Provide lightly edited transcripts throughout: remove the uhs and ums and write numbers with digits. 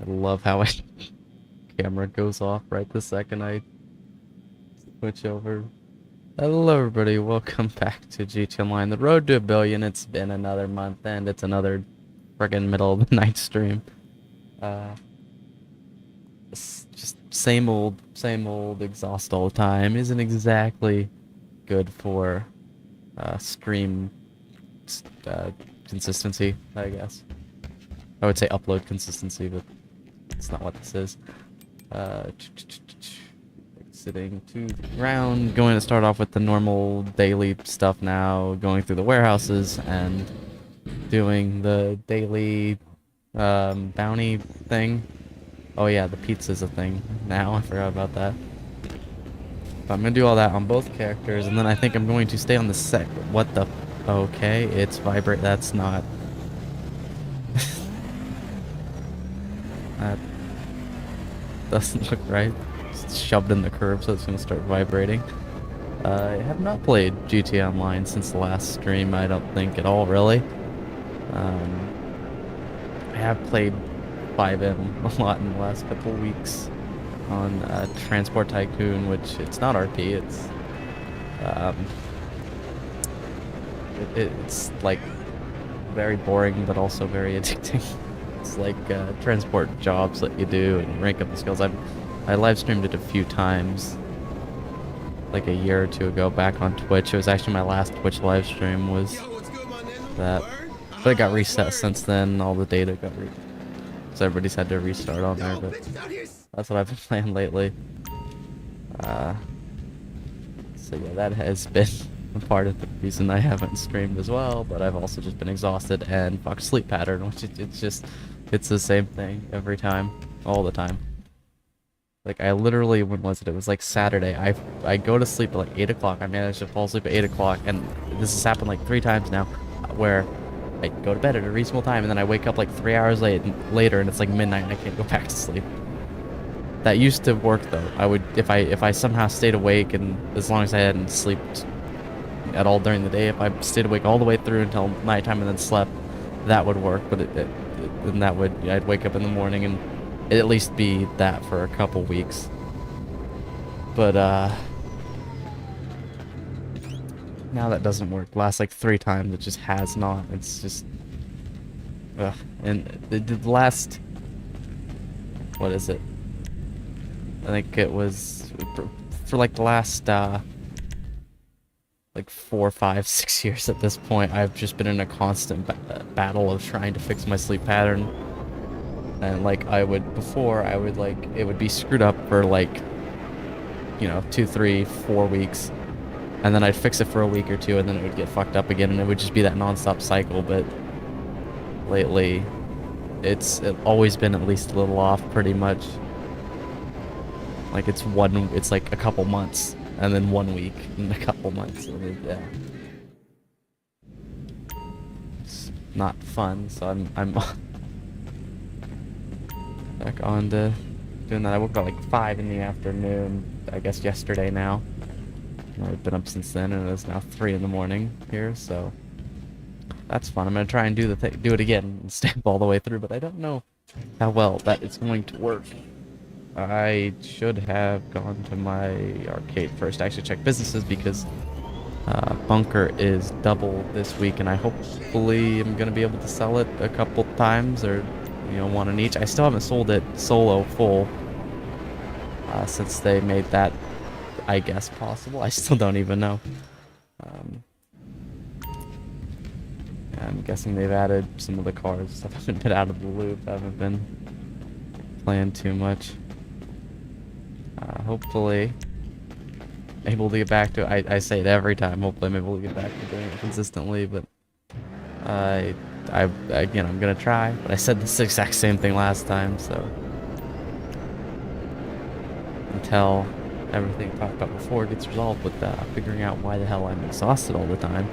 I love how I camera goes off right the second I switch over. Hello everybody, welcome back to GT Online. The road to a billion. It's been another month and it's another friggin' middle of the night stream. It's just same old exhaust all the time. Isn't exactly good for stream uh, consistency, I guess. I would say upload consistency, but it's not what this is. Sitting to the ground, going to start off with the normal daily stuff now, going through the warehouses and doing the daily bounty thing. Oh yeah, the pizza's a thing now, I forgot about that. But I'm gonna do all that on both characters, and then I think I'm going to stay on the set. What the? Okay, it's vibrate. That's not. That doesn't look right. It's shoved in the curb, so it's gonna start vibrating. I have not played GTA Online since the last stream. I don't think at all, really. I have played 5M a lot in the last couple weeks on Transport Tycoon, which it's not RP. It's it's like very boring, but also very addicting. It's like transport jobs that you do and rank up the skills. I live streamed it a few times, like a year or two ago, back on Twitch. It was actually my last Twitch live stream was that, but it got reset since then. All the data got so everybody's had to restart on there. But that's what I've been playing lately. So yeah, that has been part of the reason I haven't streamed as well. But I've also just been exhausted and fucked sleep pattern, which it's the same thing every time, all the time. Like, I literally, when was it? It was like Saturday. I go to sleep at like 8 o'clock. I managed to fall asleep at 8 o'clock, and this has happened like 3 times now, where I go to bed at a reasonable time, and then I wake up like 3 hours later, and it's like midnight, and I can't go back to sleep. That used to work though. I would, if I somehow stayed awake, and as long as I hadn't slept at all during the day, if I stayed awake all the way through until nighttime and then slept, that would work. But then that would, I'd wake up in the morning and it'd at least be that for a couple weeks. But now that doesn't work. Last like 3 times, it just has not. It's just ugh. And the last, what is it? I think it was for like the last like 4, 5, 6 years at this point. I've just been in a constant battle of trying to fix my sleep pattern. And like before I would like, it would be screwed up for like, you know, 2, 3, 4 weeks, and then I'd fix it for a week or 2, and then it would get fucked up again, and it would just be that non-stop cycle. But lately it's always been at least a little off, pretty much. Like it's like a couple months, and then 1 week, and a couple months, and then, yeah. It's not fun, so I'm back on to doing that. I woke up like 5 in the afternoon, I guess yesterday now. And I've been up since then, and it's now 3 in the morning here, so that's fun. I'm gonna try and do it again and stay up all the way through, but I don't know how well that is going to work. I should have gone to my arcade first to actually check businesses, because Bunker is double this week, and I hopefully am gonna be able to sell it a couple times, or you know, 1 in each. I still haven't sold it solo full since they made that, I guess, possible. I still don't even know. I'm guessing they've added some of the cars. I haven't been out of the loop. I haven't been playing too much. Hopefully able to get back to it. I say it every time. Hopefully I'm able to get back to doing it consistently, but again, I'm gonna try, but I said this exact same thing last time, so until everything talked about before gets resolved with figuring out why the hell I'm exhausted all the time,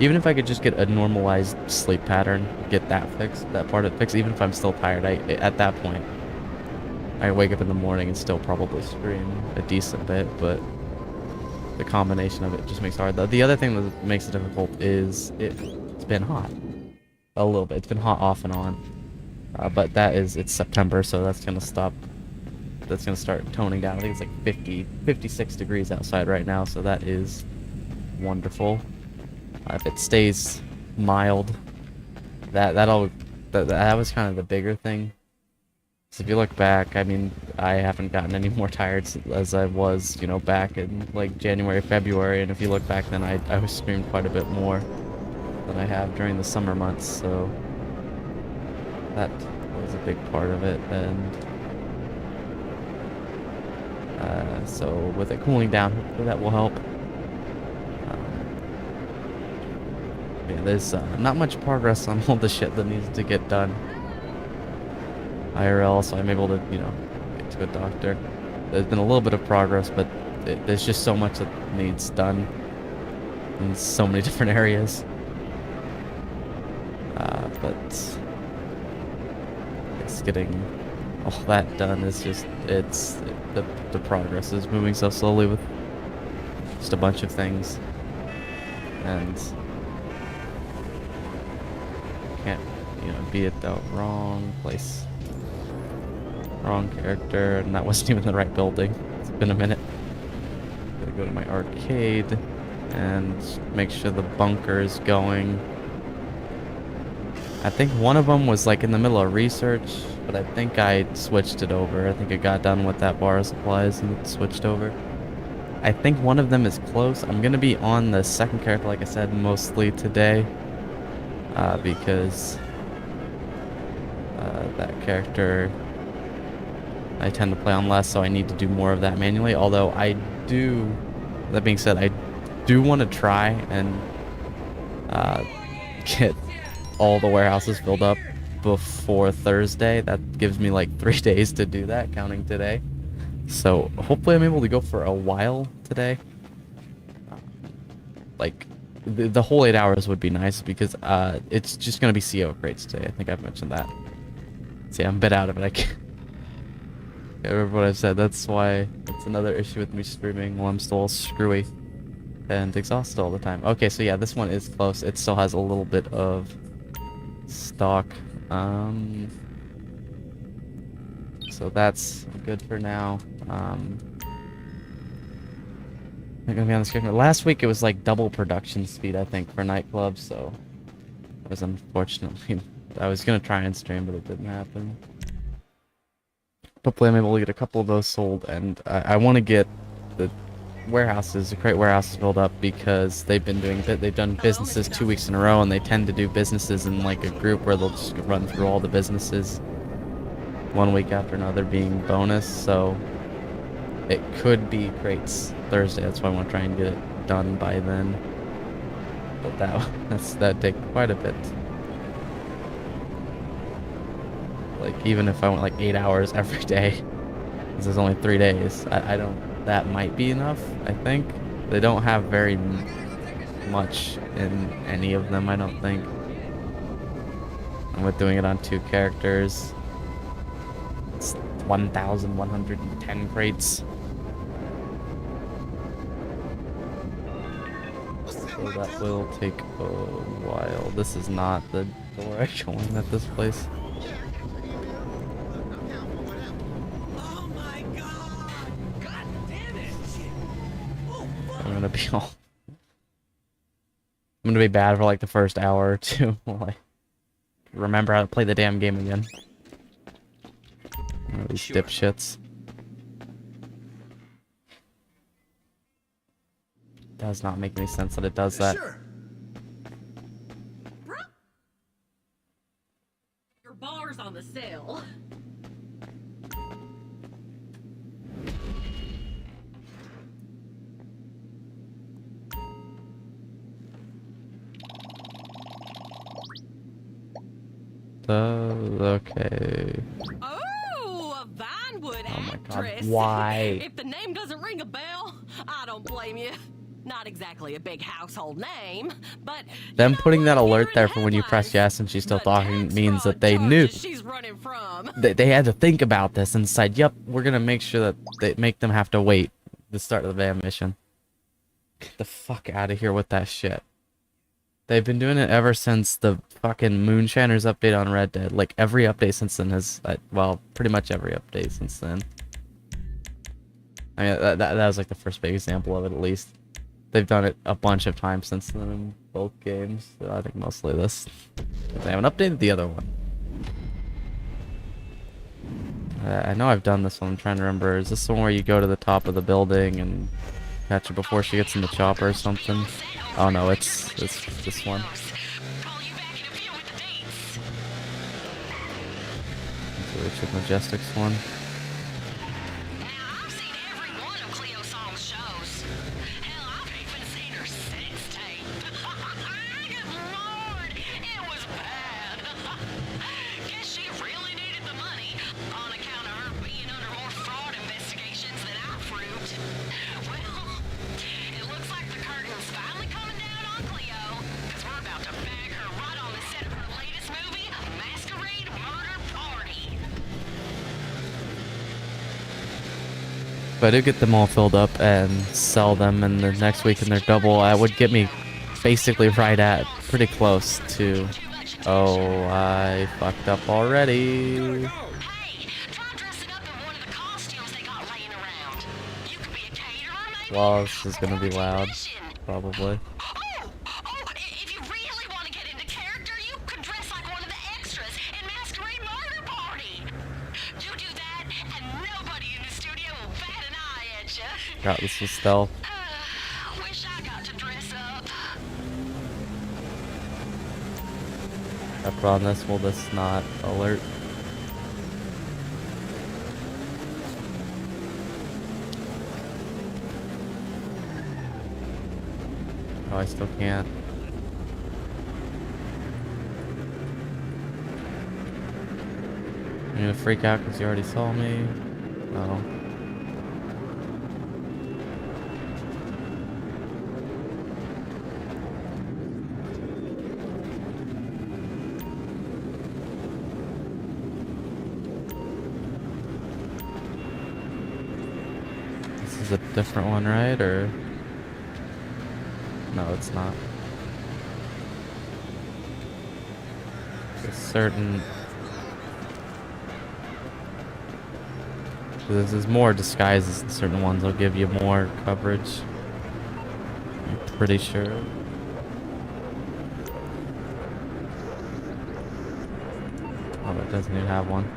even if I could just get a normalized sleep pattern, get that fixed, that part of it fixed, even if I'm still tired, at that point, I wake up in the morning and still probably stream a decent bit, but the combination of it just makes it hard. The other thing that makes it difficult is it's been hot. a little bit. It's been hot off and on. But it's September, so that's gonna stop. That's gonna start toning down. I think it's like 56 degrees outside right now, so that is wonderful. If it stays mild, that was kind of the bigger thing. So if you look back, I mean, I haven't gotten any more tired as I was, you know, back in like January, February, and if you look back then, I was streamed quite a bit more than I have during the summer months, so that was a big part of it. And so with it cooling down, hopefully that will help. Yeah, there's not much progress on all the shit that needs to get done IRL, so I'm able to, you know, get to a doctor. There's been a little bit of progress, but there's just so much that needs done in so many different areas. But it's getting all that done is just, the progress is moving so slowly with just a bunch of things, and can't, you know, be at the wrong place, wrong character, and that wasn't even the right building. It's been a minute. Gotta go to my arcade and make sure the bunker is going. I think one of them was like in the middle of research, but I think I switched it over. I think it got done with that bar of supplies and switched over. I think one of them is close. I'm gonna be on the second character, like I said, mostly today, because that character I tend to play on less, so I need to do more of that manually. Although that being said, I do want to try and get all the warehouses filled up before Thursday. That gives me like 3 days to do that, counting today. So hopefully I'm able to go for a while today. Like the whole 8 hours would be nice, because it's just gonna be CO crates today. I think I've mentioned that. See, I'm a bit out of it. I can't remember what I said. That's why it's another issue with me streaming while I'm still all screwy and exhausted all the time. Okay, so yeah, this one is close. It still has a little bit of stock. So that's good for now. I'm gonna be on the screen. Last week it was like double production speed, I think, for nightclubs, so it was unfortunately. I was gonna try and stream, but it didn't happen. Hopefully I'm able to get a couple of those sold, and I want to get the warehouses, the crate warehouses filled up, because they've done businesses 2 weeks in a row, and they tend to do businesses in like a group where they'll just run through all the businesses 1 week after another, being bonus. So it could be crates Thursday. That's why I want to try and get it done by then. But that'd take quite a bit. Like, even if I went like 8 hours every day, this is only 3 days. I don't. That might be enough. I think they don't have very much in any of them, I don't think. And with doing it on 2 characters, it's 1,110 crates. So that will take a while. This is not the door I go in at this place. I'm gonna be bad for like the first hour or two while I remember how to play the damn game again. These dipshits. Does not make any sense that it does that. Your bar's on the sale. Okay. Oh, a Vinewood my actress. God, why? If the name doesn't ring a bell, I don't blame you. Not exactly a big household name, but them putting that alert there for when you press yes and she's still talking means that they knew. She's running from. They had to think about this and decide, yep, we're gonna make sure that they make them have to wait the start of the damn mission. Get the fuck out of here with that shit. They've been doing it ever since the fucking Moonshiners update on Red Dead. Like, every update since then has, well, pretty much every update since then. I mean, that was like the first big example of it, at least. They've done it a bunch of times since then in both games. So I think mostly this. They haven't updated the other one. I know I've done this one. I'm trying to remember. Is this the one where you go to the top of the building and catch her before she gets in the chopper or something? Oh no, it's this one. It's the Richard Majestics one. If I do get them all filled up and sell them in the next week and they're double, I would get me basically right at pretty close to... Oh, I fucked up already. Well, this is gonna be loud, probably. God, this was stealth. Wish I got to dress up. Up on this, will this not alert? Oh, I still can't. I'm gonna freak out because you already saw me. No. This is a different one, right? Or no, it's not. It's a certain. There's more disguises in certain ones. They'll give you more coverage. I'm pretty sure. Oh, it doesn't even have one.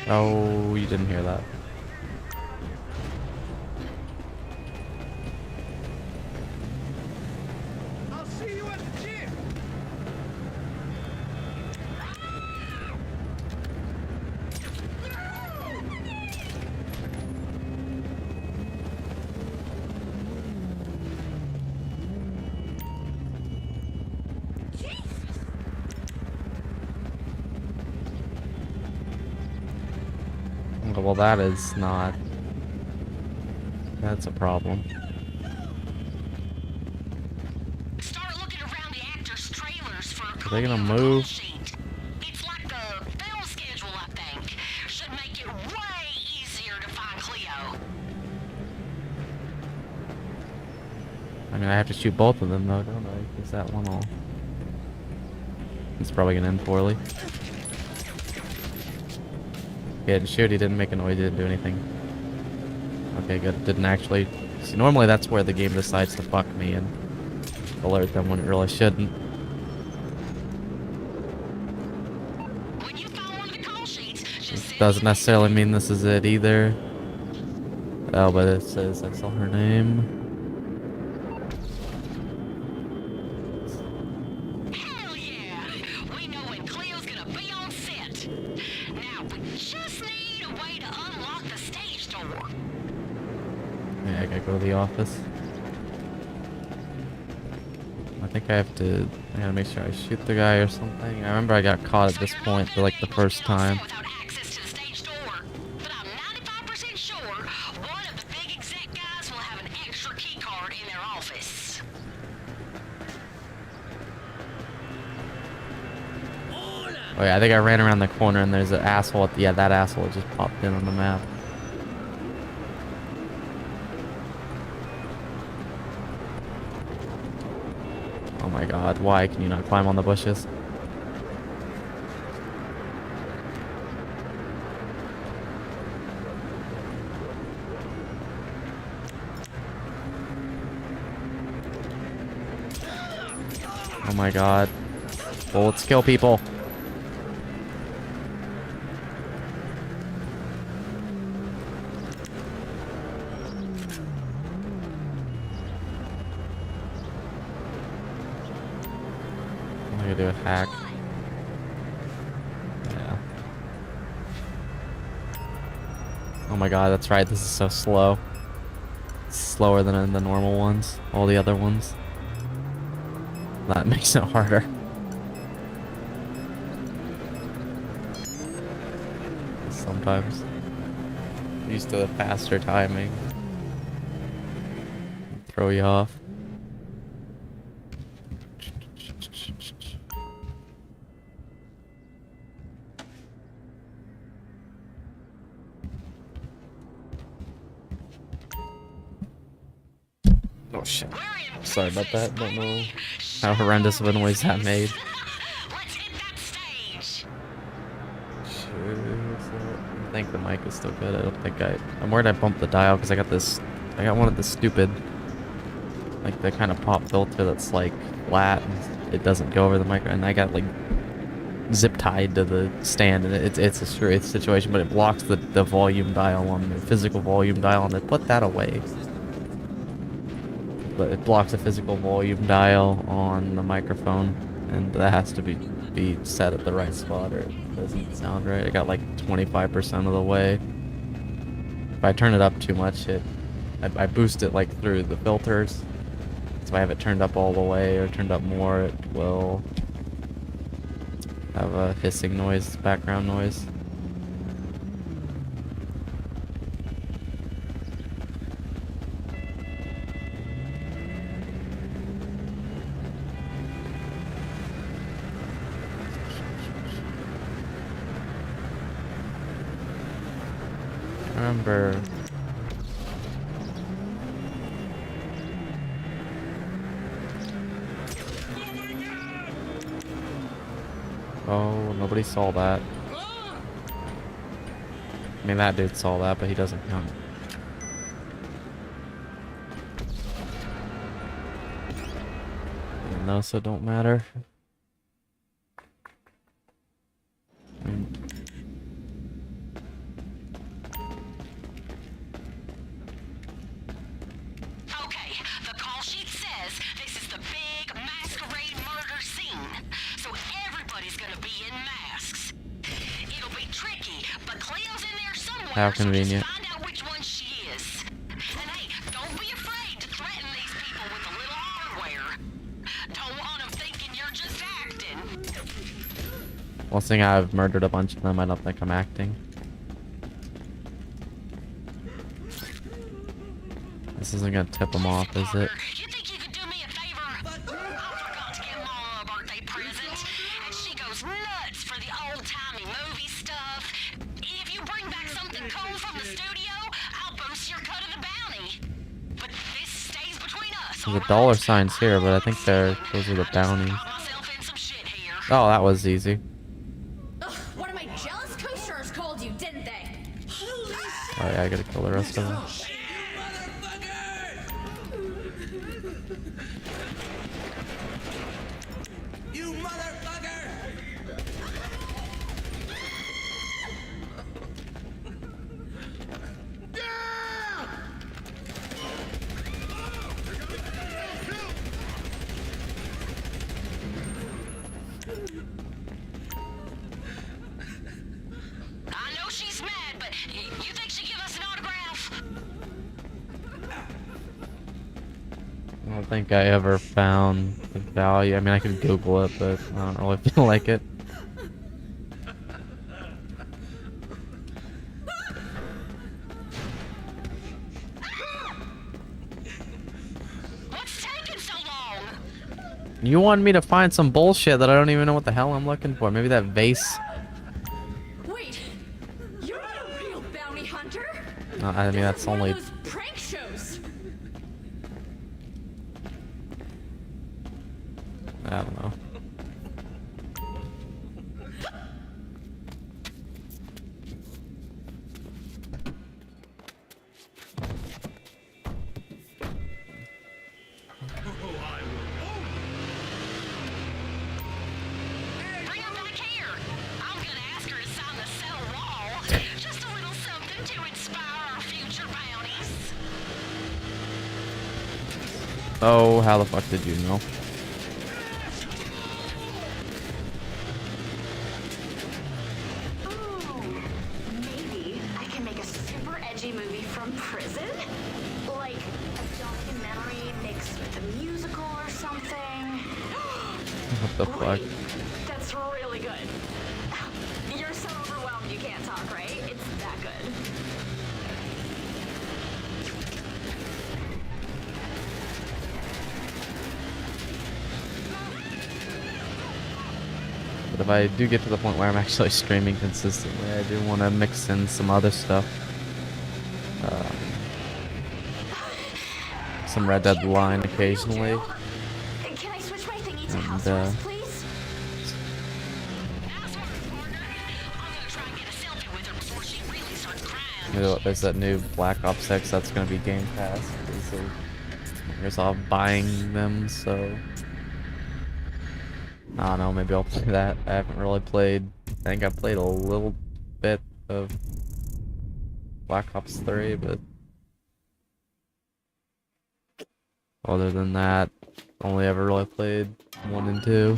Oh, you didn't hear that. I'll see you at the gym. Well, that is not. That's a problem. Start looking around the actors' trailers for a Are they gonna copy of the move? call sheet. It's like a film schedule, I think. Should make it way easier to find Cleo. I mean, I have to shoot both of them though, don't I? Because that one will. It's probably gonna end poorly. He didn't shoot, he didn't make a noise, he didn't do anything. Okay, good. Didn't actually... See, normally that's where the game decides to fuck me and alert them when it really shouldn't. When you find one of the call sheets, just send Doesn't me a necessarily mean this is it either. Oh, but it says I saw her name. Hell yeah! We know when Cleo's gonna be on set. Now we just need a way to unlock the stage door. Yeah, I gotta go to the office. I think I have to... I gotta make sure I shoot the guy or something. I remember I got caught at this point for like the first time. Without access to the stage door, but I'm 95% sure one of the big exec guys will have an extra key card in their office. Oh yeah, I think I ran around the corner and there's an asshole at the, yeah, that asshole just popped in on the map. Oh my god, why can you not climb on the bushes? Oh my god. Bullets kill people. I'm gonna do a hack. Yeah. Oh my god, that's right, this is so slow. It's slower than the normal ones, all the other ones. That makes it harder. Sometimes. Used to the faster timing. Throw you off. Oh shit. Sorry about that. Don't know how horrendous of a noise that made. Let's hit that stage. I think the mic is still good. I don't think I'm worried I bumped the dial because I got one of the stupid, like the kind of pop filter that's like flat and it doesn't go over the mic, and I got like zip tied to the stand, and it's a serious situation, but it blocks the volume dial on the physical volume dial, and they put that away. But it blocks a physical volume dial on the microphone, and that has to be set at the right spot or it doesn't sound right. I got like 25% of the way. If I turn it up too much, I boost it like through the filters. So if I have it turned up all the way or turned up more, it will have a hissing noise, background noise. Remember. Oh, nobody saw that. I mean, that dude saw that, but he doesn't count. Even though, so it don't matter. I mean, Okay, the call sheet says this is the big masquerade murder scene, so everybody's gonna be in masks. It'll be tricky, but Cleo's in there somewhere. How convenient. So just find out which one she is. And hey, don't be afraid to threaten these people with a little hardware. Don't want them thinking you're just acting. well, seeing I've murdered a bunch of them, I don't think I'm acting. This isn't gonna tip them off, is it? You think you could do me a favor? I forgot to get Mama a birthday present, and she goes nuts for the old-timey movie stuff. If you bring back something cool from the studio, I'll boost your cut of the bounty. But this stays between us. There's a dollar signs here, but I think those are the bounties. Got myself in some shit here. Oh, that was easy. Ugh, one of my jealous co-stars called you, didn't they? Oh yeah, I gotta kill the rest of them. You motherfucker! I know she's mad, but you think she'd give us an autograph? I don't think I ever found the value. I mean, I could Google it, but I don't really feel like it. What's taking so long? You want me to find some bullshit that I don't even know what the hell I'm looking for. Maybe that vase. Wait, you're not a real bounty hunter? I mean, that's This is one only... of those prank shows. I don't know. Bring her back here. I'm gonna ask her to sign the cell wall. Just a little something to inspire our future bounties. Oh, how the fuck did you know? Ooh, maybe I can make a super edgy movie from prison? Like a documentary mixed with a musical or something? What the fuck? That's really good. You're so overwhelmed you can't talk, right? It's that good. But if I do get to the point where I'm actually streaming consistently, I do want to mix in some other stuff. Some Red Dead Line occasionally. Can I switch my thingy to And, housewares, please? Housewares, partner. I'm gonna try and get a selfie with her before she really starts crying. There's that new Black Ops 6 that's going to be Game Pass. So Microsoft buying them, so... I don't know, maybe I'll play that. I haven't really played... I think I played a little bit of Black Ops 3, but... Other than that, only ever really played 1 and 2.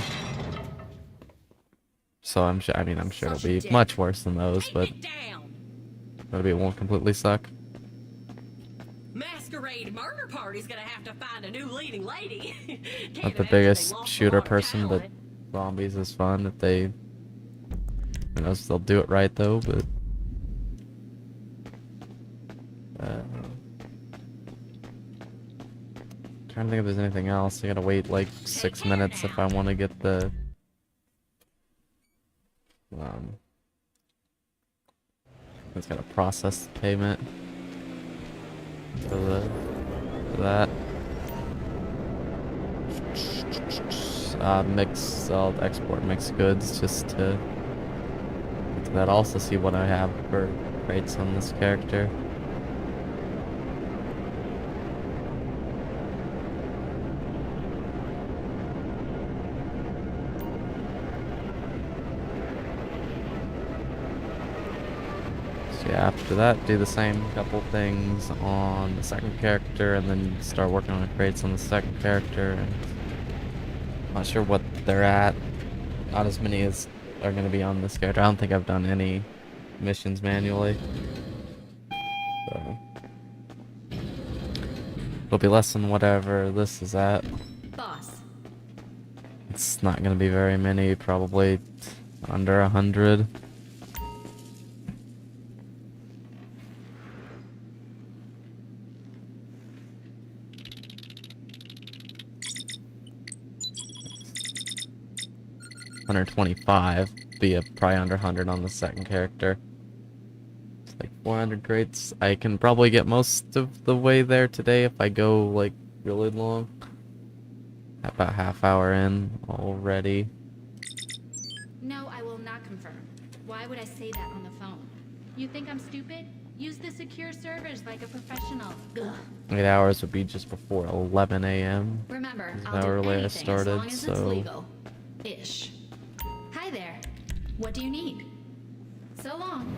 So I'm sure, I'm sure it'll be much worse than those, but maybe it won't completely suck. Masquerade Murder Party's gonna have to find a new leading lady. Not the biggest shooter person, but zombies is fun if they... Who knows if they'll do it right though, but... Trying to think if there's anything else. I gotta wait like 6 minutes if I want to get the... It's gotta process the payment for that. I'll export mixed goods just to get to that. Also see what I have for rates on this character. So yeah, after that, do the same couple things on the second character, and then start working on the crates on the second character. And not sure what they're at. Not as many as are going to be on this character. I don't think I've done any missions manually. So it'll be less than whatever this is at. Boss. It's not going to be very many, probably under 100. $125, be probably under 100 on the second character. It's like 400 crates. I can probably get most of the way there today if I go like really long. About half hour in already. No, I will not confirm. Why would I say that on the phone? You think I'm stupid? Use the secure servers like a professional. Ugh. 8 hours would be just before 11 a.m. Remember, Is I'll how do early I anything started, as long as so- it's legal. Ish. Hi there. What do you need? So long.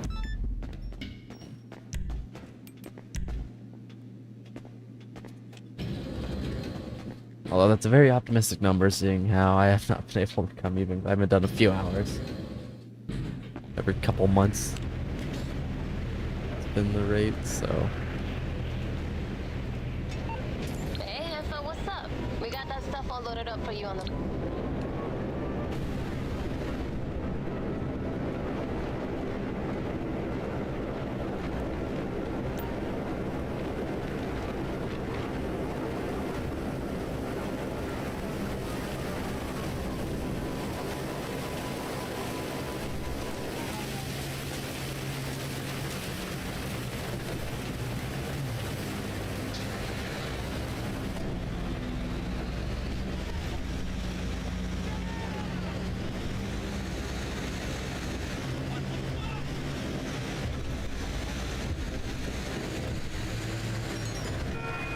Although that's a very optimistic number, seeing how I have not been able to come even. I haven't done a few hours. Every couple months. It's been the rate, so. Hey, so what's up? We got that stuff all loaded up for you on the...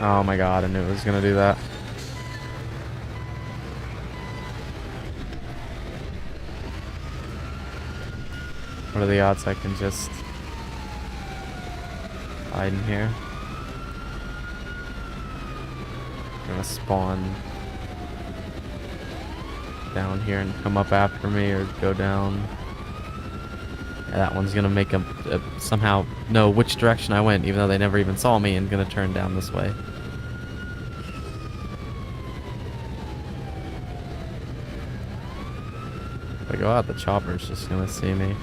Oh my god, I knew it was gonna do that. What are the odds I can just hide in here? I'm gonna spawn down here and come up after me, or go down. Yeah, that one's gonna make them somehow know which direction I went, even though they never even saw me, and gonna turn down this way. If I go out, the chopper's just gonna see me.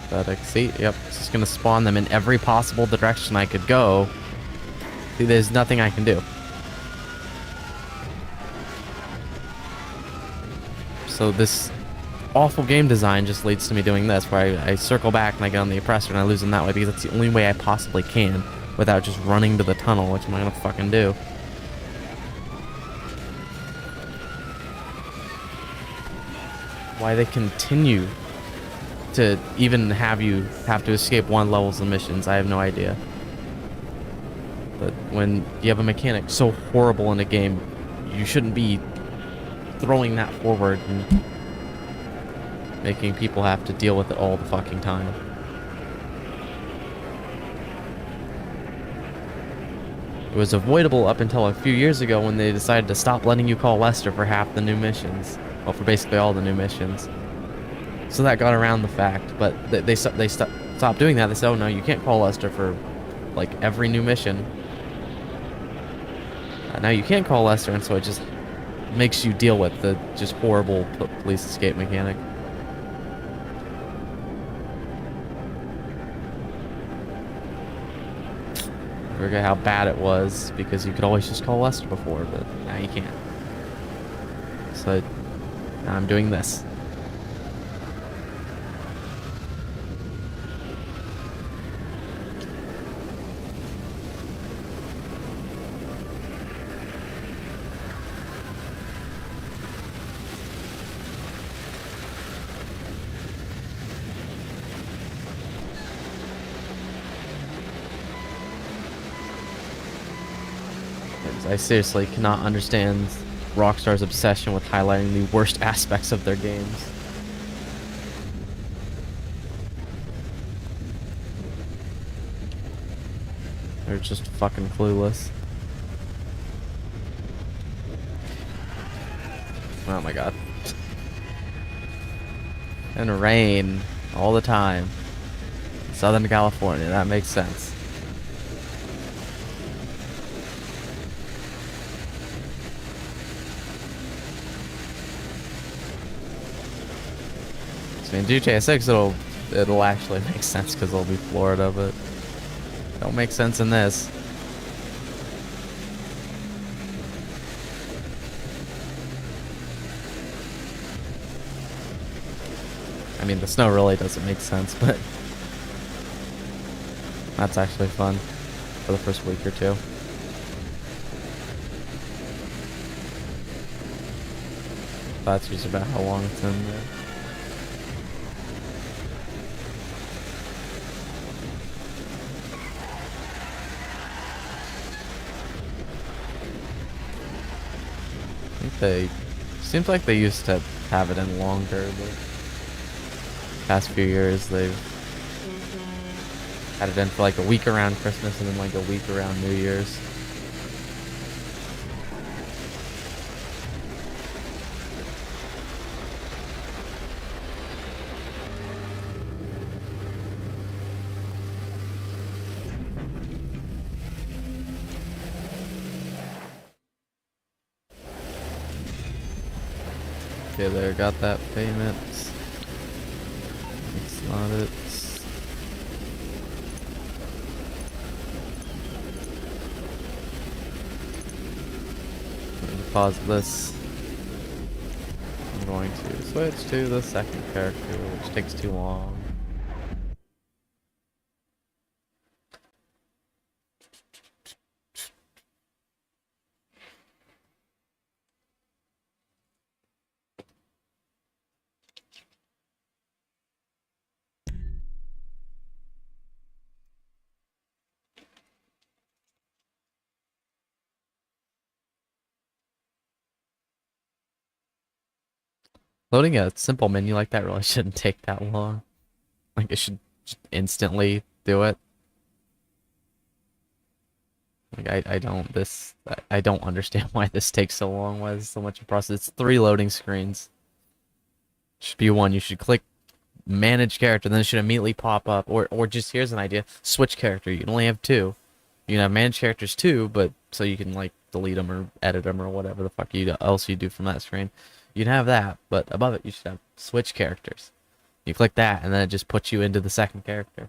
Pathetic. See? Yep. It's just gonna spawn them in every possible direction I could go. See, there's nothing I can do. So this awful game design just leads to me doing this, where I circle back and I get on the oppressor and I lose them that way, because that's the only way I possibly can without just running to the tunnel, which I'm not gonna fucking do. Why they continue to even have you have to escape one levels of missions, I have no idea. But when you have a mechanic so horrible in a game, you shouldn't be throwing that forward and making people have to deal with it all the fucking time. It was avoidable up until a few years ago when they decided to stop letting you call Lester for half the new missions. Well, for basically all the new missions. So that got around the fact, but they stopped doing that. They said, oh no, you can't call Lester for like every new mission. Now you can call Lester, and so it just makes you deal with the just horrible police escape mechanic. Forget how bad it was, because you could always just call Lester before, but now you can't. So now I'm doing this. I seriously cannot understand Rockstar's obsession with highlighting the worst aspects of their games. They're just fucking clueless. Oh my god. And rain all the time. Southern California, that makes sense. In GTA 6 it'll actually make sense, because it'll be Florida, but don't make sense in this. I mean, the snow really doesn't make sense, but that's actually fun for the first week or two. That's just about how long it's in there. Seems like they used to have it in longer, but past few years they've had it in for like a week around Christmas and then like a week around New Year's. Okay, there, got that payment. It's not it. I'm gonna pause this. I'm going to switch to the second character, which takes too long. Loading a simple menu like that really shouldn't take that long. Like, it should just instantly do it. Like, I don't understand why this takes so long, why there's so much of a process. It's 3 loading screens. Should be one. You should click manage character, then it should immediately pop up. Or just, here's an idea, switch character. You can only have 2. You can have manage characters too, but so you can like delete them or edit them or whatever the fuck else you do from that screen. You can have that, but above it you should have switch characters. You click that, and then it just puts you into the second character.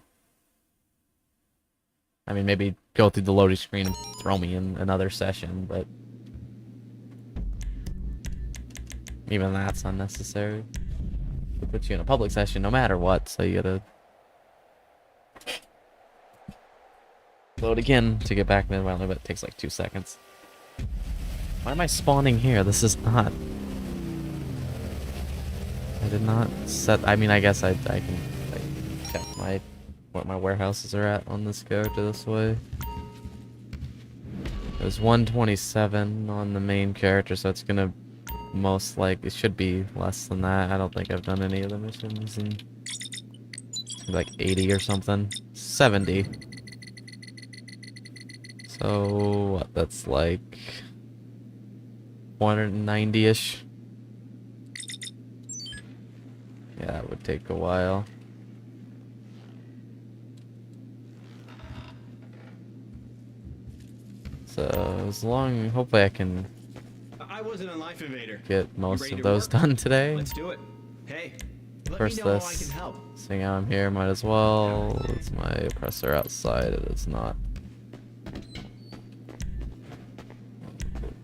I mean, maybe go through the loading screen and throw me in another session, but even that's unnecessary. It puts you in a public session no matter what, so you gotta load again to get back mid-round, but it takes like 2 seconds. Why am I spawning here? This is not... I did not set... I mean, I guess I can check what my warehouses are at on this character this way. There's 127 on the main character, so it's gonna most it should be less than that. I don't think I've done any of the missions, and like 80 or something. 70. So what, that's like 190-ish. Yeah, it would take a while. So as long, hopefully I can I wasn't a life invader. get most ready of to those work? done today. Let's do it. Hey, let First me know how I this, can help. seeing how I'm here, might as well. It's my oppressor outside, if it's not.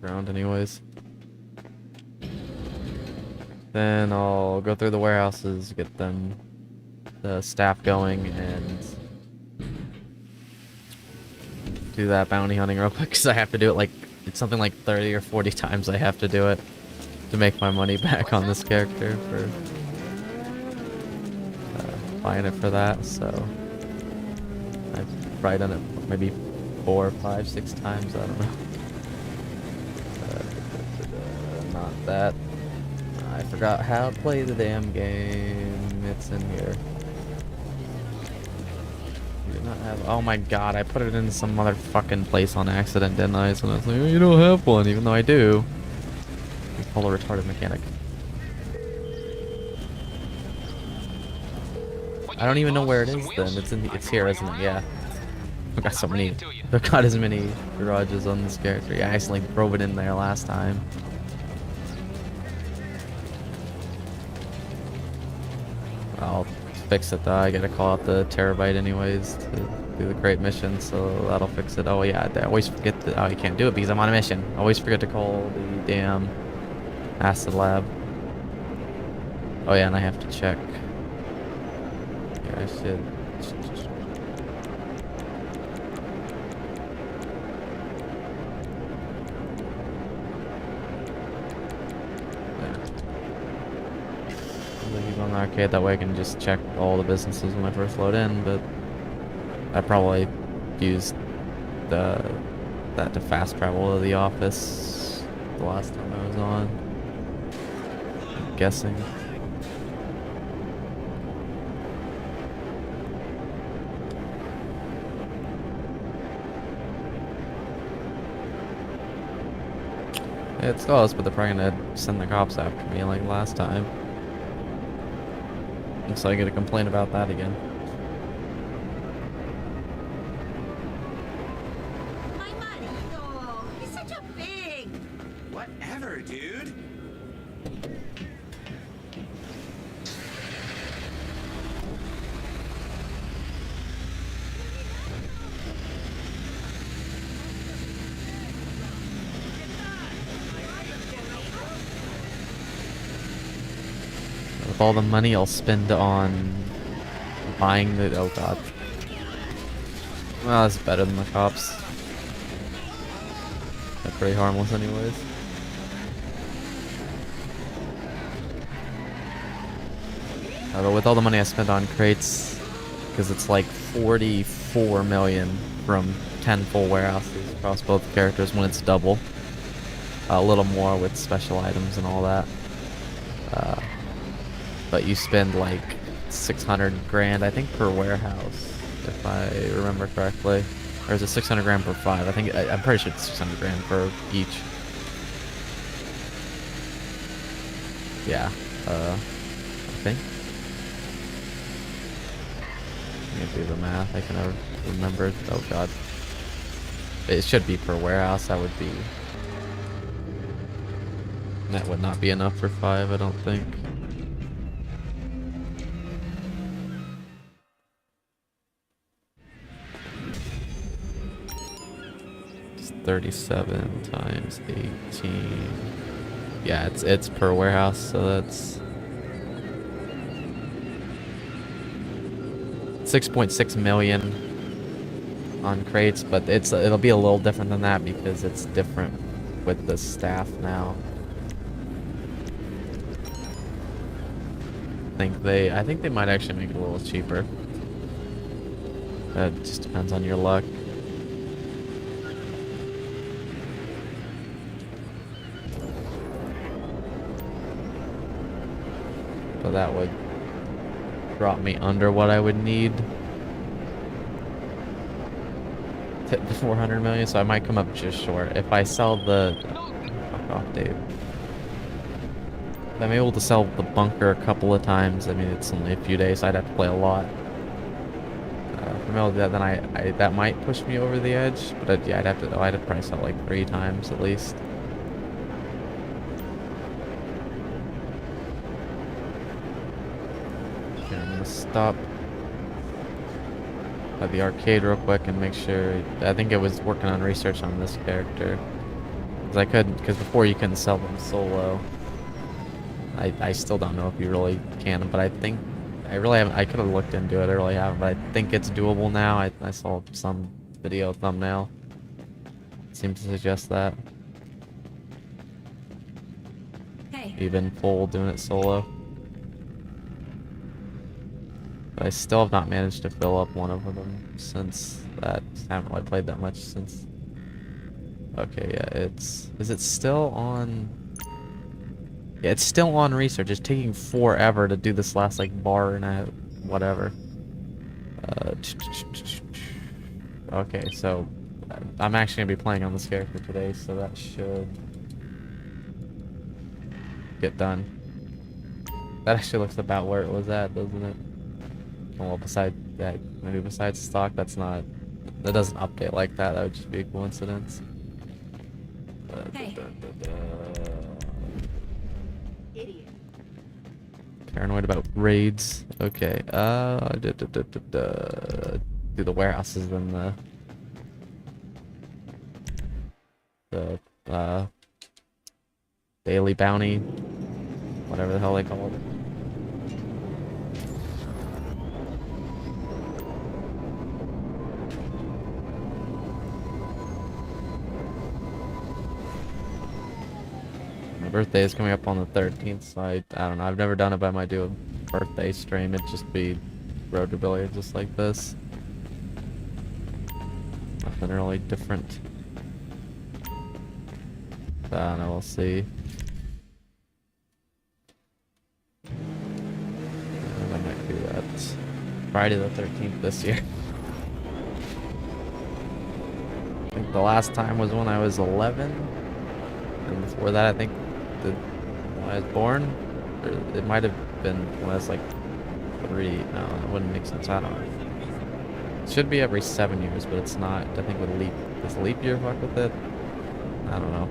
Ground anyways. Then I'll go through the warehouses, get them, the staff going, and do that bounty hunting real quick, because I have to do it like, it's something like 30 or 40 times I have to do it to make my money back on this character for buying it for that, so I've probably done it maybe 4, 5, 6 times, I don't know. Not that. I forgot how to play the damn game. It's in here. You do not have... Oh my god, I put it in some motherfucking place on accident, didn't I? So I was like, oh, you don't have one, even though I do. You call a retarded mechanic. I don't even know where it is then. It's here, isn't it? Yeah. I've got so many... I've got as many garages on this character. Yeah, I accidentally drove it in there last time. I'll fix it though. I gotta call out the terabyte anyways to do the crate mission, so that'll fix it. Oh yeah, I always forget that. Oh, you can't do it because I'm on a mission. I always forget to call the damn acid lab. Oh yeah, and I have to check. Yeah, I should. On the arcade, that way I can just check all the businesses when I first load in, but I probably used that to fast travel to the office the last time I was on. I'm guessing. It's close, but they're probably gonna send the cops after me like last time. So I get a complaint about that again. My Marito, he's such a big. Whatever, dude. With all the money I'll spend on buying the... Oh god. Well, that's better than the cops. They're pretty harmless anyways. But with all the money I spent on crates, because it's like 44 million from 10 full warehouses across both characters when it's double. A little more with special items and all that. but you spend like 600 grand, I think, per warehouse, if I remember correctly. Or is it 600 grand per 5? I think I'm pretty sure it's 600 grand for each. Yeah, I think. Let me do the math. I can never remember. Oh god. It should be per warehouse. That would be. That would not be enough for 5, I don't think. It's 37 times 18. Yeah, it's per warehouse, so that's 6.6 million on crates, but it'll be a little different than that because it's different with the staff now. I think they might actually make it a little cheaper. That just depends on your luck. But that would drop me under what I would need to hit the 400 million, so I might come up just short. If I sell the... Fuck off, Dave. If I'm able to sell the bunker a couple of times, I mean, it's only a few days, I'd have to play a lot. If I'm able to do that, then that might push me over the edge, but yeah, I'd have to probably sell like 3 times at least. Okay, I'm gonna stop at the arcade real quick and make sure. I think it was working on research on this character. Because before you couldn't sell them solo. I still don't know if you really can, but I think I really haven't. I could have looked into it. I really haven't, but I think it's doable now. I saw some video thumbnail. Seems to suggest that. Hey. Even full doing it solo. But I still have not managed to fill up one of them since that. I haven't really played that much since. Okay, yeah, is it still on? Yeah, it's still on research. It's taking forever to do this last like bar and a whatever. Okay, so I'm actually gonna be playing on this character today, so that should get done. That actually looks about where it was at, doesn't it? Well, besides that, maybe besides stock, that doesn't update like that. That would just be a coincidence. Hey. Idiot. Paranoid about raids. Okay. Do the warehouses then the daily bounty, whatever the hell they call it. My birthday is coming up on the 13th, so I don't know. I've never done it, but I might do a birthday stream. It'd just be Road to Billiard just like this. Nothing really different. I don't know, we'll see. I might do that Friday the 13th this year. I think the last time was when I was 11. And before that, I think when I was born. Or it might have been when I was like 3. No, it wouldn't make sense. I don't know. It should be every 7 years, but it's not. I think with leap. Does leap year fuck with it? I don't know.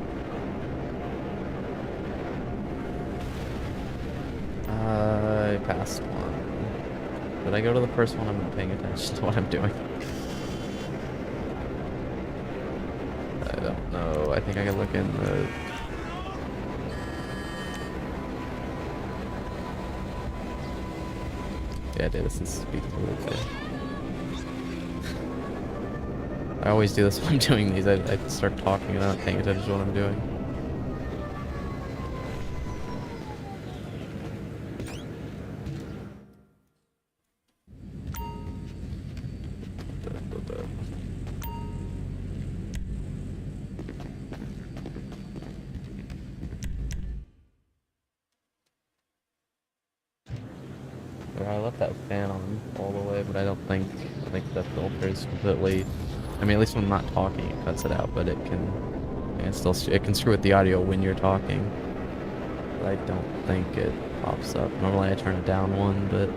I passed one. Did I go to the first one? I'm not paying attention to what I'm doing. I don't know. I think I can look in the... Yeah, this is speed through. Okay. I always do this when I'm doing these. I start talking and not paying attention to what I'm doing. fan on all the way, but I don't think the filter is completely. I mean, at least when I'm not talking, it cuts it out, but it can still it can screw with the audio when you're talking. But I don't think it pops up. Normally I turn it down one, but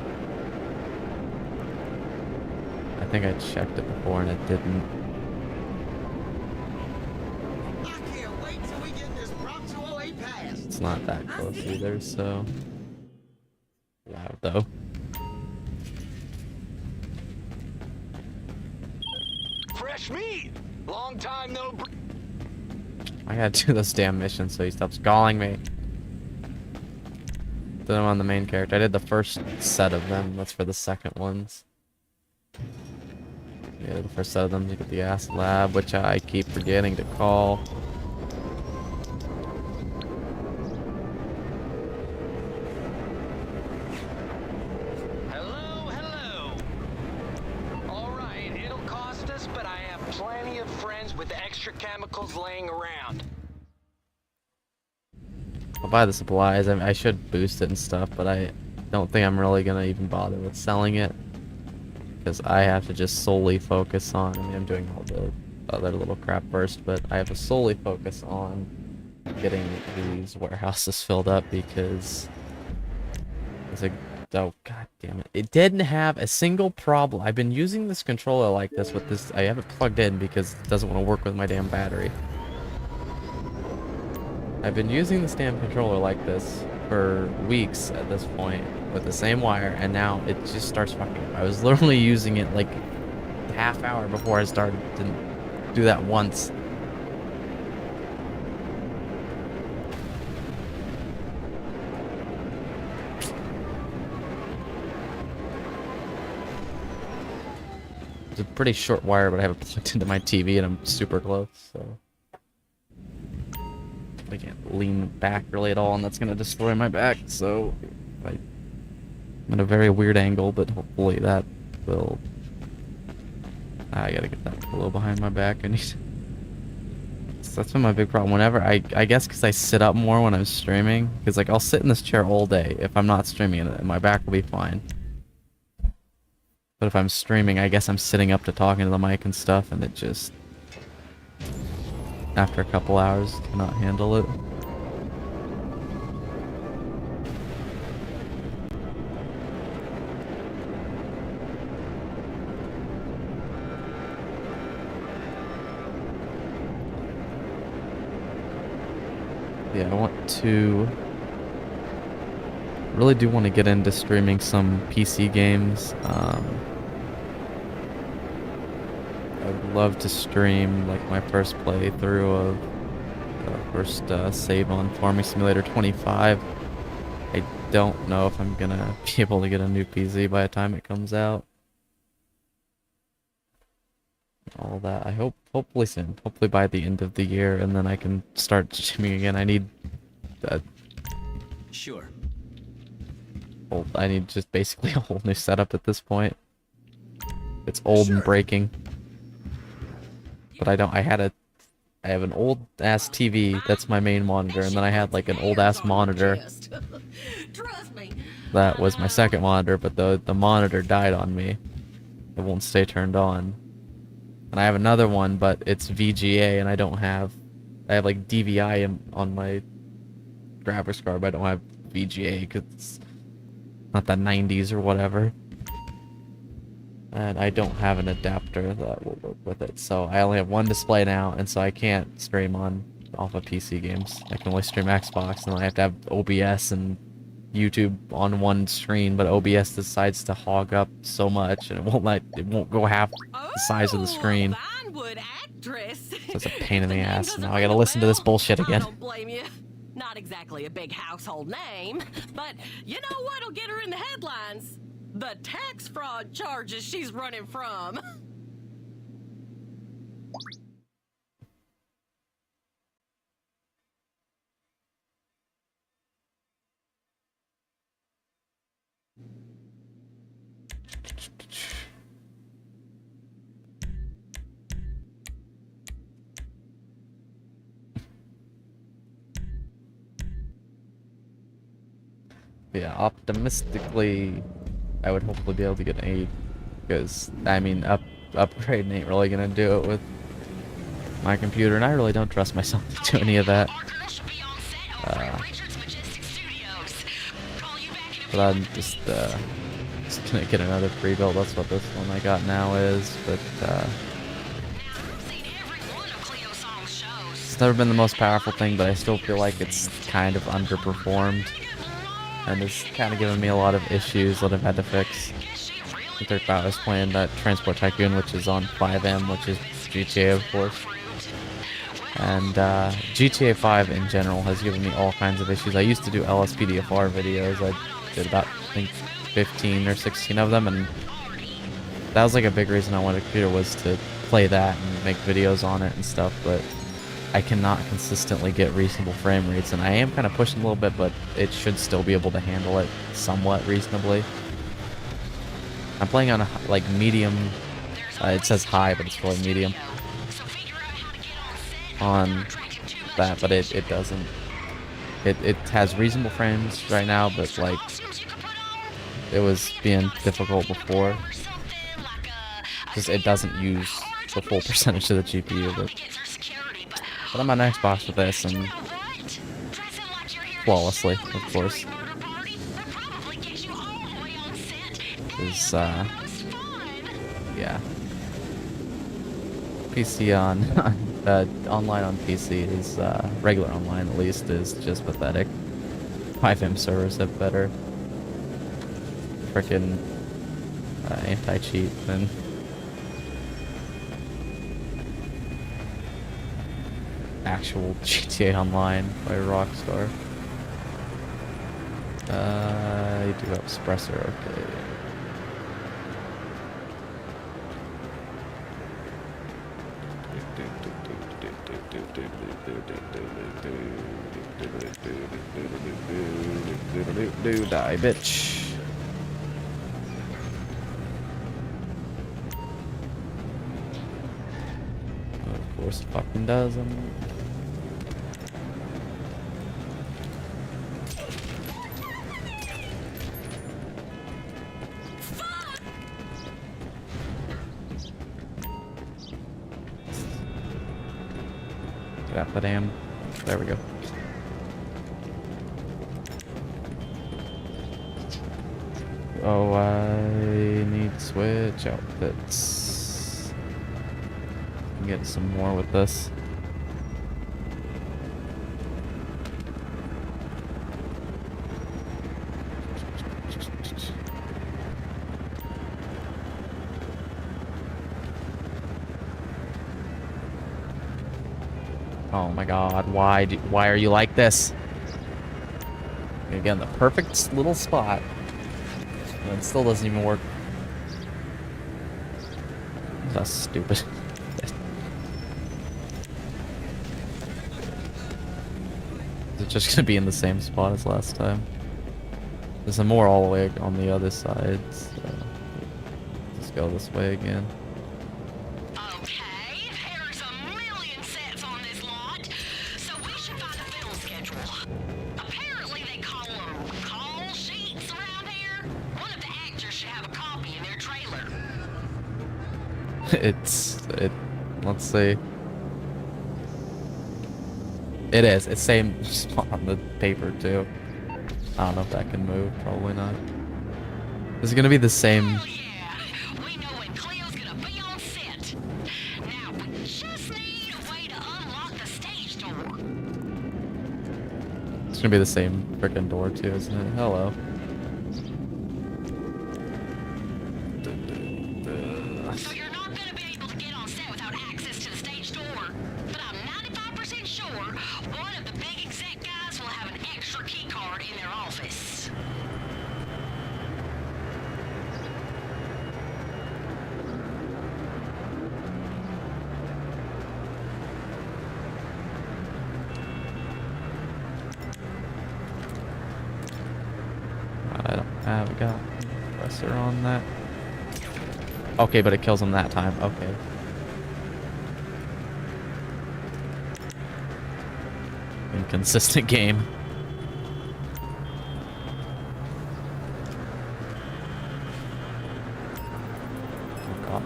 I think I checked it before and it didn't. I can't wait till we get this Bronx OA pass. It's not that close either, so loud though. Fresh meat. Long time no. I gotta do this damn mission so he stops calling me. Then I'm on the main character. I did the first set of them. That's for the second ones. Yeah, the first set of them to get the acid lab, which I keep forgetting to call. Hello, hello. All right, it'll cost us, but I have plenty of friends with extra chemicals laying around. I'll buy the supplies. I should boost it and stuff, but I don't think I'm really gonna even bother with selling it. Because I have to just solely focus on, I mean, I'm doing all the other little crap first, but I have to solely focus on getting these warehouses filled up because it's like, oh god damn it. It didn't have a single problem. I've been using this controller like this with this, I have it plugged in because it doesn't want to work with my damn battery. I've been using this damn controller like this for weeks at this point with the same wire, and now it just starts fucking up. I was literally using it like a half hour before I started to do that once. It's a pretty short wire, but I have it plugged into my TV and I'm super close, so I can't lean back really at all, and that's gonna destroy my back. So I'm at a very weird angle, but hopefully that will. I gotta get that pillow behind my back. I need. That's been my big problem. Whenever I guess because I sit up more when I'm streaming, because like I'll sit in this chair all day if I'm not streaming, and my back will be fine. But if I'm streaming, I guess I'm sitting up to talking to the mic and stuff, and it just, after a couple hours, cannot handle it. Yeah, I want to, really do want to get into streaming some PC games. I would love to stream like my first playthrough of first save on Farming Simulator 25. I don't know if I'm gonna be able to get a new PC by the time it comes out. All that, I hope, hopefully soon, hopefully by the end of the year, and then I can start streaming again. I need that. Sure. I need just basically a whole new setup at this point. It's old and breaking. But I have an old ass TV that's my main monitor, and then I had like an old ass monitor Trust me. that was my second monitor, but the monitor died on me. It won't stay turned on. And I have another one, but it's VGA, and I have like DVI on my graphics card, but I don't have VGA because it's not the 90s or whatever. And I don't have an adapter that will work with it, so I only have one display now, and so I can't stream off of PC games. I can only stream Xbox, and I have to have OBS and YouTube on one screen, but OBS decides to hog up so much, and it won't go half the size of the screen. Vinewood actress. So it's a pain in the ass. Now I gotta listen to this bullshit again. I don't blame you. Not exactly a big household name, but you know what'll get her in the headlines? The tax fraud charges she's running from. Yeah, optimistically, I would hopefully be able to get an 8, because I mean upgrading ain't really gonna do it with my computer, and I really don't trust myself to do any of that. But I'm just gonna get another pre-built. That's what this one I got now is. But it's never been the most powerful thing, but I still feel like it's kind of underperformed, and it's kind of given me a lot of issues that I've had to fix. I was playing that Transport Tycoon, which is on 5M, which is GTA, of course. And GTA 5 in general has given me all kinds of issues. I used to do LSPDFR videos. I did about, I think, 15 or 16 of them, and that was like a big reason I wanted a computer, was to play that and make videos on it and stuff. But I cannot consistently get reasonable frame rates, and I am kind of pushing a little bit, but it should still be able to handle it somewhat reasonably. I'm playing on a like medium. It says high, but it's really medium on that, but it doesn't. It has reasonable frames right now, but like it was being difficult before, because it doesn't use the full percentage of the GPU. But I'm on Xbox with this, and flawlessly, of course. Is yeah. PC on online on PC is regular online at least is just pathetic. 5M servers have better frickin' anti-cheat than actual GTA Online by Rockstar. You do have suppressor, okay. Die, bitch. Of course it fucking doesn't. Got the damn. There we go. Oh, I need switch outfits. I'm getting some more with this. Oh my god, why are you like this? Again, the perfect little spot. And it still doesn't even work. That's stupid. Is it just gonna be in the same spot as last time? There's some more all the way on the other side, so let's go this way again. Okay, there's a million sets on this lot, so we should find a film schedule. Apparently they call them call sheets around here. One of the actors should have a copy in their trailer. Let's see. It is. It's same spot on the paper too. I don't know if that can move. Probably not. This is gonna be the same. Hell yeah, we know when Cleo's gonna be on set. Now we just need a way to unlock the stage door. It's gonna be the same frickin' door too, isn't it? Hello. So you're not gonna be able to get on set without access to the stage door. But I'm 95% sure one of the big exec guys will have an extra key card in their office. I don't have a gun compressor on that. Okay, but it kills him that time. Okay. Inconsistent game.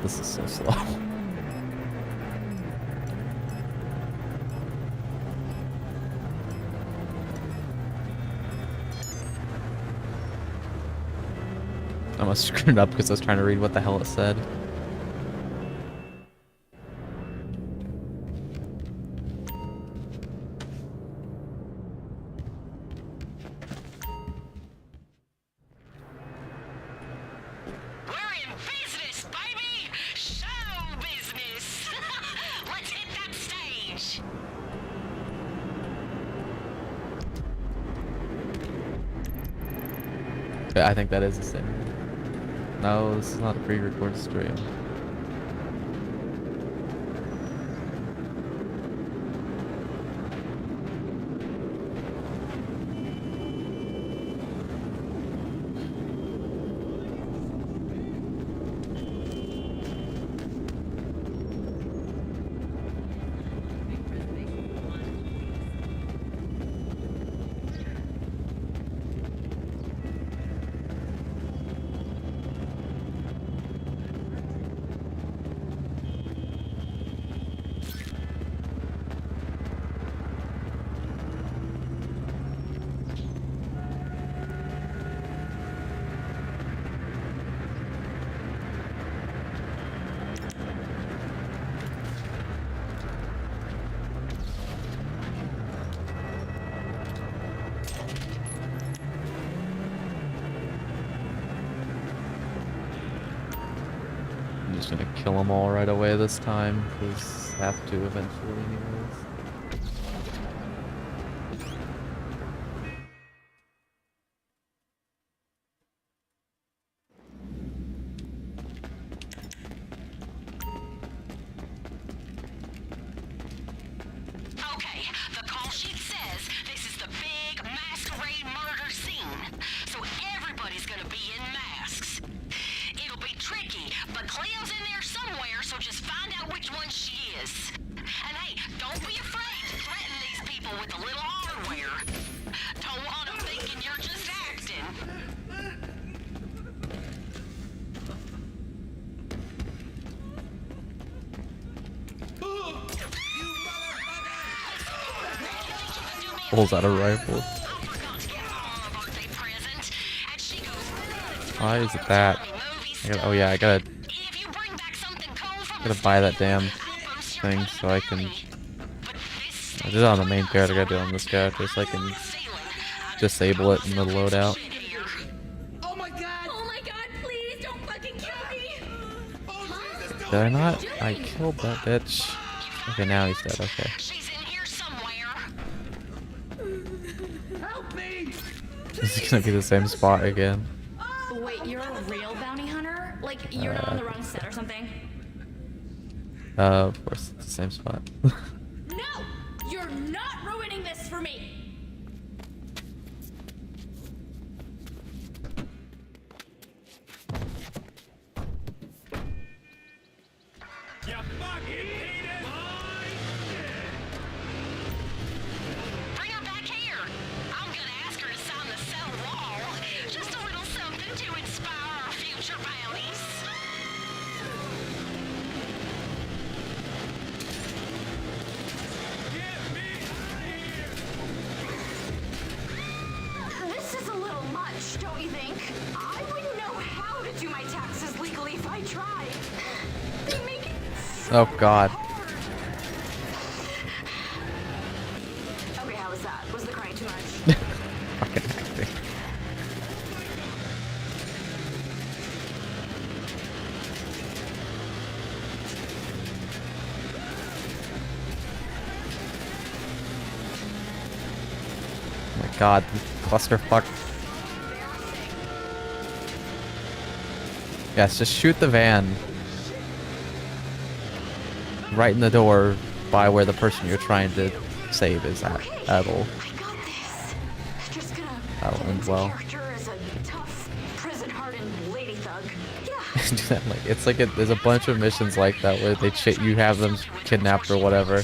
this is so slow. I must have screwed up because I was trying to read what the hell it said. We're in business, baby! Show business! Let's hit that stage! I think that is the same. No, this is not a pre-recorded stream. I'm just gonna kill them all right away this time, because I have to eventually anyways. Okay, the call sheet says this is the big masquerade murder scene, so everybody's gonna be in masks. It'll be tricky, but Cleo's in there somewhere, so just find out which one she is. And hey, don't be afraid to threaten these people with a little hardware. Don't want them thinking you're just acting. Pulls out a rifle. Why is it that? Oh yeah, I gotta buy that damn thing so I can. I did it on the main character. I gotta do it on this character so I can disable it in the loadout. Oh my god, please don't fucking kill me! Did I not? I killed that bitch. Okay, now he's dead. Okay. She's in here somewhere. Help me! This is gonna be the same spot again. Wait, you're a real bounty hunter? Like, you're not on the wrong set or something? Of course, it's the same spot. No! You're not ruining this for me! You fucking hate it! Bring her back here. I'm gonna ask her to sign the cell wall. Just a little something to inspire our future bounties. Get me out of here! This is a little much, don't you think? I wouldn't know how to do my taxes legally if I tried. They make it Oh god. hard. Okay, how was that? Was the crying too much? Fucking acting. Oh my god, clusterfuck. Yes, just shoot the van. Right in the door by where the person you're trying to save is at. That'll I got this. Just gonna That'll get end into well. character as a tough, prison-hardened lady thug. Yeah. do that. Like it's like there's a bunch of missions like that where they you have them kidnapped or whatever.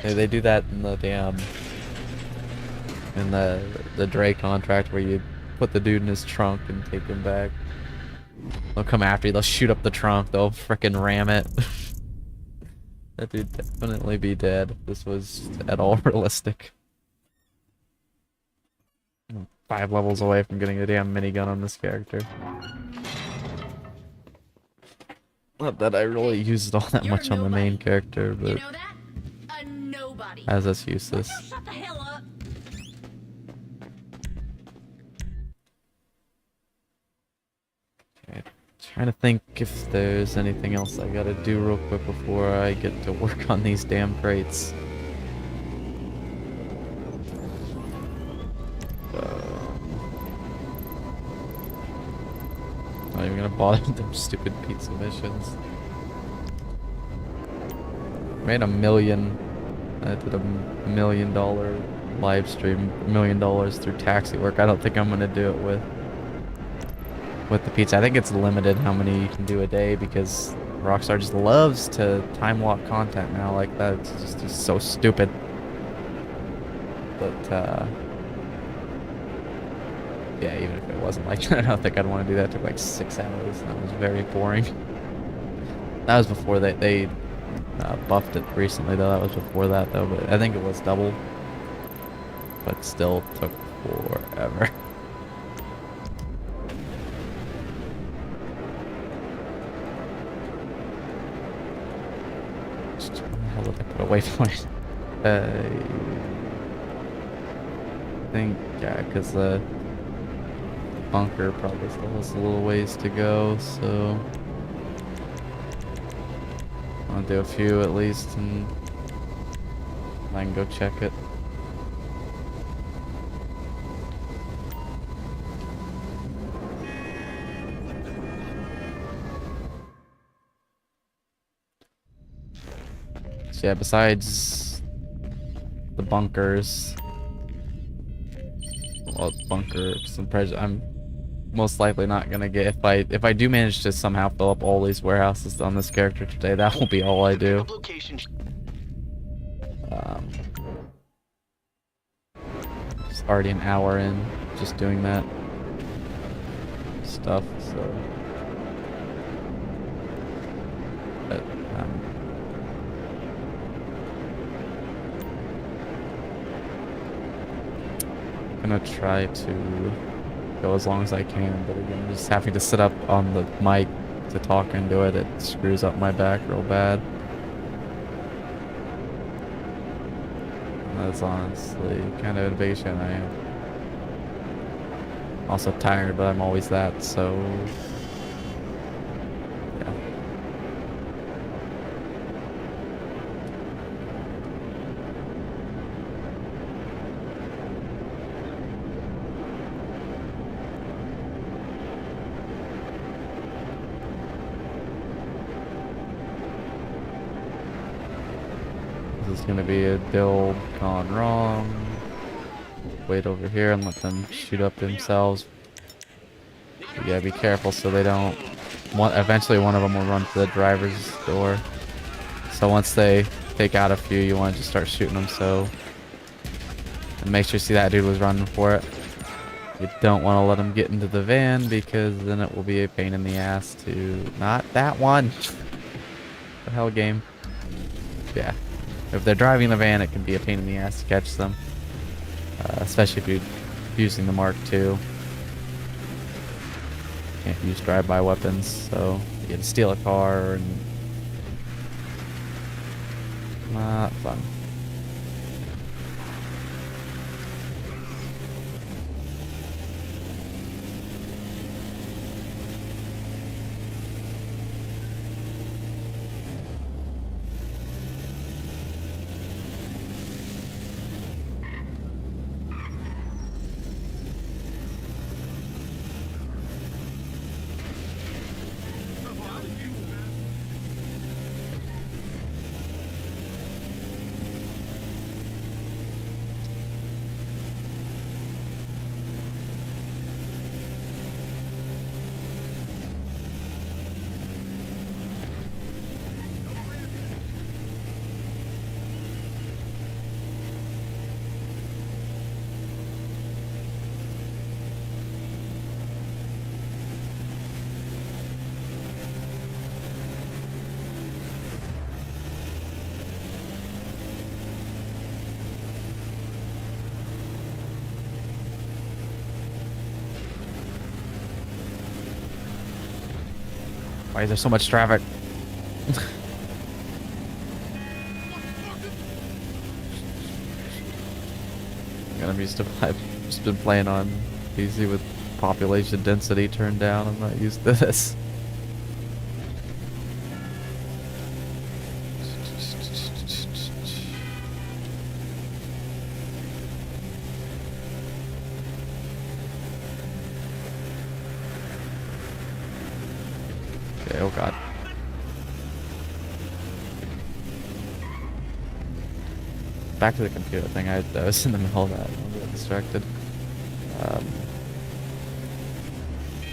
They do that in the damn in the Dre contract where you put the dude in his trunk and take him back. They'll come after you. They'll shoot up the trunk. They'll frickin' ram it. That dude definitely be dead if this was at all realistic. I'm 5 levels away from getting a damn minigun on this character. Not that I really used all that much on the main character, You but know that? A nobody. as that's useless. Shut the hell up. Okay, trying to think if there's anything else I gotta do real quick before I get to work on these damn crates. Not even gonna bother with them stupid pizza missions. Made $1 million. I did $1 million live stream, $1 million through taxi work. I don't think I'm gonna do it with the pizza. I think it's limited how many you can do a day because Rockstar just loves to time lock content now like that. It's just so stupid. But yeah, even if it wasn't like that, I don't think I'd want to do that. It took like 6 hours. That was very boring. That was before they buffed it recently though. That was before that though, but I think it was double. But still took forever. How did I put a waypoint? I think, yeah, because the bunker probably still has a little ways to go, so I'll do a few at least, and I can go check it. So yeah, besides the bunkers, well, bunker, I'm most likely not gonna get, if I do manage to somehow fill up all these warehouses on this character today, that will be all I do. It's already an hour in just doing that stuff, so. But, gonna try to go as long as I can, but again, just having to sit up on the mic to talk into it, it screws up my back real bad. That's honestly kind of a big shit. I am also tired, but I'm always that, so yeah. This is gonna be a build gone wrong. Wait over here and let them shoot up themselves. But yeah, be careful so they don't. Eventually, one of them will run to the driver's door. So once they take out a few, you want to just start shooting them. So, and make sure you see that dude was running for it. You don't want to let him get into the van because then it will be a pain in the ass to not that one. The hell game. Yeah. If they're driving the van, it can be a pain in the ass to catch them. Especially if you're using the Mark II. Can't use drive-by weapons, so you get to steal a car and not fun. Why is there so much traffic? I'm used to I've just been playing on PC with population density turned down. I'm not used to this. Okay, oh god. Back to the computer thing. I was in the middle of that. I got distracted.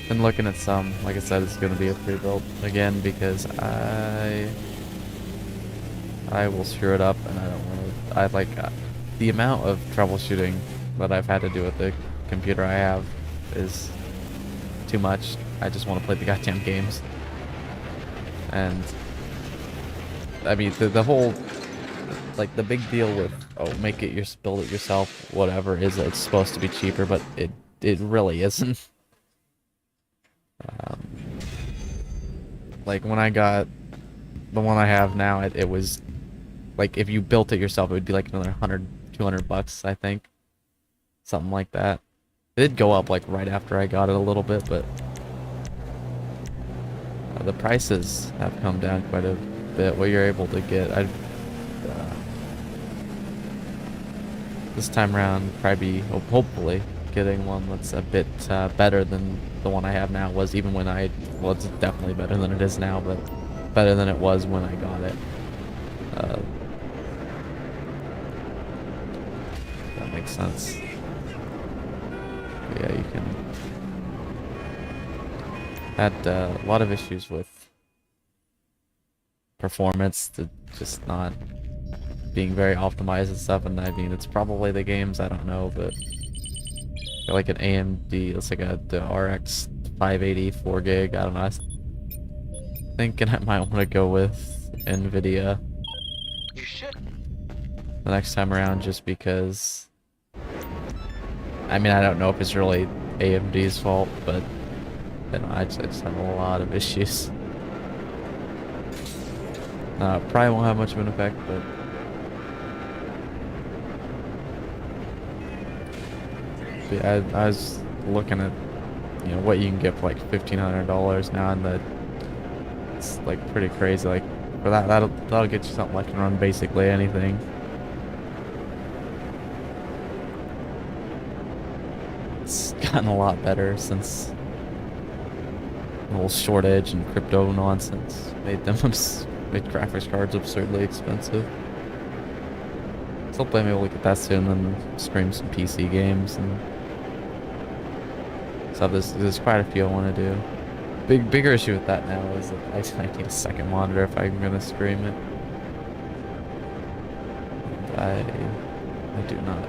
Been looking at some. Like I said, it's going to be a pre-build again because I will screw it up, and I don't want to. I like the amount of troubleshooting that I've had to do with the computer I have is too much. I just want to play the goddamn games. And I mean the whole. Like the big deal with make it build it yourself, whatever, is that it's supposed to be cheaper, but it really isn't. Like when I got the one I have now, it was like if you built it yourself, it would be like another $100-200, I think, something like that. It did go up like right after I got it a little bit, but the prices have come down quite a bit. What you're able to get, this time around, probably be hopefully getting one that's a bit better than the one I have now was, even when well, it's definitely better than it is now, but better than it was when I got it. That makes sense. Yeah, you can. Had a lot of issues with performance, just not being very optimized and stuff, and I mean, it's probably the games, I don't know, but like an AMD, it's like the RX 580 4 gig, I don't know, I was thinking I might want to go with NVIDIA You should. the next time around, just because, I mean, I don't know if it's really AMD's fault, but you know, I just have a lot of issues. Probably won't have much of an effect, but yeah, I was looking at, you know, what you can get for like $1,500 now, and it's like pretty crazy. Like for that'll get you something that can run basically anything. It's gotten a lot better since the whole shortage and crypto nonsense made graphics cards absurdly expensive. So hopefully I'm able to get that soon, and then stream some PC games and. So there's quite a few I want to do. Bigger issue with that now is that I need a second monitor if I'm gonna stream it. And I do not.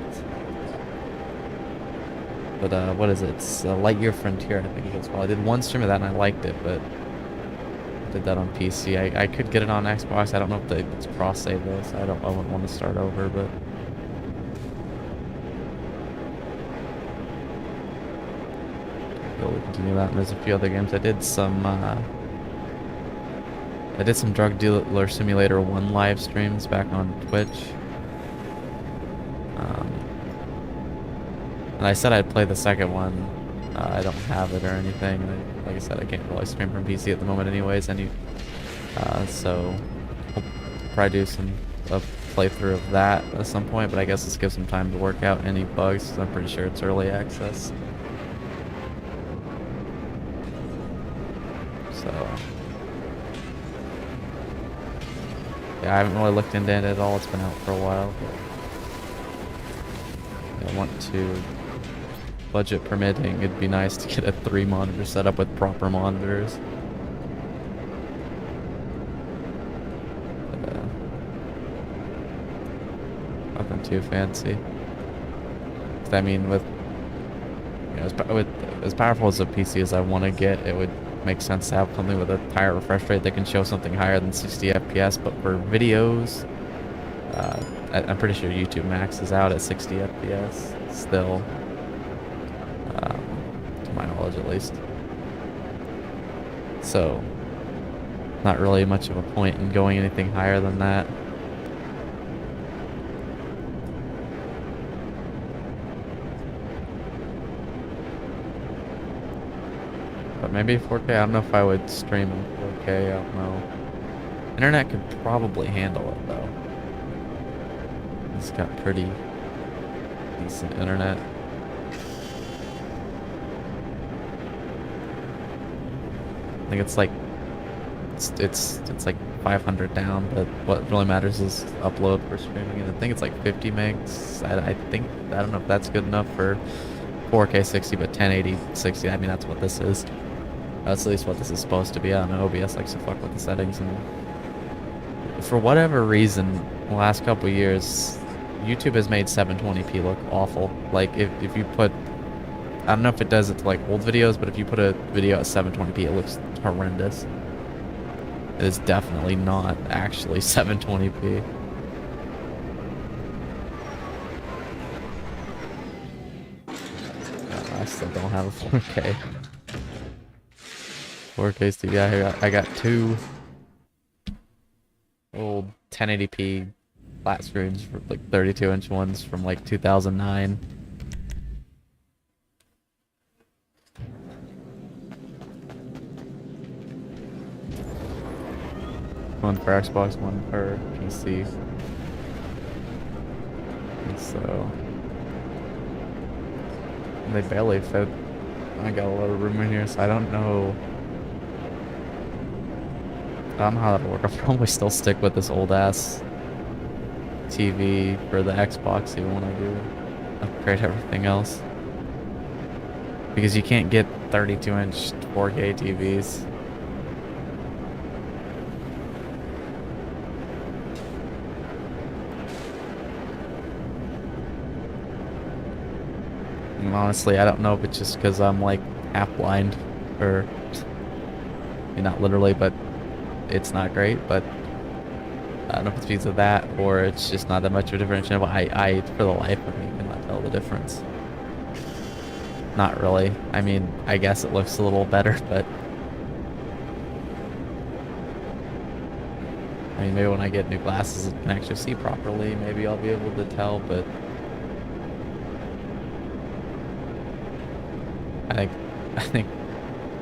But what is it? It's Lightyear Frontier, I think it's called. I did one stream of that and I liked it, but I did that on PC. I could get it on Xbox. I don't know if it's cross save though, so I wouldn't want to start over, but. We'll continue that, and there's a few other games. I did some Drug Dealer Simulator 1 live streams back on Twitch. And I said I'd play the second one. I don't have it or anything. Like I said, I can't really stream from PC at the moment anyways. So I'll probably do a playthrough of that at some point, but I guess let's give some time to work out any bugs, because I'm pretty sure it's early access. So yeah, I haven't really looked into it at all. It's been out for a while. But I want to, budget permitting, it'd be nice to get a 3-monitor setup with proper monitors. But, nothing too fancy. I mean, with as powerful as a PC as I want to get, it would make sense to have something with a higher refresh rate that can show something higher than 60 FPS, but for videos, I'm pretty sure YouTube Max is out at 60 FPS still, to my knowledge at least. So not really much of a point in going anything higher than that. But maybe 4K, I don't know if I would stream in 4K, I don't know. Internet could probably handle it though. It's got pretty decent internet. I think it's like it's like 500 down, but what really matters is upload for streaming, and I think it's like 50 megs. I don't know if that's good enough for 4K 60, but 1080 60. I mean, that's what this is. That's at least what this is supposed to be. I don't know. OBS likes to fuck with the settings, and for whatever reason, the last couple years, YouTube has made 720p look awful. Like if you put, I don't know if it does it to like old videos, but if you put a video at 720p, it looks horrendous. It is definitely not actually 720p. I still don't have a 4K. 4K TV. I got two old 1080p flat screens, for like 32-inch ones from like 2009. One for Xbox, one for PC. And so they barely fit. I got a lot of room in here, so I don't know. I don't know how that'll work. I'll probably still stick with this old ass TV for the Xbox even when I do upgrade everything else. Because you can't get 32-inch 4K TVs. And honestly, I don't know if it's just because I'm like half blind, or not literally, but it's not great. But I don't know if it's because of that, or it's just not that much of a differential. I for the life of me cannot tell the difference. Not really. I mean, I guess it looks a little better, but I mean, maybe when I get new glasses and can actually see properly, maybe I'll be able to tell, but I think,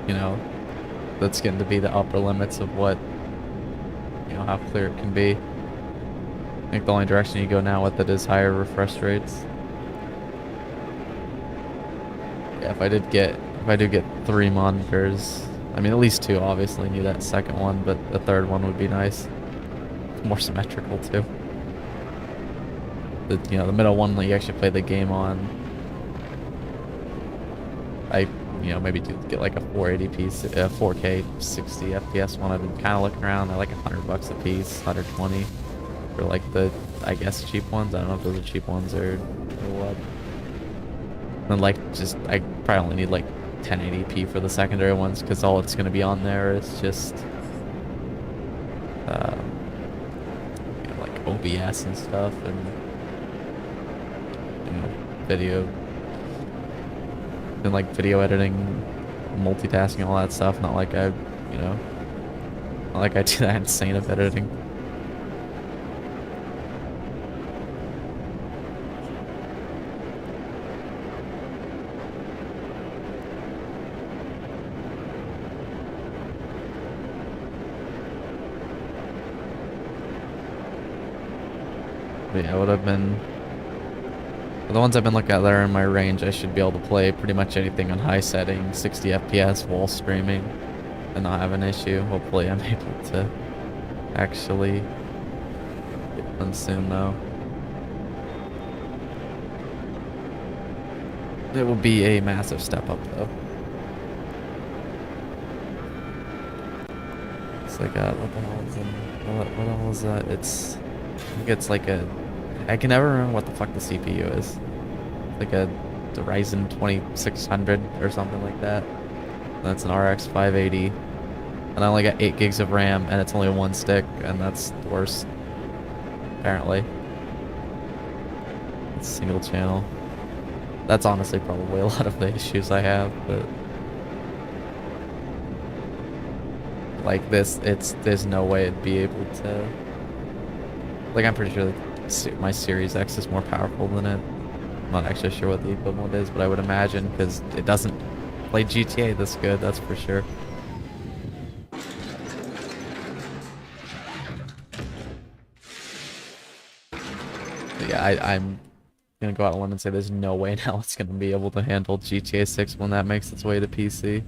you know, that's getting to be the upper limits of what, you know, how clear it can be. I think the only direction you go now with it is higher refresh rates. Yeah, if I do get 3 monitors, I mean at least 2, obviously need that second one, but the third one would be nice. More symmetrical too. The the middle one that you actually play the game on. Maybe get like a 480p, 4K 60 FPS one. I've been kind of looking around. They're like $100 a piece, 120 for like the, I guess, cheap ones. I don't know if those are cheap ones or what. And like, I probably only need like 1080p for the secondary ones, because all it's gonna be on there is just like OBS and stuff, and video. And like video editing, multitasking, all that stuff. Not like I do that insane of editing. But yeah, would have been. The ones I've been looking at that are in my range, I should be able to play pretty much anything on high settings, 60 FPS while streaming, and not have an issue. Hopefully I'm able to actually get one soon though. It will be a massive step up though. It's like what the hell is it? What the hell is that? I think it's like I can never remember what the fuck the CPU is. Like the Ryzen 2600 or something like that. That's an RX 580. And I only got 8 gigs of RAM, and it's only one stick, and that's the worst. Apparently. It's single channel. That's honestly probably a lot of the issues I have, but like this, there's no way it'd be able to. Like, I'm pretty sure that my Series X is more powerful than it. I'm not actually sure what the equivalent is, but I would imagine, because it doesn't play GTA this good, that's for sure. But yeah, I'm gonna go out on one and say there's no way now it's gonna be able to handle GTA 6 when that makes its way to PC.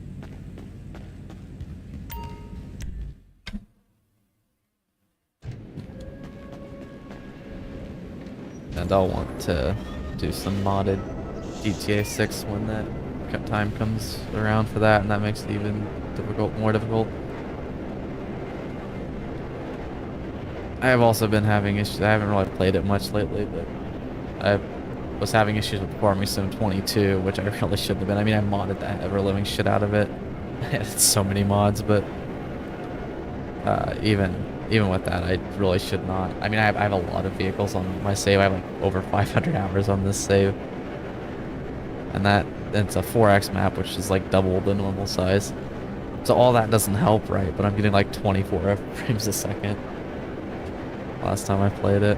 And I'll want to do some modded GTA 6 when that time comes around for that, and that makes it even more difficult. I have also been having issues. I haven't really played it much lately, but I was having issues with Farming Sim 22, which I really shouldn't have been. I mean, I modded the ever-living shit out of it. I added so many mods, but even with that, I really should not. I mean, I have a lot of vehicles on my save. I have like over 500 hours on this save, and it's a 4x map, which is like double the normal size. So all that doesn't help, right? But I'm getting like 24 frames a second. Last time I played it,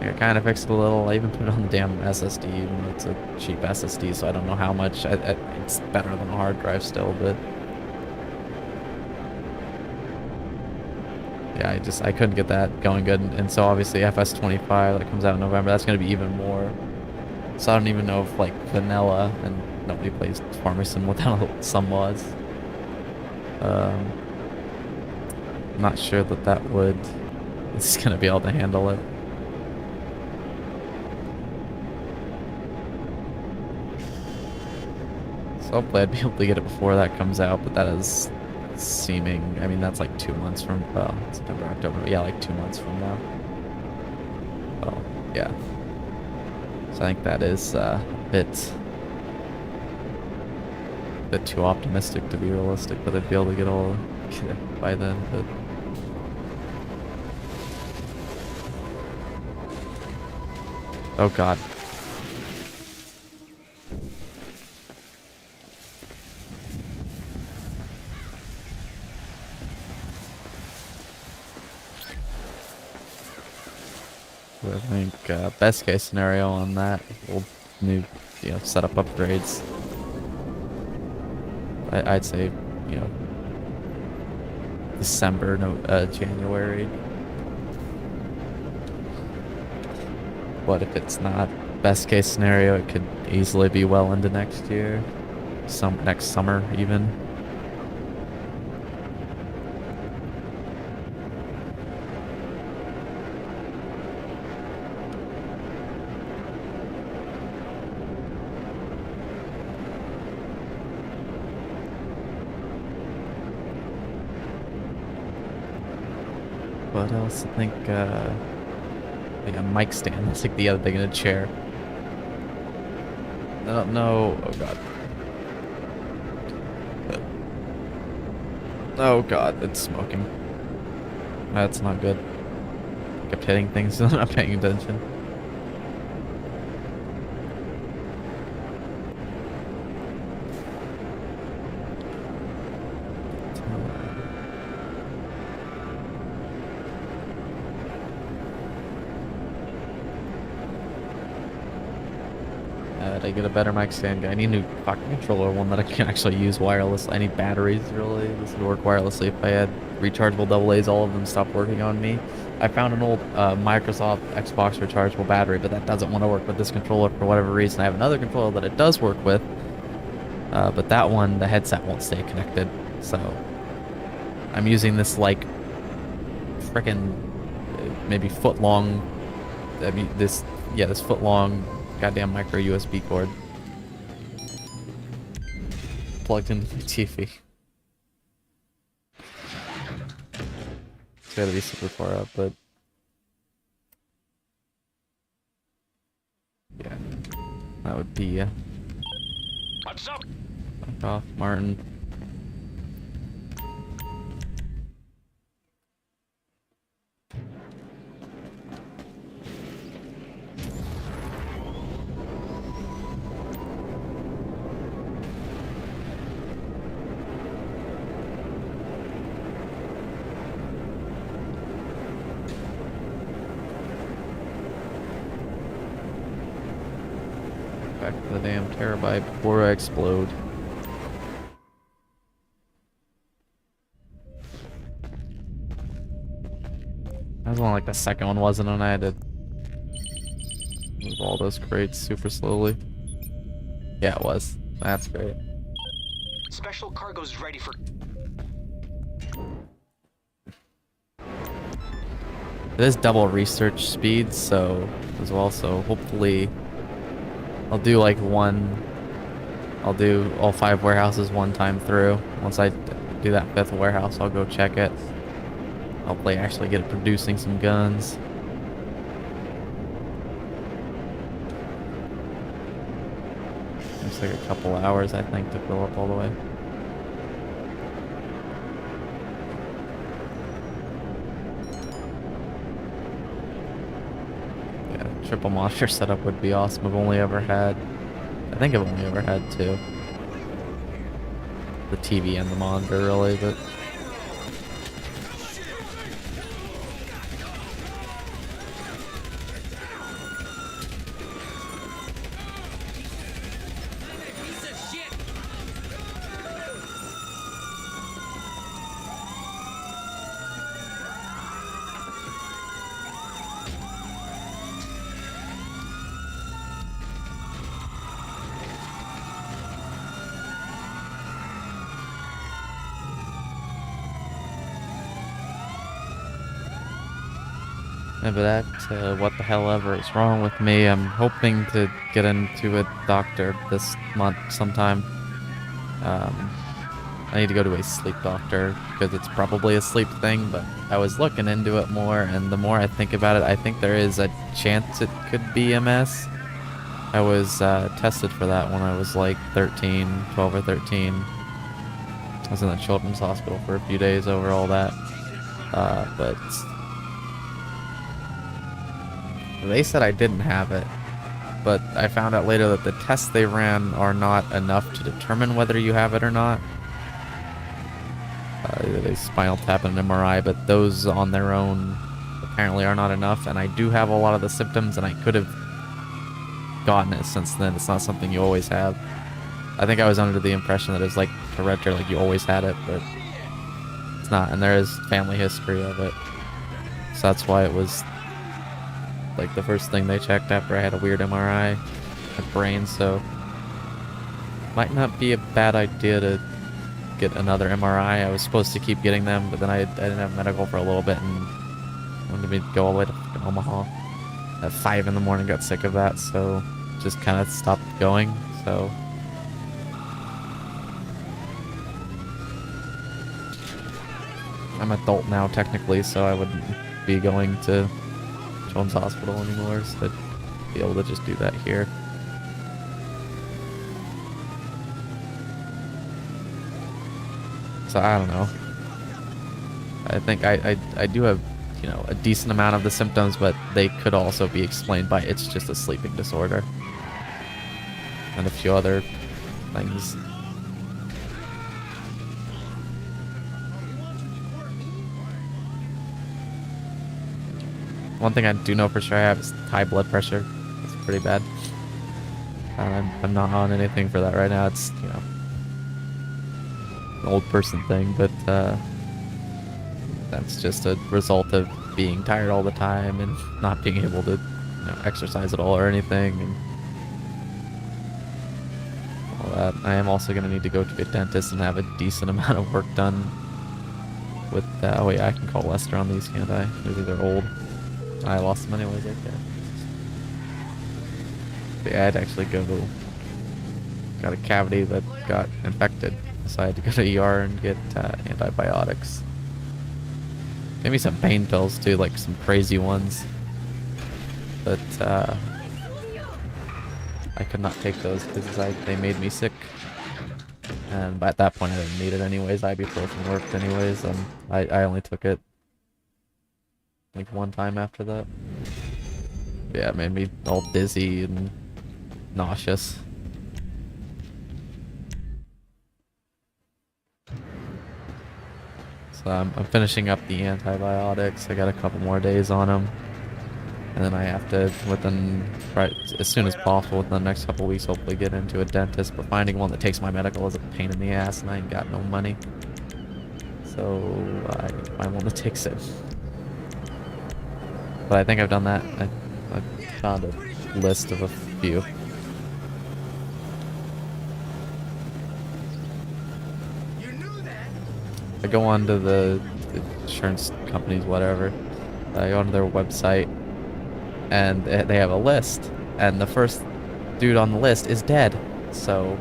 I kind of fixed it a little. I even put it on the damn SSD, even though it's a cheap SSD, so I don't know how much. It's better than a hard drive still, but yeah, I couldn't get that going good. And so obviously FS25 that comes out in November, that's going to be even more. So I don't even know if like vanilla, and nobody plays Farming Sim without some mods. I'm not sure that would. It's gonna be able to handle it. So hopefully I'd be able to get it before that comes out, but that is seeming, I mean, that's like 2 months from, well, September, October, yeah, like 2 months from now. Well, yeah. So I think that is a bit too optimistic to be realistic, but I'd be able to get it by then, but oh god. So I think best case scenario on that, we'll set up upgrades. I'd say, December, January. But if it's not best case scenario, it could easily be well into next year, next summer even. What else? I think like a mic stand. That's like the other thing in a chair. No. Oh god. Oh god, it's smoking. That's not good. Kept hitting things and I'm not paying attention. I get a better mic stand. I need a new fucking controller, one that I can actually use wireless. I need batteries, really. This would work wirelessly. If I had rechargeable AA's, all of them stopped working on me. I found an old Microsoft Xbox rechargeable battery, but that doesn't want to work with this controller for whatever reason. I have another controller that it does work with, but that one, the headset won't stay connected. So I'm using this like frickin' maybe foot-long, this foot-long goddamn micro USB cord plugged into the TV. It's gotta be super far up, but yeah, that would be What's up? fuck off, Martin. back to the damn terabyte before I explode. That was one like the second one wasn't, and I had to move all those crates super slowly. Yeah, it was. That's great. Special cargo's ready for... It is double research speed, so as well. So hopefully, I'll do like one. I'll do all 5 warehouses one time through. Once I do that 5th warehouse, I'll go check it. Hopefully, actually get it producing some guns. It's like a couple hours, I think, to fill up all the way. Triple monitor setup would be awesome. I've only ever had, I think I've only ever had 2. The TV and the monitor, really, but... Yeah, but that, what the hell ever is wrong with me. I'm hoping to get into a doctor this month sometime. I need to go to a sleep doctor because it's probably a sleep thing, but I was looking into it more, and the more I think about it, I think there is a chance it could be MS. I was tested for that when I was like 13, 12 or 13. I was in the children's hospital for a few days over all that, but... They said I didn't have it, but I found out later that the tests they ran are not enough to determine whether you have it or not. They spinal tap and an MRI, but those on their own apparently are not enough, and I do have a lot of the symptoms, and I could have gotten it since then. It's not something you always have. I think I was under the impression that it was like hereditary, like you always had it, but it's not, and there is family history of it. So that's why it was like the first thing they checked after I had a weird MRI at brain, so might not be a bad idea to get another MRI. I was supposed to keep getting them, but then I didn't have medical for a little bit and wanted me to go all the way to fucking Omaha at 5 in the morning. Got sick of that, so just kind of stopped going. So I'm an adult now technically, so I wouldn't be going to Children's Hospital anymore, so I'd be able to just do that here. So I don't know. I think I do have, you know, a decent amount of the symptoms, but they could also be explained by it's just a sleeping disorder and a few other things. One thing I do know for sure I have is high blood pressure. It's pretty bad. I'm not on anything for that right now. It's, you know, an old person thing, but that's just a result of being tired all the time and not being able to, you know, exercise at all or anything, and all that. I am also going to need to go to a dentist and have a decent amount of work done with, oh yeah, I can call Lester on these, can't I? Maybe they're old. I lost them anyways, okay. But yeah, I had to actually got a cavity that got infected, so I had to go to ER and get antibiotics. Maybe some pain pills too, like some crazy ones. But I could not take those because they made me sick. And at that point I didn't need it anyways. Ibuprofen worked anyways, and I only took it like one time after that. Yeah, it made me all dizzy and nauseous. So I'm finishing up the antibiotics. I got a couple more days on them. And then I have to, right as soon as possible, within the next couple weeks, hopefully get into a dentist. But finding one that takes my medical is a pain in the ass, and I ain't got no money. So I find one that takes it. But I think I've done that. I found a list of a few. I go onto the insurance companies, whatever. I go onto their website, and they have a list, and the first dude on the list is dead. So,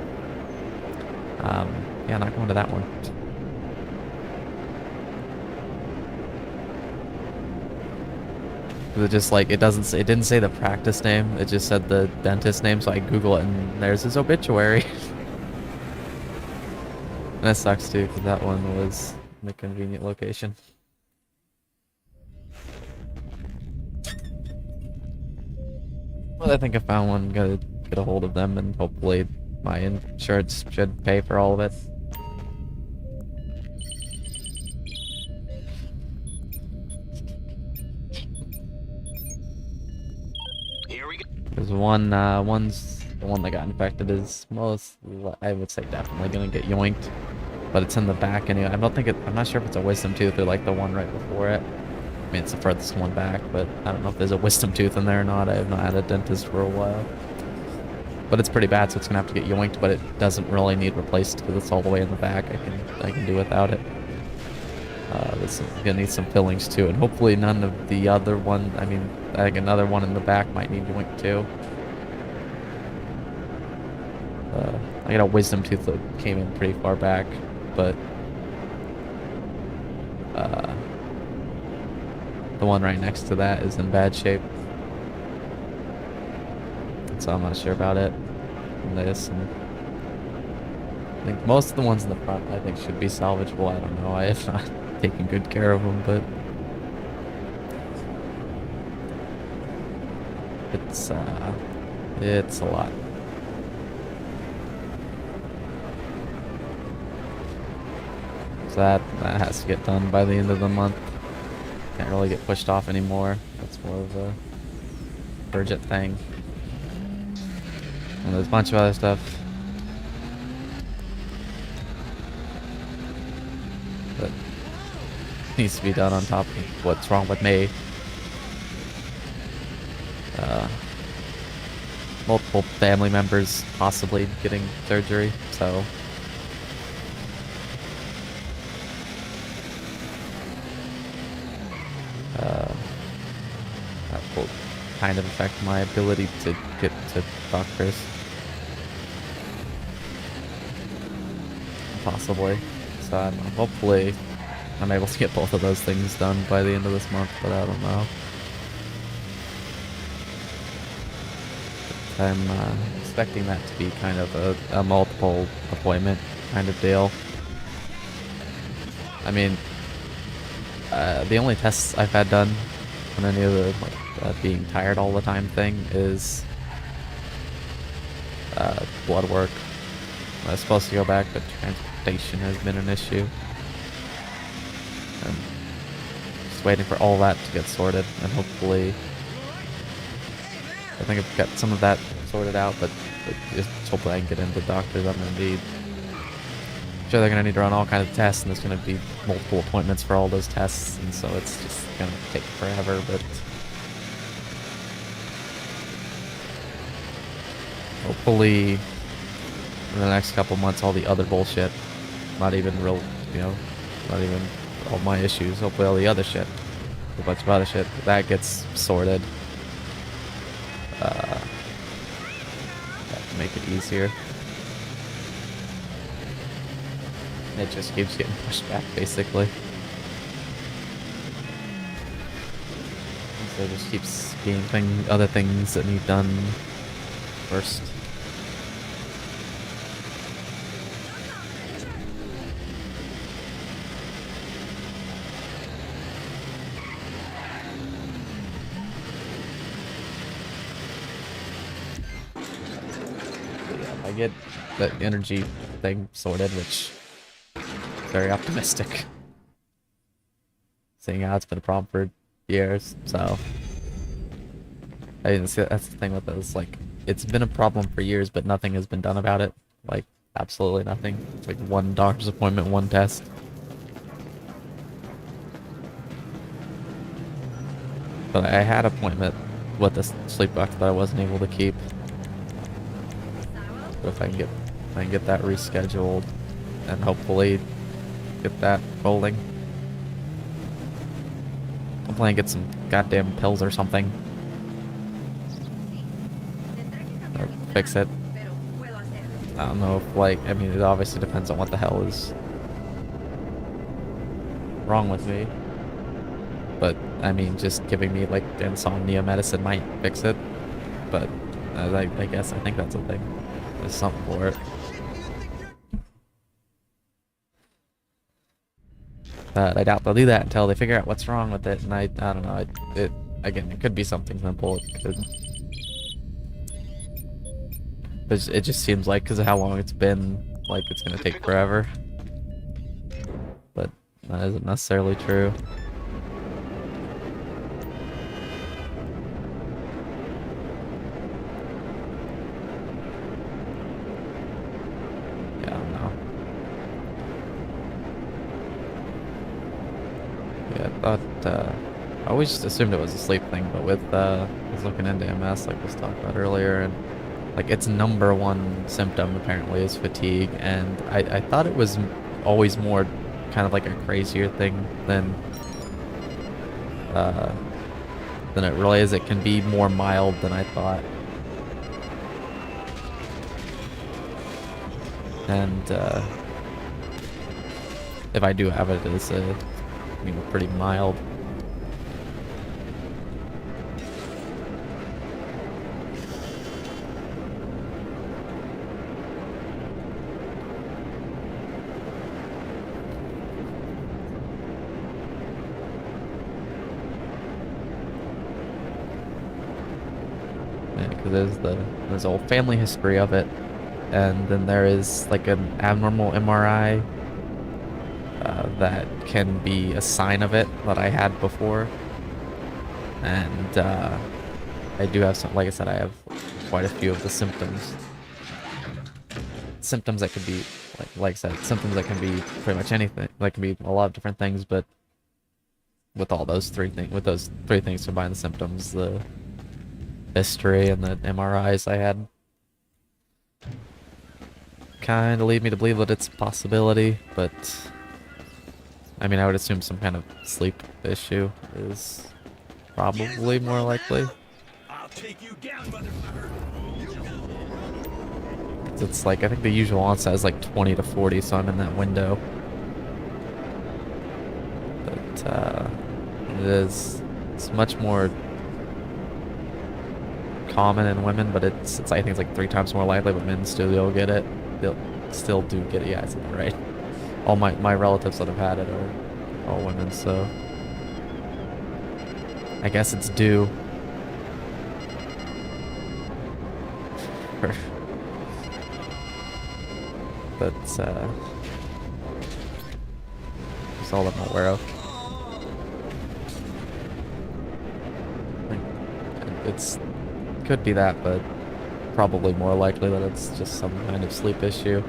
yeah, not going to that one. It just like it didn't say the practice name. It just said the dentist name. So I Google it, and there's his obituary. And that sucks too, because that one was in a convenient location. Well, I think I found one. Gotta get a hold of them, and hopefully my insurance should pay for all of it. Here we go. There's one's the one that got infected is I would say definitely gonna get yoinked, but it's in the back anyway. I'm not sure if it's a wisdom tooth or like the one right before it. I mean, it's the furthest one back, but I don't know if there's a wisdom tooth in there or not. I have not had a dentist for a while. But it's pretty bad, so it's gonna have to get yoinked, but it doesn't really need replaced because it's all the way in the back. I can do without it. This is gonna need some fillings too, and hopefully none of the other one, I mean, I think another one in the back might need yoinked too. I got a wisdom tooth that came in pretty far back, but the one right next to that is in bad shape. So I'm not sure about it. And this, and I think most of the ones in the front I think should be salvageable. I don't know. I have not taken good care of them, but it's a lot. So that has to get done by the end of the month. Can't really get pushed off anymore. That's more of a urgent thing. And there's a bunch of other stuff that needs to be done on top of what's wrong with me. Multiple family members possibly getting surgery, so that will kind of affect my ability to get to doctors. Possibly. So I don't know. Hopefully I'm able to get both of those things done by the end of this month, but I don't know. I'm expecting that to be kind of a multiple appointment kind of deal. I mean, the only tests I've had done on any of the being tired all the time thing is blood work. I was supposed to go back, but transportation has been an issue. And just waiting for all that to get sorted, and hopefully, I think I've got some of that sorted out, but just hopefully I can get into doctors. I'm gonna need. I'm sure they're gonna need to run all kinds of tests, and there's gonna be multiple appointments for all those tests, and so it's just gonna take forever. But hopefully, in the next couple months, all the other bullshit, not even real, not even all my issues. Hopefully, all the other shit, a bunch of other shit, that gets sorted. That can make it easier. It just keeps getting pushed back, basically. So it just keeps being other things that need done first. I get the energy thing sorted, which is very optimistic. Seeing how it's been a problem for years, so I mean, see, that's the thing with this. Like, it's been a problem for years, but nothing has been done about it. Like, absolutely nothing. It's like one doctor's appointment, one test. But I had an appointment with the sleep box that I wasn't able to keep. So if I can get that rescheduled and hopefully get that rolling. I'm planning to get some goddamn pills or something. Or fix it. I don't know if, like, I mean, it obviously depends on what the hell is wrong with me. But, I mean, just giving me, like, insomnia medicine might fix it. But, I guess I think that's a thing. There's something for it. But I doubt they'll do that until they figure out what's wrong with it. And I don't know. Again, it could be something simple. It could. But it just seems like, because of how long it's been, like it's gonna take forever. But that isn't necessarily true. Yeah, I don't know. Yeah, I thought, I always just assumed it was a sleep thing, but with, I was looking into MS like we talked about earlier, and like its number one symptom apparently is fatigue, and I thought it was always more kind of like a crazier thing than it really is. It can be more mild than I thought. And if I do have it, it's pretty mild. Because there's a whole family history of it, and then there is like an abnormal MRI that can be a sign of it that I had before, and I do have some. Like I said, I have quite a few of the symptoms. Symptoms that could be like I said, symptoms that can be pretty much anything. That can be a lot of different things, but with all those three things, with those three things combined, the symptoms, the history, and the MRIs I had, kind of lead me to believe that it's a possibility. But I mean, I would assume some kind of sleep issue is probably more likely. I'll take you down, motherfucker. It's like, I think the usual onset is like 20 to 40, so I'm in that window. But it's much more common in women, but it's I think it's like 3 times more likely, but men still get it. They'll still do get it. Yeah, I said that right. All my relatives that have had it are all women, so I guess it's due. But that's all that I'm aware of. It's could be that, but probably more likely that it's just some kind of sleep issue.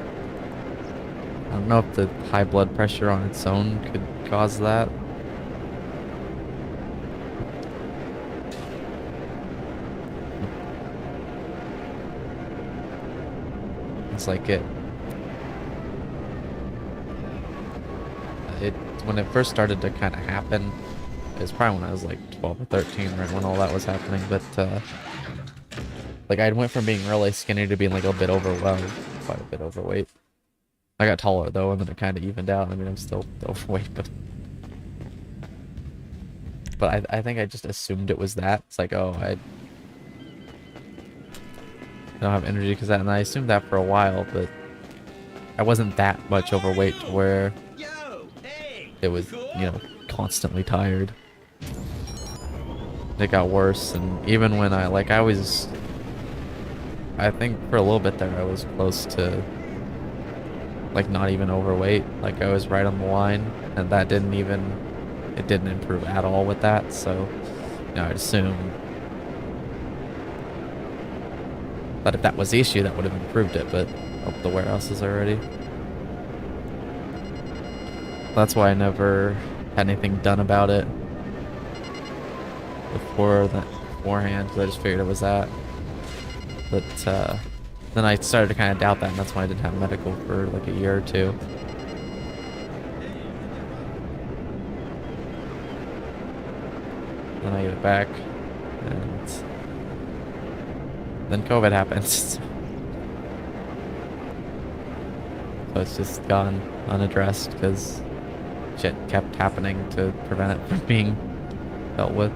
I don't know if the high blood pressure on its own could cause that. It's like when it first started to kind of happen, it was probably when I was like 12 or 13, right when all that was happening. But like I went from being really skinny to being like a bit overwhelmed, quite a bit overweight. I got taller though, and then it kind of evened out. I mean, I'm still overweight, but I think I just assumed it was that. It's like, oh, I don't have energy because that, and I assumed that for a while, but I wasn't that much overweight to where it was, constantly tired. It got worse, and even when I think for a little bit there I was close to like not even overweight. Like I was right on the line, and that didn't improve at all with that. So I'd assume But if that was the issue, that would have improved it, but up the warehouses already. That's why I never had anything done about it beforehand, because I just figured it was that. But then I started to kind of doubt that, and that's why I didn't have medical for like a year or two. Then I get it back, and then COVID happens. So it's just gone unaddressed because shit kept happening to prevent it from being dealt with.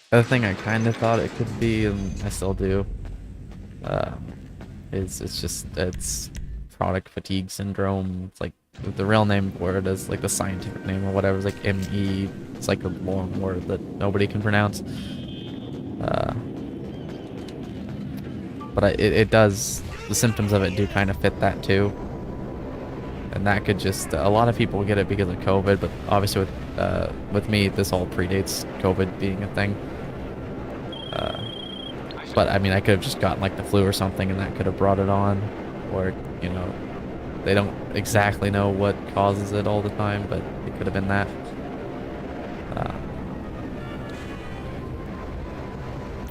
The other thing I kind of thought it could be, and I still do, is it's product fatigue syndrome. It's like the real name for it is like the scientific name or whatever is like ME. It's like a long word that nobody can pronounce. But it does, the symptoms of it do kind of fit that too. And that could just, a lot of people get it because of COVID, but obviously with me, this all predates COVID being a thing. But I mean, I could have just gotten like the flu or something and that could have brought it on. Or, you know, they don't exactly know what causes it all the time, but it could have been that.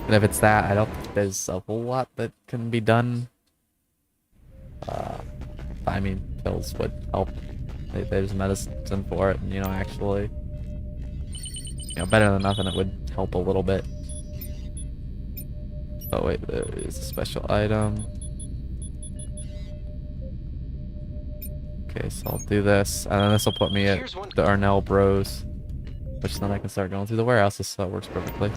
And if it's that, I don't think there's a whole lot that can be done. I mean, pills would help. There's medicine for it, and you know, actually, you know, better than nothing, it would help a little bit. Oh wait, there is a special item. Okay, so I'll do this, and then this will put me at the Arnell Bros, which then I can start going through the warehouses, so that works perfectly.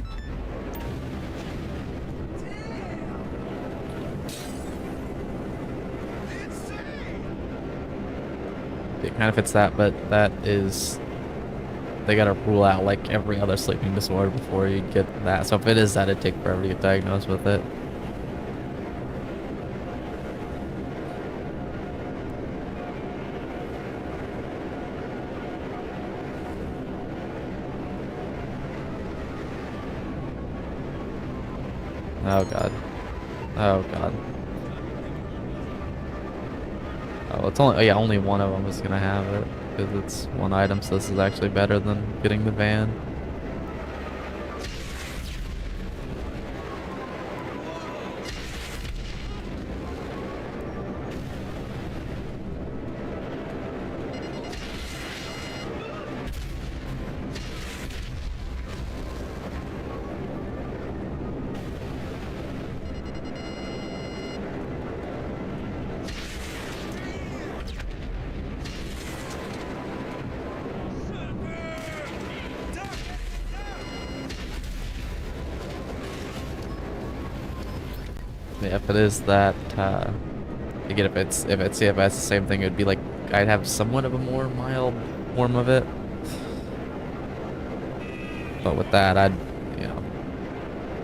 It kind of fits that, but that is, they gotta rule out like every other sleeping disorder before you get that. So if it is that, it'd take forever to get diagnosed with it. Oh god. Oh god. Oh, it's only, oh yeah, only one of them is gonna have it because it's one item, so this is actually better than getting the van. Yeah, if it is that, again, if it's CFS, the same thing, it would be like, I'd have somewhat of a more mild form of it. But with that, I'd, you know,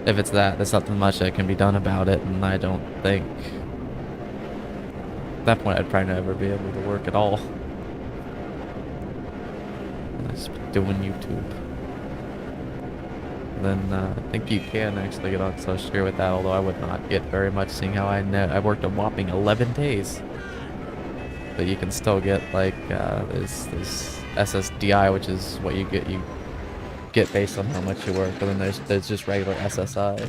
if it's that, there's nothing much that can be done about it, and I don't think, at that point, I'd probably never be able to work at all. Just doing YouTube. Then I think you can actually get on Social Security with that, although I would not get very much, seeing how I worked a whopping 11 days. But you can still get like there's SSDI, which is what you get based on how much you work, but then there's just regular SSI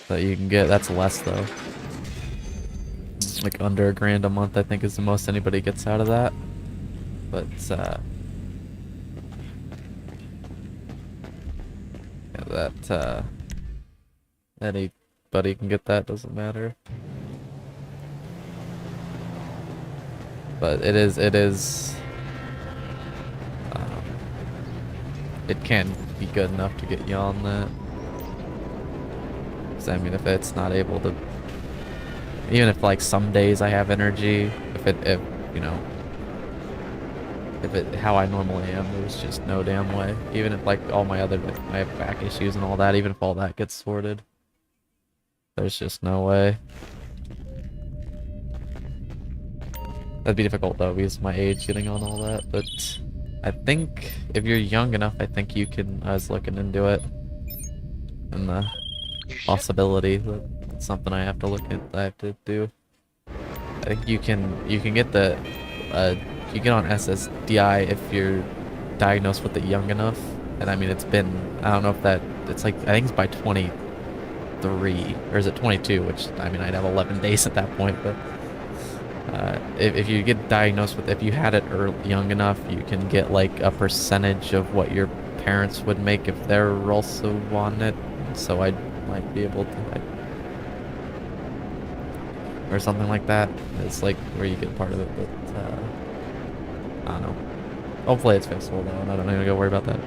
that you can get. That's less though. Like under $1,000 a month, I think, is the most anybody gets out of that. But that anybody can get that, doesn't matter. But it can be good enough to get you on that. 'Cause I mean, if it's not able to, even if like some days I have energy, if you know, if it how I normally am, there's just no damn way. Even if like all my other, like, I have back issues and all that, even if all that gets sorted, there's just no way. That'd be difficult though, because of my age getting on all that, but I think if you're young enough, I think you can. I was looking into it, and the possibility that it's something I have to look at. I have to do. I think you can get the you get on SSDI if you're diagnosed with it young enough, and I mean it's been, I don't know if that, it's like, I think it's by 23 or is it 22, which I mean I'd have 11 days at that point, but if you get diagnosed with, if you had it young enough, you can get like a percentage of what your parents would make if they're also on it. So I might be able to, or something like that. It's like where you get part of it, but I don't know. Hopefully it's fixable though, and I don't need to go worry about that.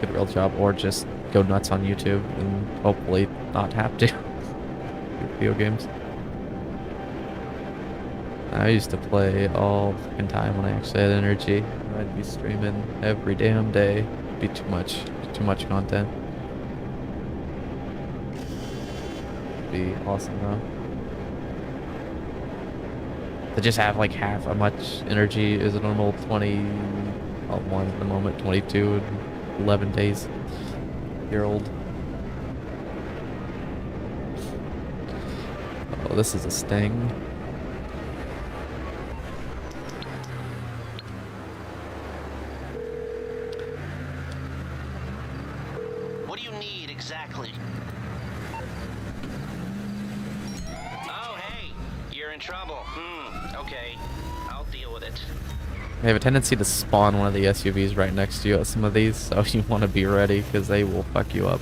Get a real job, or just go nuts on YouTube and hopefully not have to. Video games. I used to play all fucking time when I actually had energy. I'd be streaming every damn day. It'd be too much content. It'd be awesome though. To just have like half how much energy as a normal 21 at the moment, 22 and 11 days year old. Oh, this is a sting. What do you need exactly? Oh, hey, you're in trouble. Okay, I'll deal with it. They have a tendency to spawn one of the SUVs right next to you at some of these, so you want to be ready because they will fuck you up.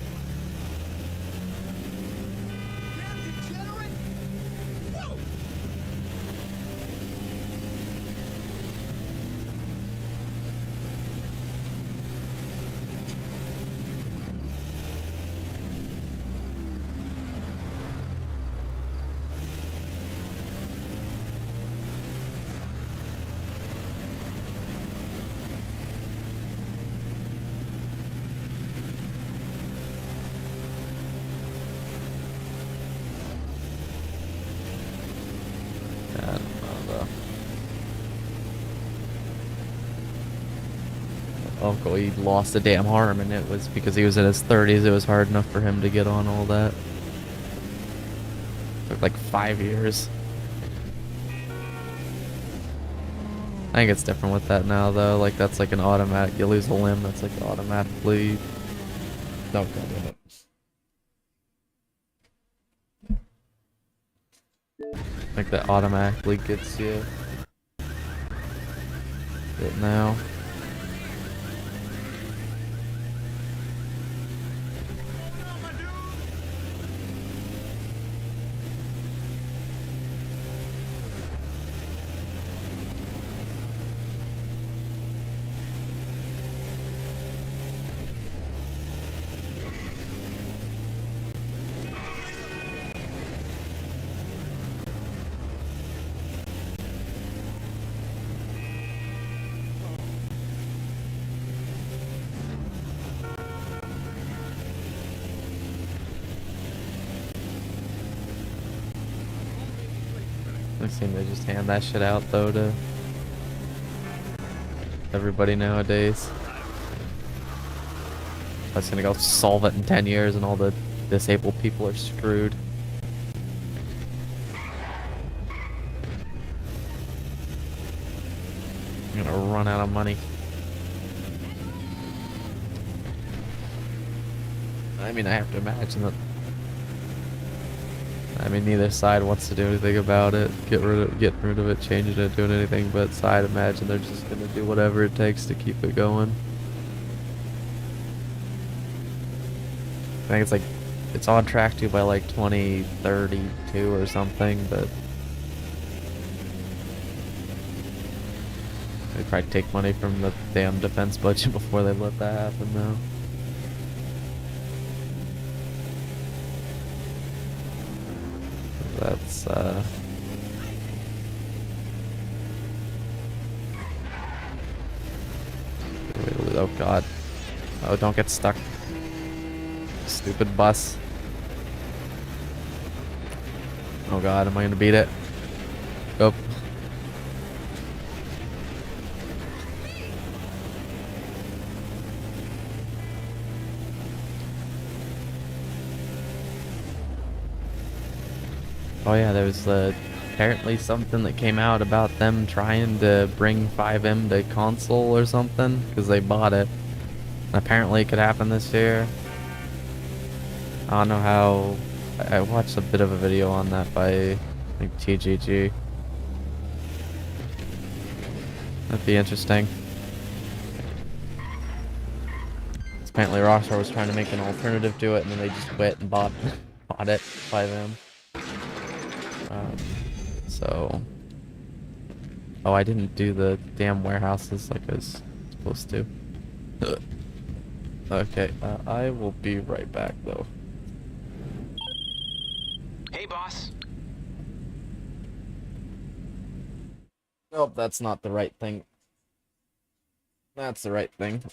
Uncle, he lost a damn arm, and it was because he was in his 30s. It was hard enough for him to get on all that. Took like 5 years. I think it's different with that now, though. Like, that's like an automatic. You lose a limb, that's like automatically. Don't go with it. Like, that automatically gets you it now. I seem to just hand that shit out though to everybody nowadays. I was gonna go solve it in 10 years and all the disabled people are screwed. I'm gonna run out of money. I mean, I have to imagine that. I mean, neither side wants to do anything about it, get rid of it, changing it, doing anything, but I'd imagine they're just gonna do whatever it takes to keep it going. I think it's like, it's on track to by like 2032 or something, but they probably take money from the damn defense budget before they let that happen now. That's oh god. Oh, don't get stuck. Stupid bus. Oh god, am I gonna beat it? Go. Oh yeah, there was apparently something that came out about them trying to bring FiveM to console or something because they bought it. Apparently it could happen this year. I don't know how. I watched a bit of a video on that by, I think, TGG. That'd be interesting. Apparently Rockstar was trying to make an alternative to it, and then they just quit and bought it, FiveM. So... Oh, I didn't do the damn warehouses like I was supposed to. Okay, I will be right back, though. Hey, boss. Nope, that's not the right thing. That's the right thing.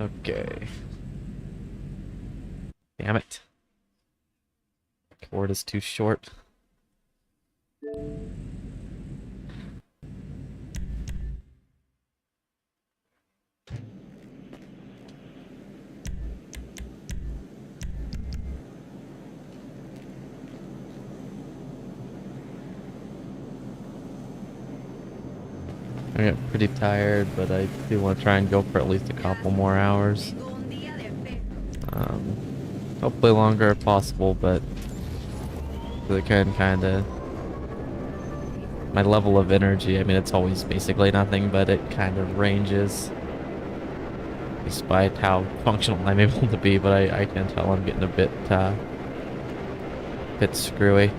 Okay. Damn it. Cord is too short. I get pretty tired, but I do want to try and go for at least a couple more hours. Hopefully longer if possible, but it can kind of... My level of energy, I mean, it's always basically nothing, but it kind of ranges. Despite how functional I'm able to be, but I can tell I'm getting a bit screwy.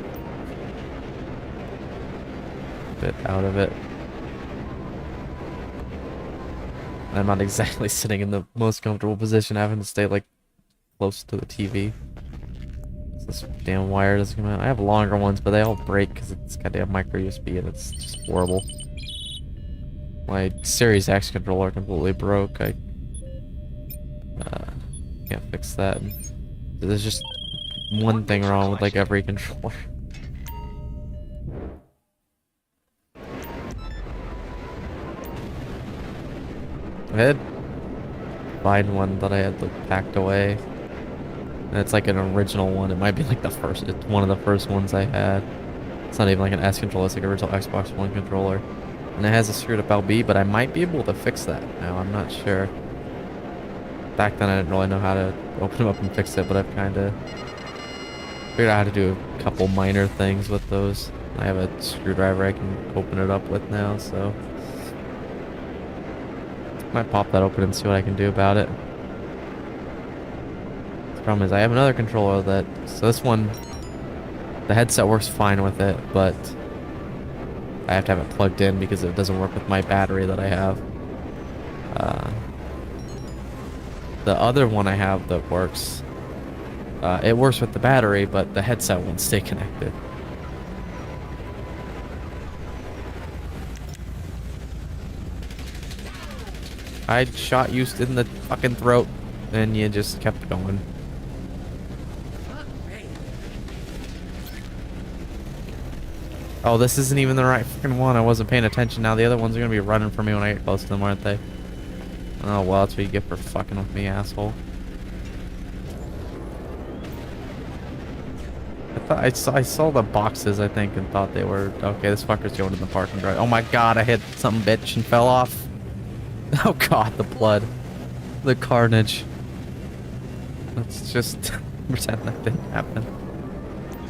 Bit out of it. I'm not exactly sitting in the most comfortable position, having to stay like close to the TV. So this damn wire doesn't come out. I have longer ones, but they all break because it's goddamn micro USB and it's just horrible. My Series X controller completely broke. I can't fix that. There's just one thing wrong with like every controller. I had find one that I had like packed away. And it's like an original one. It might be like the first. It's one of the first ones I had. It's not even like an S controller. It's like an original Xbox One controller. And it has a screwed up LB, but I might be able to fix that now. I'm not sure. Back then I didn't really know how to open them up and fix it, but I've kind of figured out how to do a couple minor things with those. I have a screwdriver I can open it up with now, so might pop that open and see what I can do about it. The problem is I have another controller that, so this one, the headset works fine with it, but I have to have it plugged in because it doesn't work with my battery that I have. The other one I have that works, it works with the battery, but the headset won't stay connected. I shot you in the fucking throat, and you just kept going. Oh, this isn't even the right fucking one. I wasn't paying attention. Now the other ones are gonna be running for me when I get close to them, aren't they? Oh, well, that's what you get for fucking with me, asshole. I saw the boxes, I think, and thought they were... Okay, this fucker's going in the parking garage. Oh my god, I hit something, bitch, and fell off. Oh god, the blood. The carnage. Let's just pretend that didn't happen.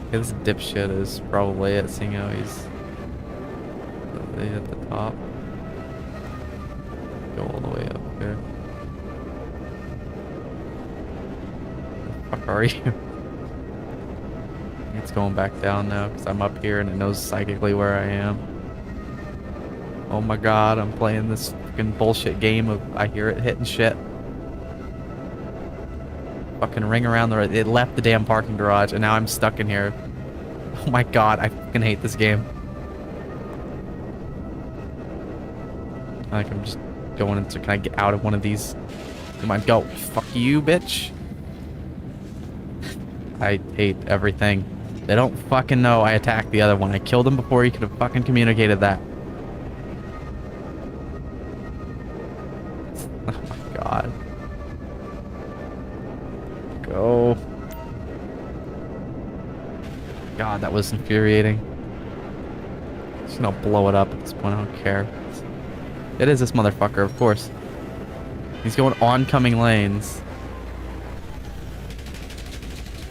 Okay, this dipshit is probably it, seeing how he's at the top. Go all the way up here. Where the fuck are you? It's going back down now because I'm up here and it knows psychically where I am. Oh my god, I'm playing this fucking bullshit game of I hear it hitting shit. Fucking ring around the road. It left the damn parking garage and now I'm stuck in here. Oh my god, I fucking hate this game. Like I'm just going into... Can I get out of one of these? Come on, go. Fuck you, bitch. I hate everything. They don't fucking know I attacked the other one. I killed him before he could have fucking communicated that. Oh my god. Go. God, that was infuriating. Just gonna blow it up at this point. I don't care. It is this motherfucker, of course. He's going oncoming lanes.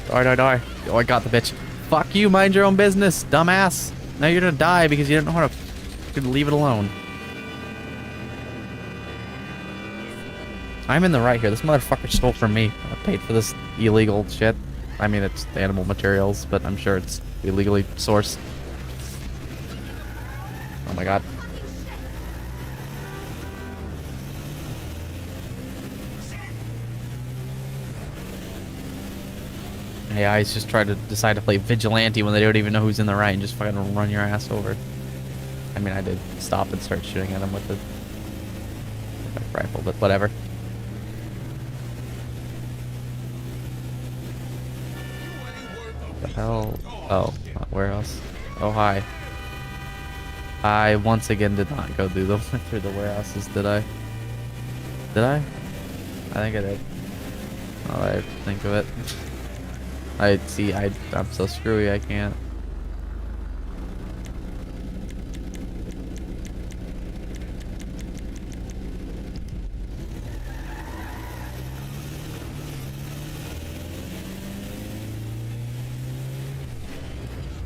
Die, die, die. Oh, I got the bitch. Fuck you, mind your own business, dumbass. Now you're gonna die because you didn't know how to fucking leave it alone. I'm in the right here. This motherfucker stole from me. I paid for this illegal shit. I mean, it's animal materials, but I'm sure it's illegally sourced. Oh my god. AI's just trying to decide to play vigilante when they don't even know who's in the right and just fucking run your ass over. I mean, I did stop and start shooting at him with the rifle, but whatever. What the hell? Oh, warehouse. Oh, hi. I once again did not go through the warehouses, did I? Did I? I think I did. Oh, I think of it. I'm so screwy, I can't.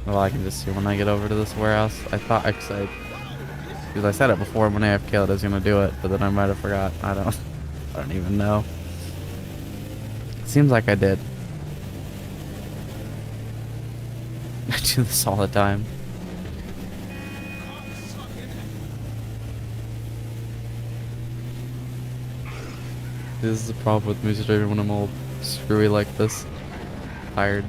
Well, I can just see when I get over to this warehouse. I thought, because I said it before when AFK that I was gonna do it, but then I might have forgot. I don't even know. It seems like I did. I do this all the time. This is the problem with music driving when I'm all screwy like this. Tired.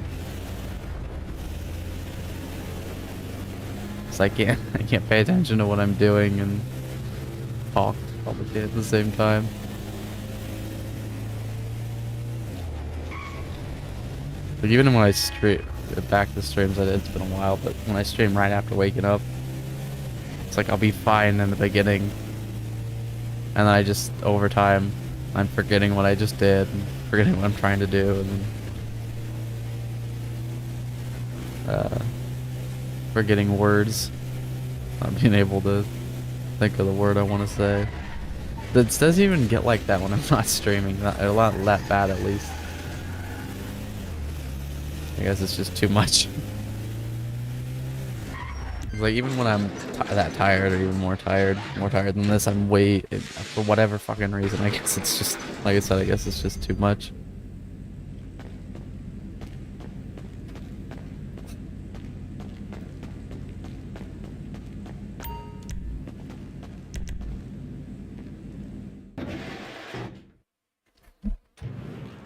So I can't pay attention to what I'm doing and talk probably at the same time. Like even when I back to streams, it's been a while, but when I stream right after waking up, it's like I'll be fine in the beginning, and then I just, over time, I'm forgetting what I just did, and forgetting what I'm trying to do, and then, forgetting words, not being able to think of the word I want to say. It doesn't even get like that when I'm not streaming, not that bad at least. I guess it's just too much. Like even when I'm that tired or even more tired than this, I'm for whatever fucking reason, I guess it's just, like I said, I guess it's just too much.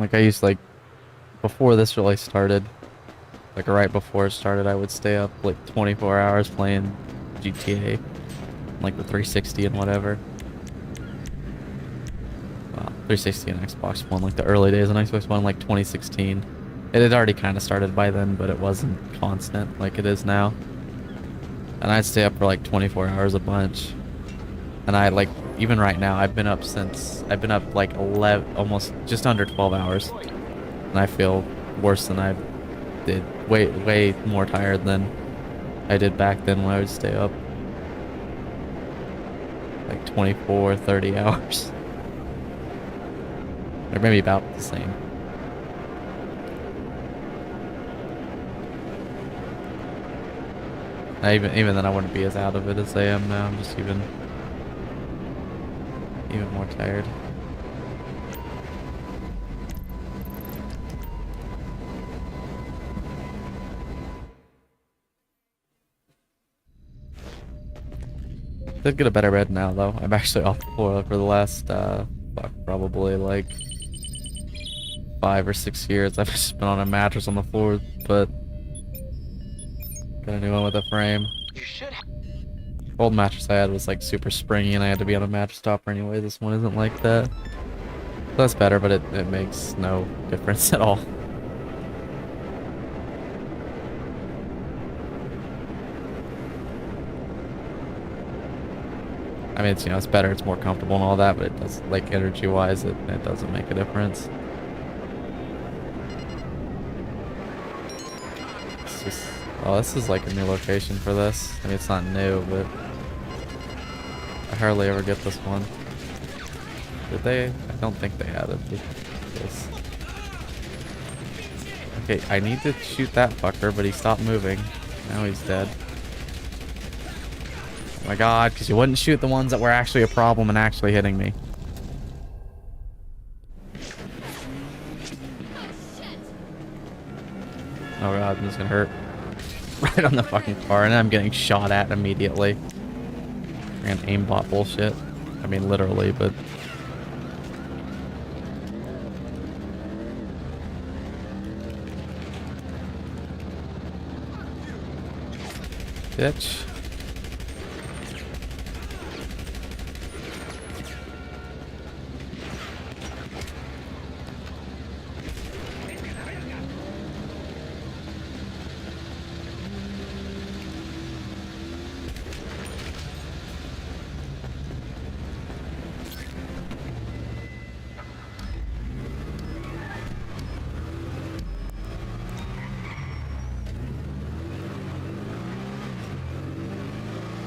Like I used like before this really started, like right before it started, I would stay up like 24 hours playing GTA, like the 360 and whatever. 360 and Xbox One, like the early days on Xbox One, like 2016. It had already kind of started by then, but it wasn't constant like it is now. And I'd stay up for like 24 hours a bunch. And I like, even right now, I've been up like 11, almost just under 12 hours. And I feel worse than I did, way more tired than I did back then when I would stay up like 24, 30 hours. Or maybe about the same. Even then I wouldn't be as out of it as I am now. I'm just even more tired. Did get a better bed now though. I'm actually off the floor for the last probably like 5 or 6 years. I've just been on a mattress on the floor, but got a new one with a frame. You should. Old mattress I had was like super springy and I had to be on a mattress topper anyway. This one isn't like that. So that's better, but it makes no difference at all. I mean, it's, you know, it's better, it's more comfortable and all that, but it does, like, energy-wise, it doesn't make a difference. It's just, oh, this is like a new location for this. I mean, it's not new, but I hardly ever get this one. Did they? I don't think they added this. Okay, I need to shoot that fucker, but he stopped moving. Now he's dead. Oh my god, because you wouldn't shoot the ones that were actually a problem and actually hitting me. Oh god, this is gonna hurt. Right on the fucking car, and I'm getting shot at immediately. And aimbot bullshit. I mean, literally, but... Bitch.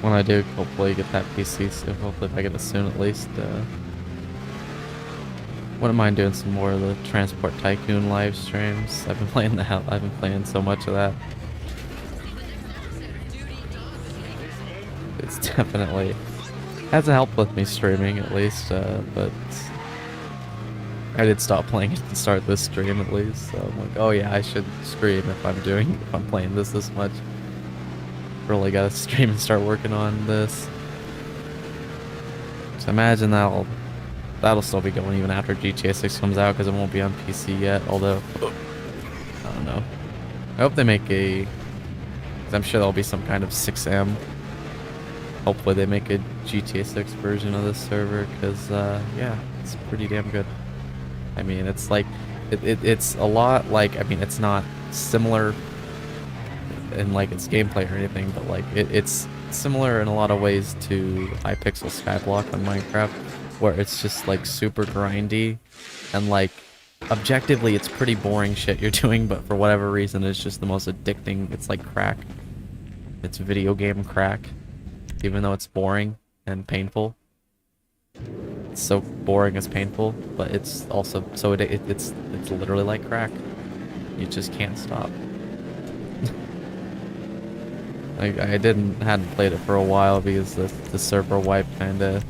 When I do hopefully get that PC, so hopefully if I get it soon at least, wouldn't mind doing some more of the Transport Tycoon live streams. I've been playing I've been playing so much of that. It's definitely hasn't helped with me streaming at least, but I did stop playing it to start this stream at least. So I'm like, oh yeah, I should stream if I'm playing this much. Really gotta stream and start working on this. So imagine that'll still be going even after GTA 6 comes out because it won't be on PC yet. Although I don't know. I hope they make a. Cause I'm sure there'll be some kind of 6M. Hopefully they make a GTA 6 version of this server because yeah, it's pretty damn good. I mean, it's like it's a lot like, I mean, it's not similar in like its gameplay or anything, but like it's similar in a lot of ways to Hypixel Skyblock on Minecraft, where it's just like super grindy and like objectively it's pretty boring shit you're doing, but for whatever reason it's just the most addicting. It's like crack. It's video game crack, even though it's boring and painful. It's so boring it's painful, but it's also so it's literally like crack. You just can't stop. I hadn't played it for a while because the server wipe kinda,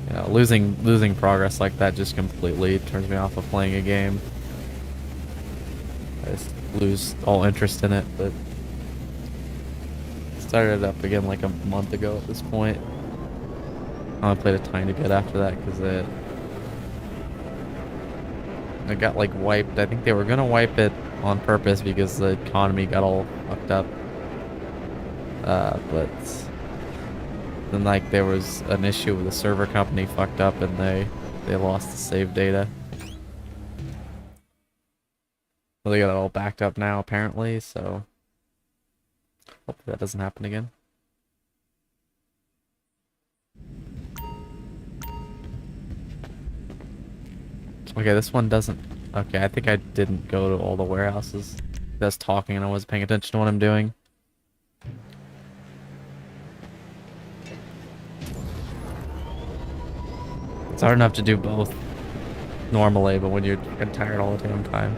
you know, losing progress like that just completely turns me off of playing a game. I just lose all interest in it, but started it up again like a month ago at this point. I only played a tiny bit after that because It got like wiped. I think they were gonna wipe it on purpose because the economy got all fucked up. But then like there was an issue with the server company fucked up and they lost the save data. Well, they got it all backed up now apparently, so hopefully that doesn't happen again. Okay, this one doesn't... Okay, I think I didn't go to all the warehouses. I was talking and I wasn't paying attention to what I'm doing. It's hard enough to do both normally, but when you're fucking tired all the damn time.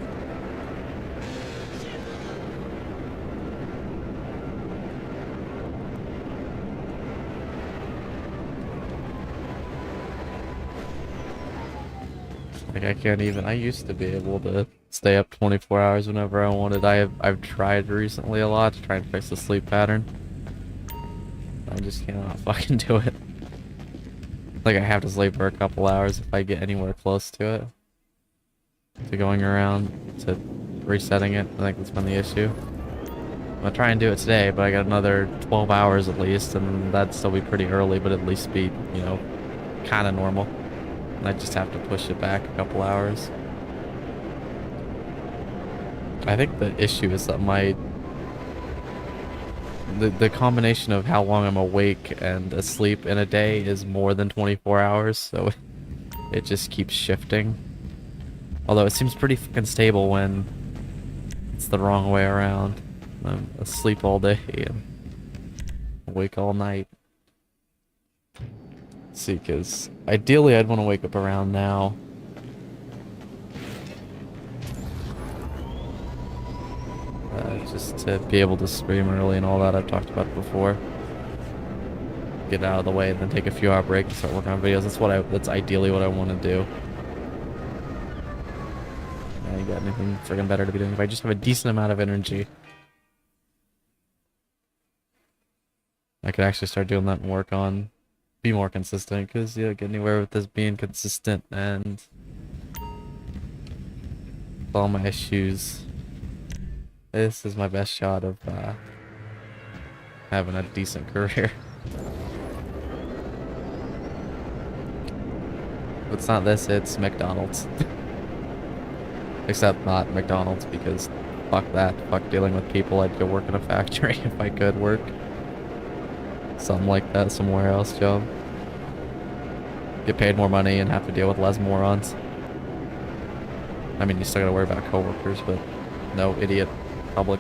Like I can't even. I used to be able to stay up 24 hours whenever I wanted. I've tried recently a lot to try and fix the sleep pattern. I just cannot fucking do it. Like I have to sleep for a couple hours if I get anywhere close to it. To going around to resetting it. I think that's been the issue. I'm gonna try and do it today, but I got another 12 hours at least, and that'd still be pretty early, but at least be, you know, kind of normal. I just have to push it back a couple hours. I think the issue is that the combination of how long I'm awake and asleep in a day is more than 24 hours, so it just keeps shifting. Although it seems pretty fucking stable when it's the wrong way around. I'm asleep all day and awake all night. See, because ideally I'd want to wake up around now. Just to be able to stream early and all that I've talked about before. Get out of the way and then take a few hour break and start working on videos. That's ideally what I want to do. I ain't got anything friggin' better to be doing. If I just have a decent amount of energy, I could actually start doing that and work on be more consistent, because you don't get anywhere with this being consistent and with all my issues. This is my best shot of having a decent career. If it's not this, it's McDonald's. Except not McDonald's, because fuck that. Fuck dealing with people. I'd go work in a factory if I could work. Something like that, some warehouse job. Get paid more money and have to deal with less morons. I mean, you still gotta worry about coworkers, but no idiot public.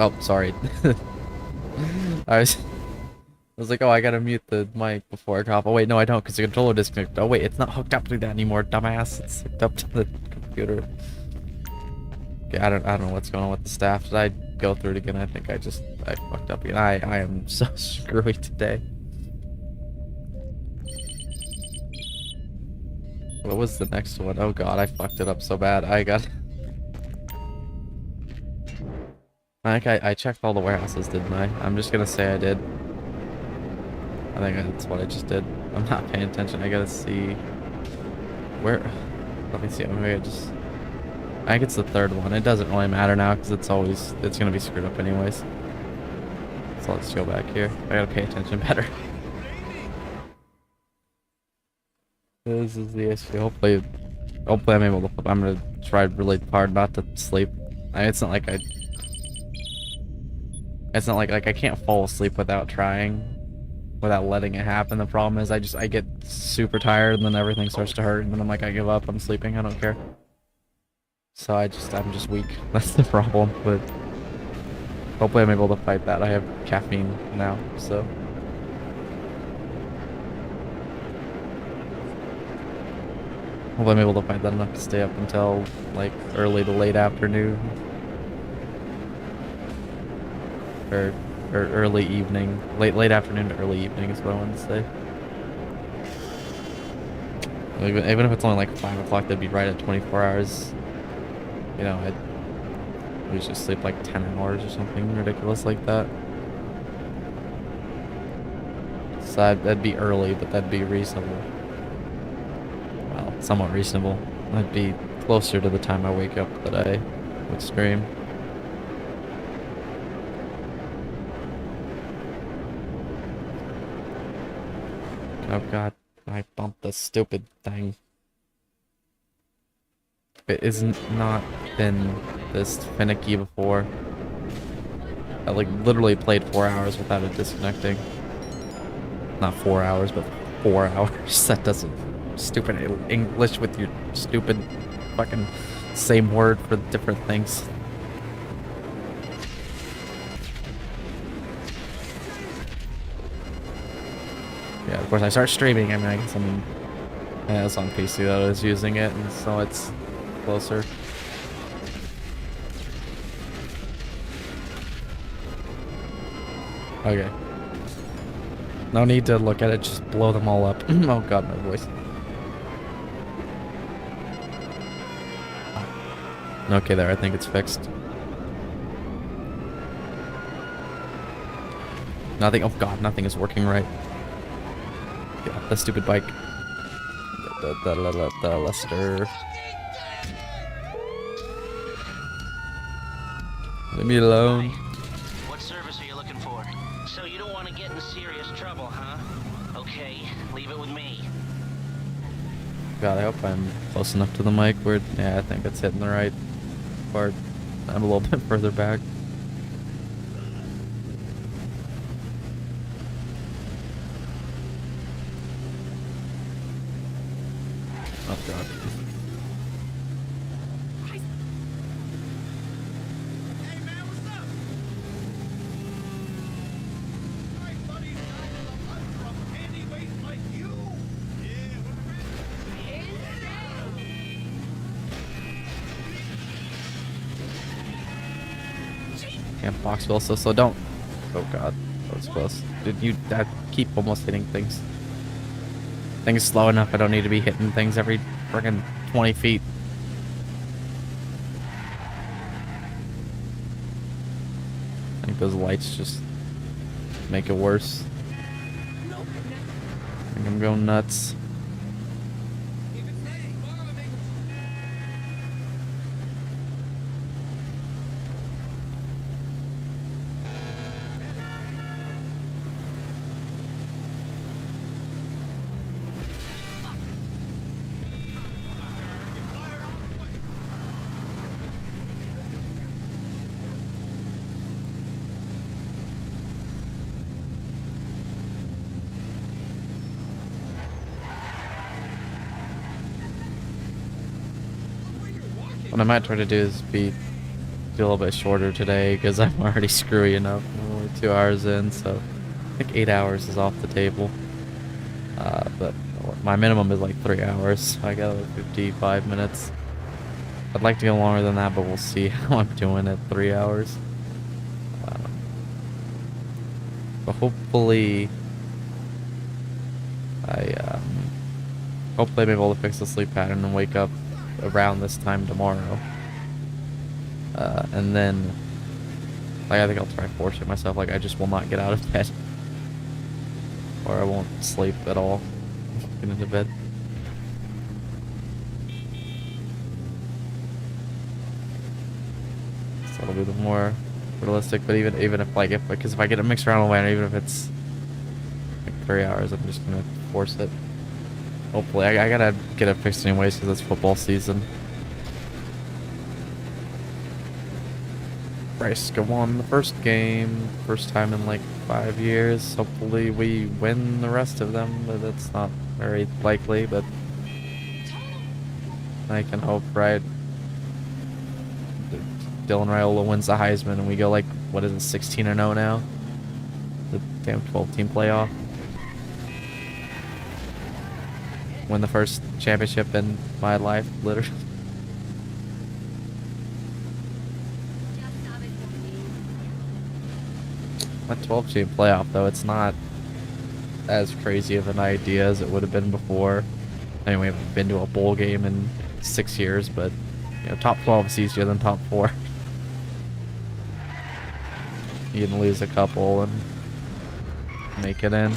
Oh, sorry. I was like, oh, I gotta mute the mic before I drop. Oh wait, no, I don't, because the controller disconnected. Oh wait, it's not hooked up to that anymore, dumbass. It's hooked up to the computer. Okay, I don't know what's going on with the staff. Did I go through it again? I think I fucked up again. I am so screwy today. What was the next one? Oh god, I fucked it up so bad. I think I checked all the warehouses, didn't I? I'm just gonna say I did. I think that's what I just did. I'm not paying attention. I gotta see where. Let me see. Maybe I think it's the third one. It doesn't really matter now because it's gonna be screwed up anyways. So let's go back here. I gotta pay attention better. This is the issue. Hopefully I'm able to. I'm gonna try really hard not to sleep. It's not like It's not like I can't fall asleep without trying, without letting it happen. The problem is I get super tired and then everything starts to hurt and then I'm like, I give up, I'm sleeping, I don't care. So I'm just weak. That's the problem, but hopefully I'm able to fight that. I have caffeine now, so. Hopefully I'm able to fight that enough to stay up until like early to late afternoon. Or early evening. Late afternoon to early evening is what I wanted to say. Even if it's only like 5 o'clock, that'd be right at 24 hours. You know, I'd usually sleep like 10 hours or something ridiculous like that. So that'd be early, but that'd be reasonable. Well, somewhat reasonable. That'd be closer to the time I wake up that I would stream. Oh god, I bumped the stupid thing. It isn't not been this finicky before. I like literally played 4 hours without it disconnecting. Not 4 hours, but 4 hours. That doesn't... Stupid English with your stupid fucking same word for different things. Yeah, of course I start streaming, I mean, I guess yeah, it's on PC that I was using it, and so it's closer. Okay. No need to look at it, just blow them all up. Oh god, my voice. Okay, there, I think it's fixed. Nothing, oh god, nothing is working right. Yeah, the stupid bike. The Lester. Leave me alone. What service are you looking for? So you don't want to get in serious trouble, huh? Okay, leave it with me. God, I hope I'm close enough to the mic where, yeah, I think it's hitting the right part. I'm a little bit further back. Oh god. Hey man, what's up? My buddy's I'm from Anyway like you. Can't boxville, so don't. Oh god, that was close. Did you keep almost hitting things? Things slow enough. I don't need to be hitting things every friggin' 20 feet. I think those lights just make it worse. I think I'm going nuts. What I might try to do is do a little bit shorter today because I'm already screwy enough. I'm only 2 hours in, so I think 8 hours is off the table. But my minimum is like 3 hours. So I got like 55 minutes. I'd like to go longer than that, but we'll see how I'm doing at 3 hours. But hopefully, hopefully I'm able to fix the sleep pattern and wake up around this time tomorrow. And then, like, I think I'll try forcing myself. Like, I just will not get out of bed, or I won't sleep at all. Get into bed. So that'll be the more realistic. But even if because if I get it mixed around away, even if it's like 3 hours, I'm just gonna force it. Hopefully, I gotta get it fixed anyways because it's football season. Nebraska won the first game, first time in like 5 years. Hopefully we win the rest of them, but that's not very likely, but I can hope, right? Dylan Raiola wins the Heisman and we go like, what is it, 16-0 now? The damn 12-team playoff. Win the first championship in my life, literally. A 12-team playoff, though, it's not as crazy of an idea as it would have been before. I mean, we haven't been to a bowl game in 6 years, but, you know, top 12 is easier than top 4. You can lose a couple and make it in.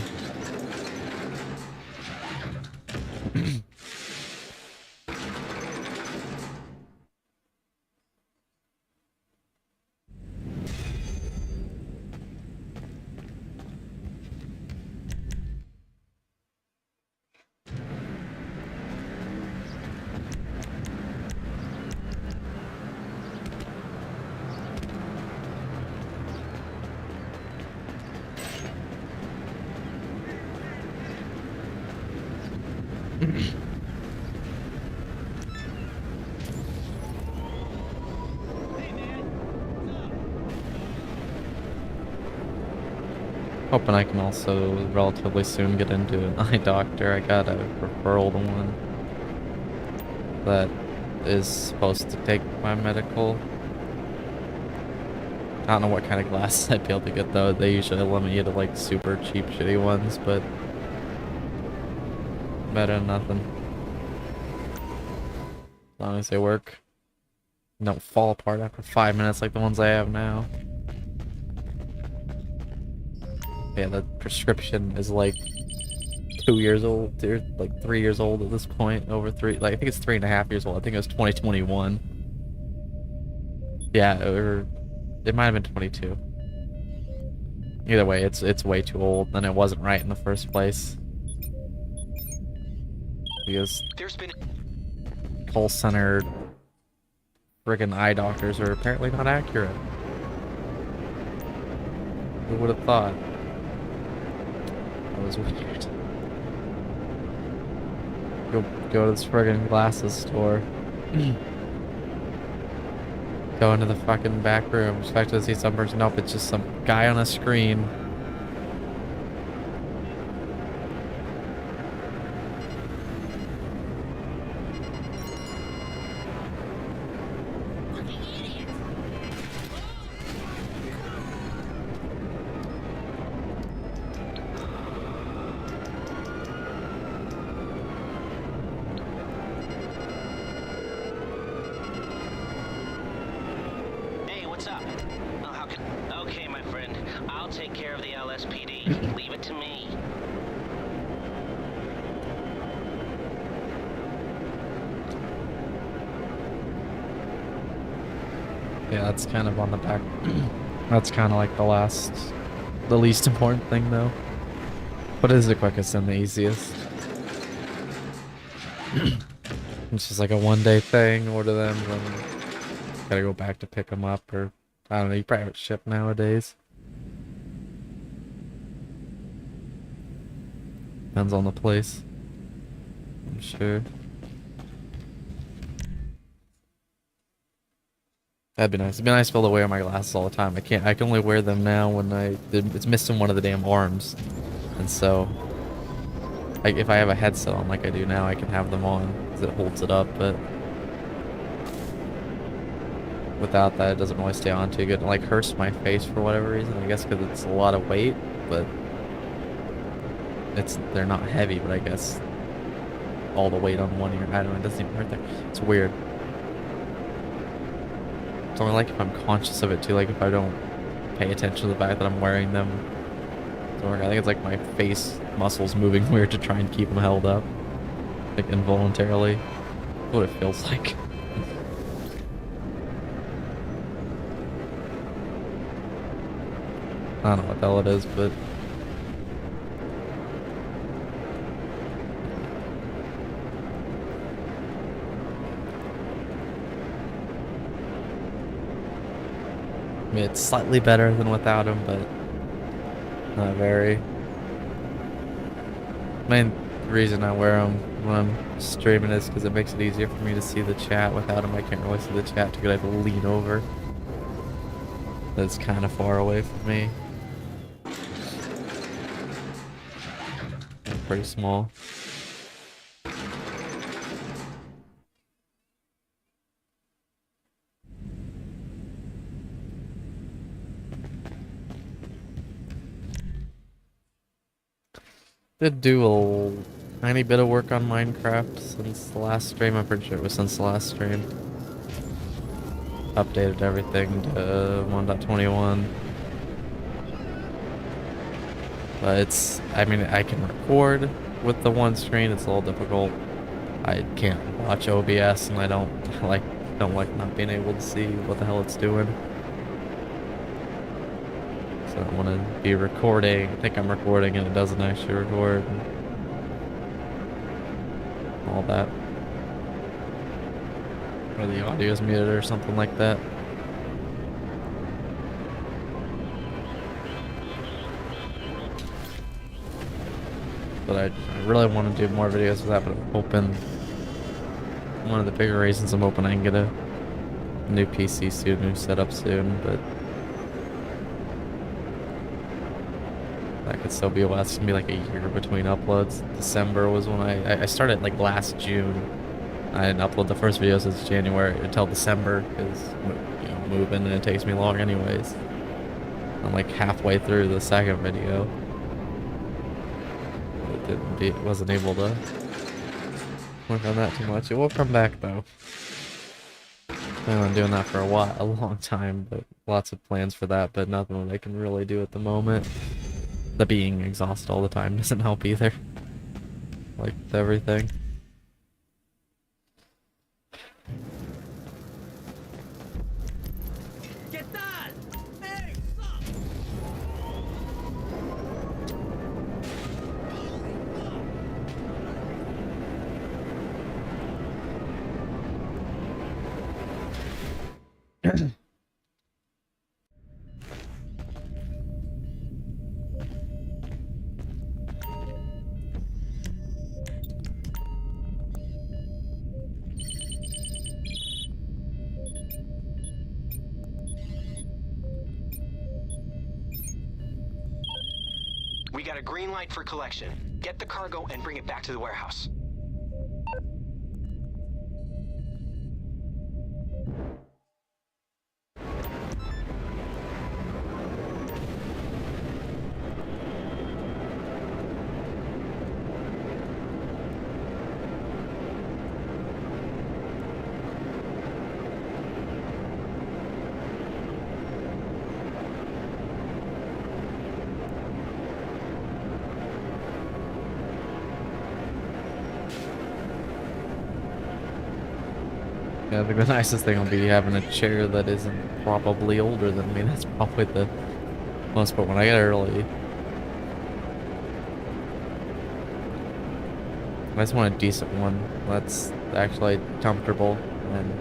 Hoping I can also relatively soon get into an eye doctor. I got a referral to one that is supposed to take my medical. I don't know what kind of glasses I'd be able to get though. They usually limit you to like super cheap shitty ones, but better than nothing. As long as they work. Don't fall apart after 5 minutes like the ones I have now. Yeah, the prescription is like 2 years old. They're like 3 years old at this point. Over 3, like I think it's 3.5 years old. I think it was 2021. Yeah, or it might have been 22. Either way, it's way too old, and it wasn't right in the first place. Because There's been call center friggin' eye doctors are apparently not accurate. Who would have thought? That was weird. Go to this friggin' glasses store. Go into the fucking back room, expect to see some person. Nope, it's just some guy on a screen. Hey, what's up? Oh, how can... Okay, my friend. I'll take care of the LSPD. Leave it to me. Yeah, that's kind of on the back. That's kind of like the least important thing though. But it is the quickest and the easiest. It's just like a one-day thing, order them, then gotta go back to pick them up, or I don't know, you private ship nowadays. Depends on the place, I'm sure. That'd be nice. It'd be nice to be able to wear my glasses all the time. I can't. I can only wear them now when it's missing one of the damn arms, and so like if I have a headset on like I do now, I can have them on because it holds it up. But without that, it doesn't really stay on too good. It like hurts my face for whatever reason. I guess because it's a lot of weight, but they're not heavy. But I guess all the weight on one ear, I don't know. It doesn't even hurt there. It's weird. It's only like if I'm conscious of it too, like if I don't pay attention to the fact that I'm wearing them. So I think it's like my face muscles moving weird to try and keep them held up. Like involuntarily. That's what it feels like. I don't know what the hell it is, but I mean, it's slightly better than without him, but not very. Main reason I wear them when I'm streaming is because it makes it easier for me to see the chat. Without them, I can't really see the chat because I have to lean over. That's kind of far away from me. Pretty small. Did do a tiny bit of work on Minecraft since the last stream. I'm pretty sure it was since the last stream. Updated everything to 1.21. But it's, I mean, I can record with the one screen. It's a little difficult. I can't watch OBS, and I don't like not being able to see what the hell it's doing. So I don't want to be recording. I think I'm recording, and it doesn't actually record. All that. Or the audio's muted or something like that. But I really want to do more videos with that, but I'm hoping, one of the bigger reasons I'm hoping I can get a new PC soon, new setup soon, but that could still be a while. It's gonna be like a year between uploads. December was when I started like last June. I didn't upload the first video since January until December because, you know, moving, and it takes me long anyways. I'm like halfway through the second video. Wasn't able to work on that too much. It will come back though. Plan on doing that for a long time, but lots of plans for that, but nothing that I can really do at the moment. The being exhausted all the time doesn't help either. Like with everything. We got a green light for collection. Get the cargo and bring it back to the warehouse. Yeah, I think the nicest thing will be having a chair that isn't probably older than me. That's probably the most part when I get early. I just want a decent one that's actually comfortable, and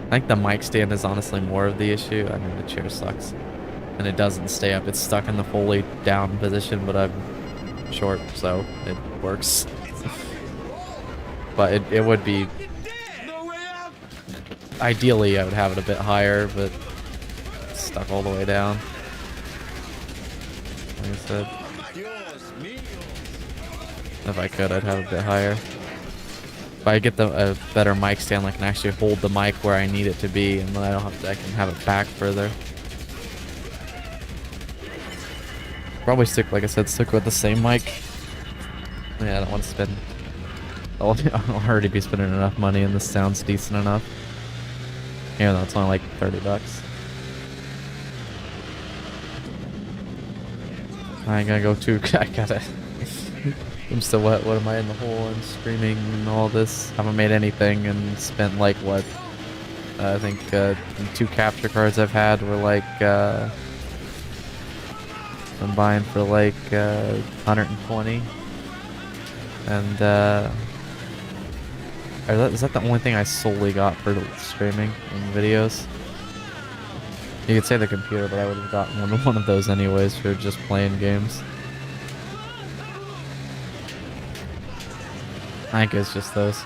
I think the mic stand is honestly more of the issue. I mean, the chair sucks, and it doesn't stay up. It's stuck in the fully down position, but I'm short, so it works. But it would be... Ideally, I would have it a bit higher, but it's stuck all the way down. Like I said. If I could, I'd have it a bit higher. If I get a better mic stand, I can actually hold the mic where I need it to be, and then I don't have to, I can have it back further. Probably stick, like I said, stick with the same mic. Yeah, I don't want to spend... I'll already be spending enough money, and this sounds decent enough. Yeah, no, it's only like $30. I ain't gonna go too... I gotta... I'm still what am I in the hole and streaming and all this? Haven't made anything and spent like what? I think 2 capture cards I've had were like I'm buying for like 120. And is that the only thing I solely got for streaming and videos? You could say the computer, but I would have gotten one of those anyways for just playing games. I think it's just those.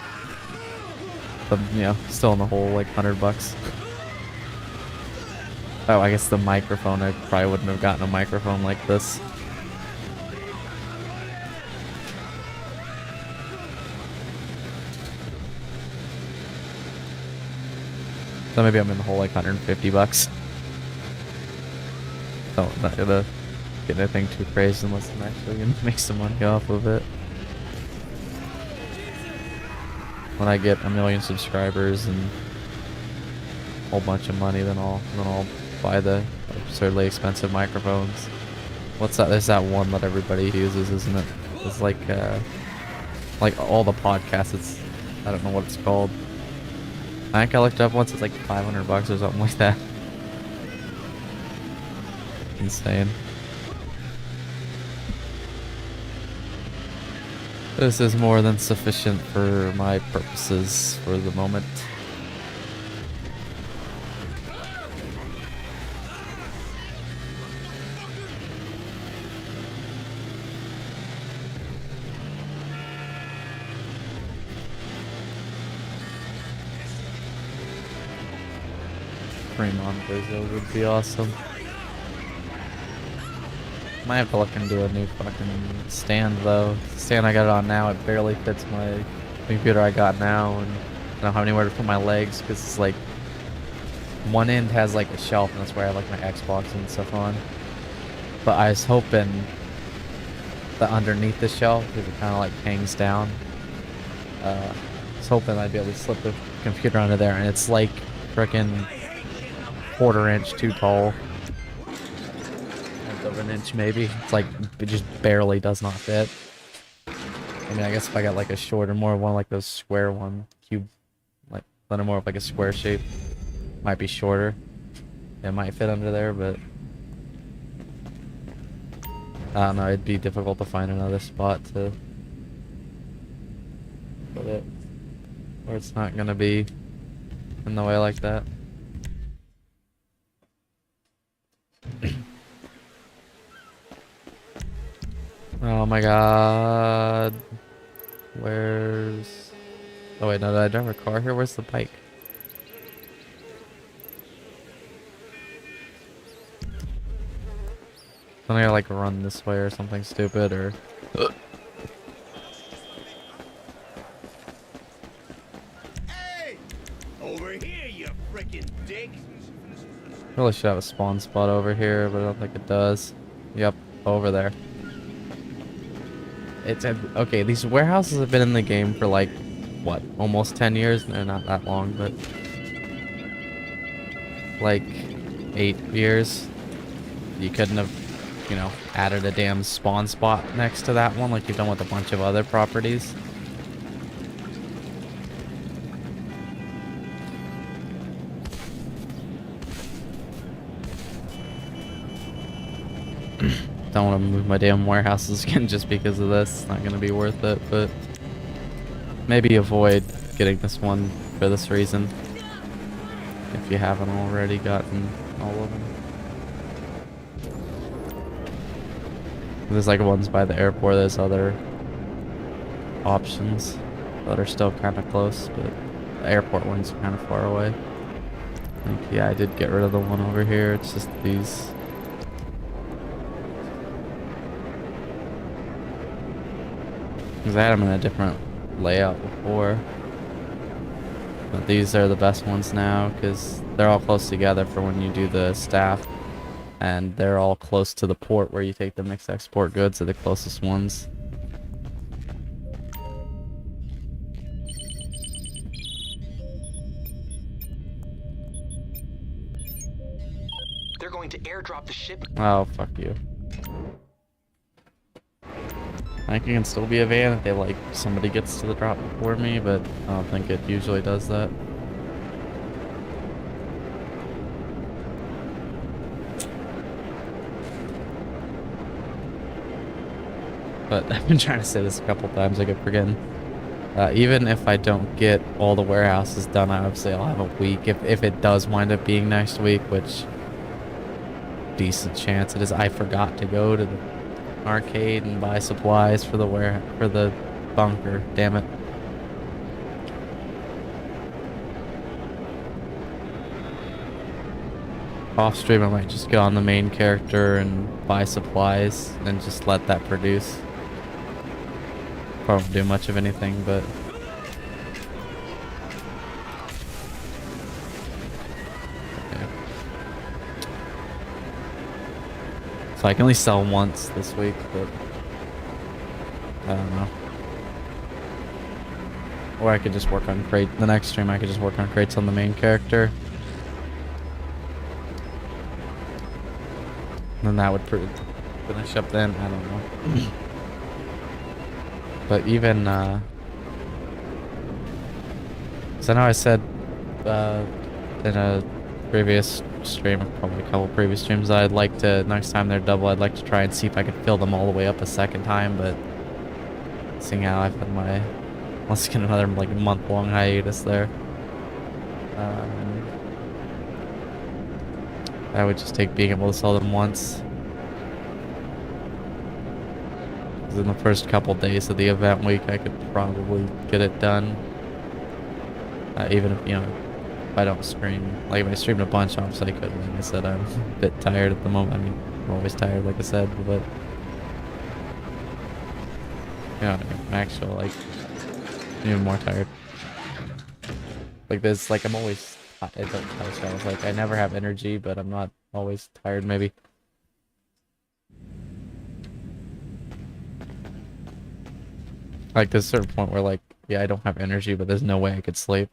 But, you know, still in the hole, like $100. Oh, I guess the microphone, I probably wouldn't have gotten a microphone like this. So maybe I'm in the hole like $150. So I'm not gonna get anything too crazy unless I'm actually gonna make some money off of it. When I get 1 million subscribers and a whole bunch of money, then I'll buy the absurdly expensive microphones. What's that? There's that one that everybody uses, isn't it? It's like all the podcasts. It's, I don't know what it's called. I think I looked it up once. It's like $500 or something like that. Insane. This is more than sufficient for my purposes for the moment. Free monitors though would be awesome. Might have to look into a new fucking stand though. The stand I got it on now, it barely fits my computer I got now, and I don't have anywhere to put my legs because it's like one end has like a shelf and that's where I have like my Xbox and stuff on. But I was hoping that underneath the shelf, because it kind of like hangs down, I was hoping I'd be able to slip the computer under there, and it's like frickin' 1/4 inch too tall. Of an inch maybe. It's like it just barely does not fit. I mean, I guess if I got like a shorter, more one like those square one, cube, like more of like a square shape, might be shorter. It might fit under there, but I don't know. It'd be difficult to find another spot to put it where it's not gonna be in the way like that. Oh my god. Where's... Oh wait, no, did I drive a car here? Where's the bike? Don't I gotta like run this way or something stupid, or... Hey! Over here, you frickin' dick! Really should have a spawn spot over here, but I don't think it does. Yep, over there. It's okay, these warehouses have been in the game for like, what, almost 10 years? They're not that long, but like 8 years. You couldn't have, you know, added a damn spawn spot next to that one like you've done with a bunch of other properties. Don't want to move my damn warehouses again just because of this. It's not going to be worth it, but maybe avoid getting this one for this reason if you haven't already gotten all of them. There's like ones by the airport. There's other options that are still kind of close, but the airport one's kind of far away. I think, yeah, I did get rid of the one over here. It's just these. Because I had them in a different layout before. But these are the best ones now because they're all close together for when you do the staff. And they're all close to the port where you take the mixed export goods, are the closest ones. They're going to airdrop the ship. Oh, fuck you. I think it can still be a van if they like somebody gets to the drop before me, but I don't think it usually does that. But I've been trying to say this a couple times, I keep forgetting. Even if I don't get all the warehouses done, obviously I'll have a week. If it does wind up being next week, which decent chance it is I forgot to go to the arcade and buy supplies for the bunker. Damn it. Off stream, I might just get on the main character and buy supplies and just let that produce. Probably won't do much of anything, but yeah. So I can only sell once this week, but I don't know. Or I could just work on crate. The next stream, I could just work on crates on the main character. And then that would finish up then. I don't know. But even, so I know I said in a previous stream, probably a couple previous streams, I'd like to, next time they're double, I'd like to try and see if I could fill them all the way up a second time, but seeing how I've had my, let's get another like month-long hiatus there. I would just take being able to sell them once. Because in the first couple days of the event week, I could probably get it done. Even if, you know, if I don't stream. Like, if I streamed a bunch, obviously I could. Like I said, I'm a bit tired at the moment. I mean, I'm always tired, like I said, but... Yeah, I'm actually, like, even more tired. Like, this, like, I'm always... I was like, I never have energy, but I'm not always tired, maybe. Like, there's a certain point where, like, yeah, I don't have energy, but there's no way I could sleep.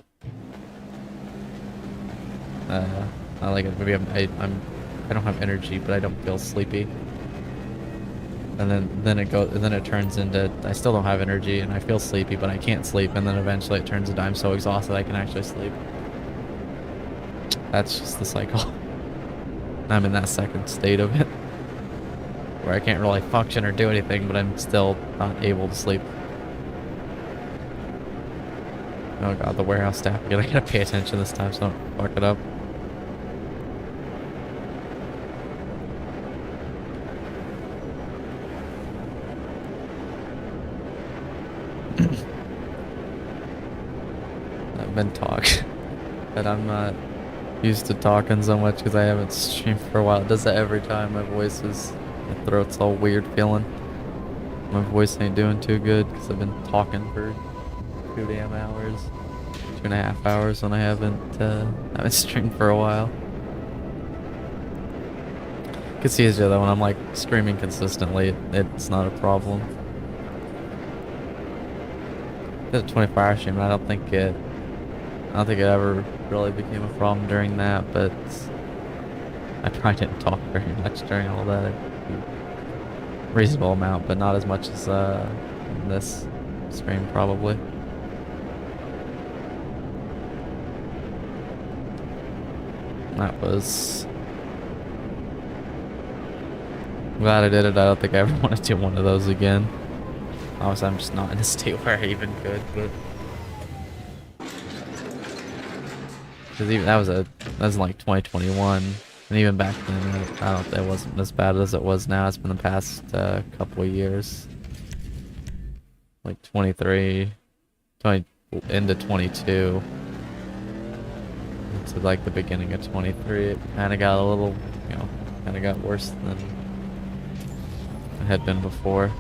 I like it. Maybe I don't have energy, but I don't feel sleepy. And then it turns into I still don't have energy, and I feel sleepy, but I can't sleep. And then eventually it turns into I'm so exhausted I can actually sleep. That's just the cycle. I'm in that second state of it, where I can't really function or do anything, but I'm still not able to sleep. Oh god, the warehouse staff again. I gotta pay attention this time so I don't fuck it up. I've been talking, but I'm not used to talking so much because I haven't streamed for a while. It does that every time. My throat's all weird feeling. My voice ain't doing too good because I've been talking for 2 damn hours, 2.5 hours when I haven't streamed for a while. You can see easier though when I'm like streaming consistently, it's not a problem. Did a 24-hour stream, and I don't think it ever really became a problem during that, but I probably didn't talk very much during all that. Reasonable amount, but not as much as in this stream probably. That was... I'm glad I did it. I don't think I ever want to do one of those again. Obviously, I'm just not in a state where I even could, but... Because even that was in like 2021, and even back then, I don't think it wasn't as bad as it was now. It's been the past couple of years, like 23, into 22, to like the beginning of 23. It kind of got a little, you know, kind of got worse than it had been before.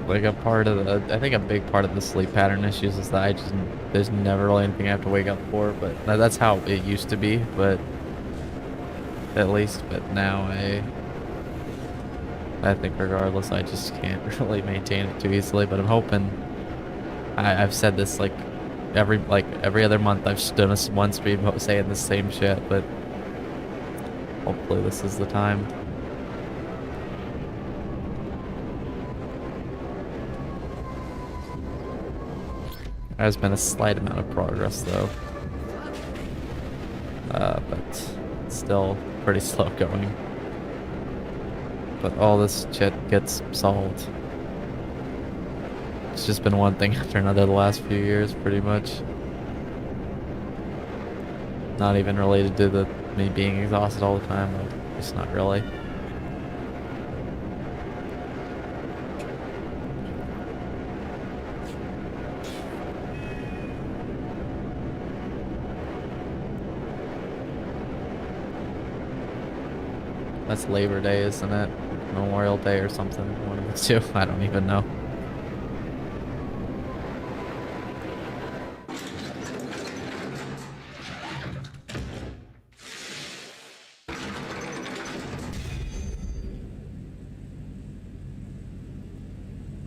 Like I think a big part of the sleep pattern issues is that there's never really anything I have to wake up for, but that's how it used to be, but at least, but now I think regardless, I just can't really maintain it too easily, but I'm hoping, I've said this like every other month I've done one stream saying the same shit, but hopefully this is the time. There's been a slight amount of progress though, but it's still pretty slow going. But all this shit gets solved. It's just been one thing after another the last few years, pretty much. Not even related to me being exhausted all the time. Like, just not really. That's Labor Day, isn't it? Memorial Day or something. One of the two. I don't even know.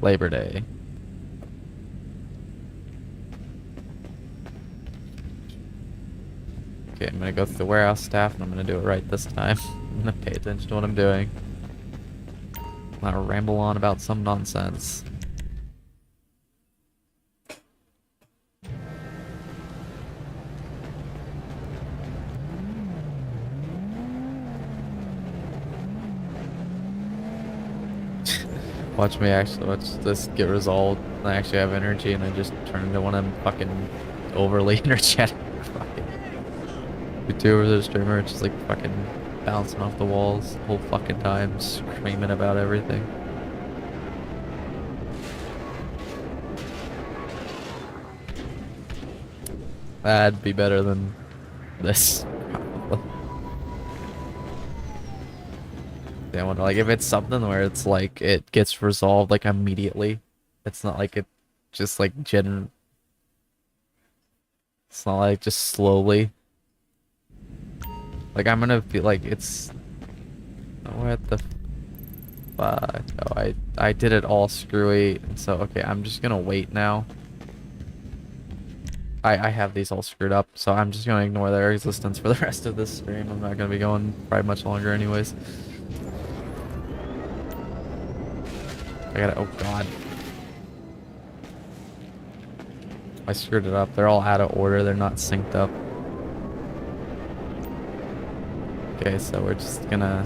Labor Day. Okay, I'm gonna go through the warehouse staff and I'm gonna do it right this time. I'm gonna pay attention to what I'm doing. I'm gonna ramble on about some nonsense. Watch this get resolved. I actually have energy and I just turn into one of them fucking overly energetic fucking YouTubers or streamer, just like fucking bouncing off the walls the whole fucking time, screaming about everything. That'd be better than this, probably. Yeah, I wonder, like, if it's something where it's like it gets resolved like immediately. It's not like it just like it's not like just slowly. Like, I'm gonna feel like it's... What the fuck? Oh, I did it all screwy, and so, okay, I'm just gonna wait now. I have these all screwed up, so I'm just gonna ignore their existence for the rest of this stream. I'm not gonna be going probably much longer anyways. I gotta... Oh, God. I screwed it up. They're all out of order. They're not synced up. Okay, so we're just gonna...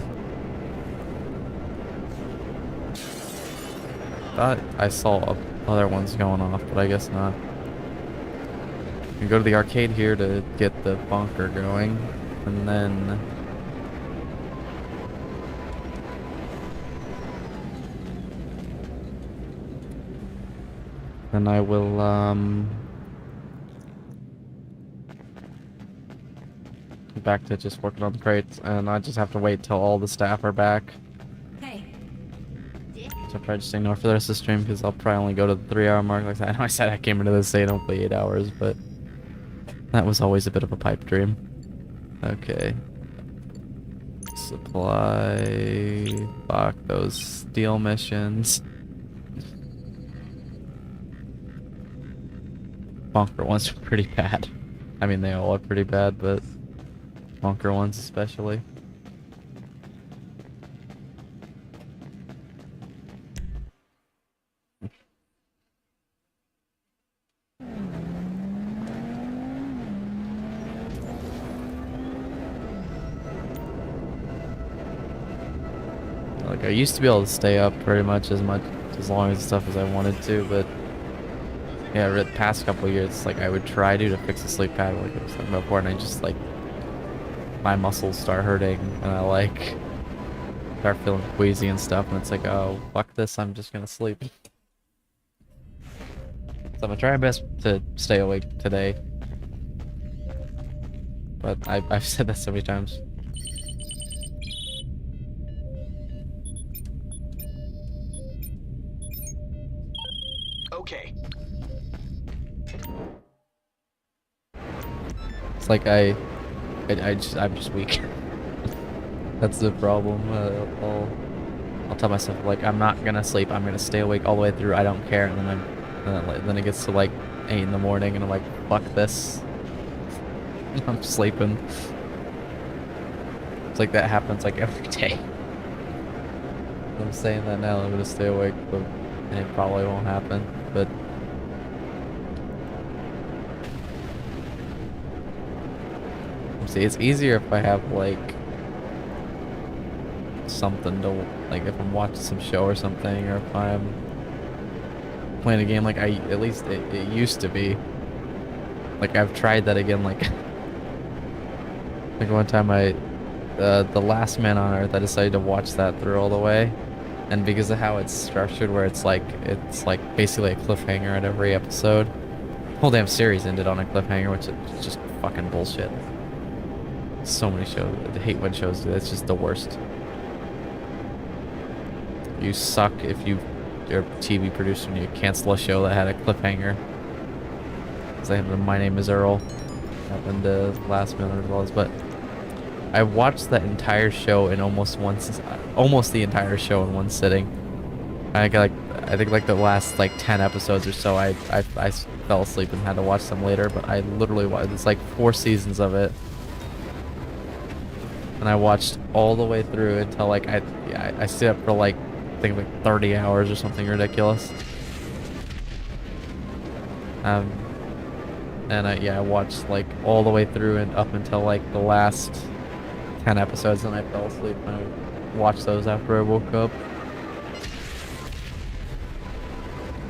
Thought I saw other ones going off, but I guess not. We can go to the arcade here to get the bunker going, and then... Then I will, back to just working on the crates, and I just have to wait till all the staff are back. Hey. So I'll probably just ignore for the rest of the stream, because I'll probably only go to the 3-hour mark. Like I know I said I came into this saying hopefully 8 hours, but that was always a bit of a pipe dream. Okay. Supply... Fuck those steel missions. Bunker ones are pretty bad. I mean, they all are pretty bad, but bunker ones especially. Like, I used to be able to stay up pretty much as long as stuff as I wanted to, but yeah, the past couple of years, like, I would try to fix the sleep pattern like I was talking about before, and I just, like, my muscles start hurting, and I, like, start feeling queasy and stuff, and it's like, oh, fuck this, I'm just gonna sleep. So I'm gonna try my best to stay awake today. But I've said that so many times. Okay. It's like I'm just weak. That's the problem. I'll tell myself, like, I'm not gonna sleep. I'm gonna stay awake all the way through. I don't care. And then it gets to like 8 in the morning, and I'm like, fuck this. I'm sleeping. It's like that happens like every day. I'm saying that now. I'm gonna stay awake, but it probably won't happen. But see, it's easier if I have like something to, like, if I'm watching some show or something, or if I'm playing a game like at least it used to be. Like I've tried that again, like like one time the Last Man on Earth, I decided to watch that through all the way, and because of how it's structured, where it's like basically a cliffhanger at every episode. The whole damn series ended on a cliffhanger, which is just fucking bullshit. So many shows, I hate when shows do that. It's just the worst. You suck if you're a TV producer and you cancel a show that had a cliffhanger. Because I have My Name is Earl. Happened to Last Man as well as, but I watched that entire show in almost the entire show in one sitting. I think like the last like 10 episodes or so, I fell asleep and had to watch them later. But I literally watched, it's like 4 seasons of it, and I watched all the way through until like I stayed up for like I think like 30 hours or something ridiculous. And I watched like all the way through and up until like the last 10 episodes, and I fell asleep and I watched those after I woke up.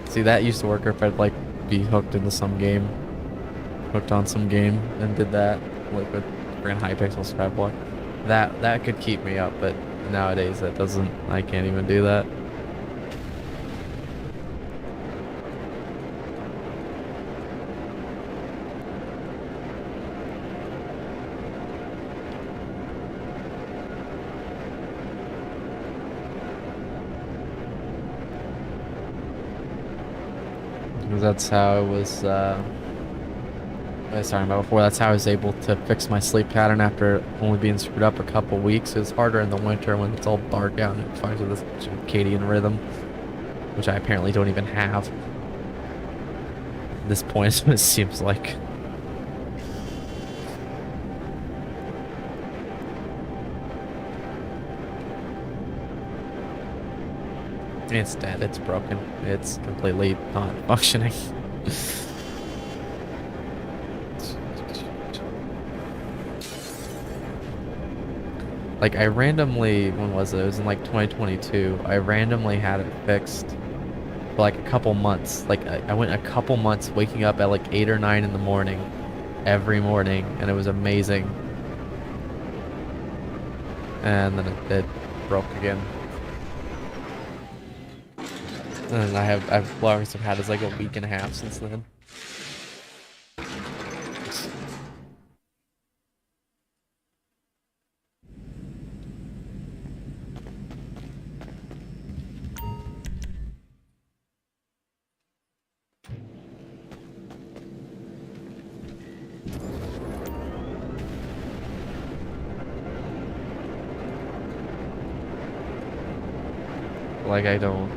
See, that used to work if I'd like be hooked on some game and did that like with freaking Hypixel Skyblock. That could keep me up, but nowadays that doesn't. I can't even do that. That's how I was, I was talking about before, that's how I was able to fix my sleep pattern after only being screwed up a couple weeks. It was harder in the winter when it's all dark out and it finds with this circadian rhythm, which I apparently don't even have. At this point, it seems like. It's dead, it's broken, it's completely not functioning. Like I randomly, when was it? It was in like 2022. I randomly had it fixed for like a couple months. Like I went a couple months waking up at like 8 or 9 in the morning, every morning, and it was amazing. And then it broke again. And I've longest I've had is like a week and a half since then. Like I don't.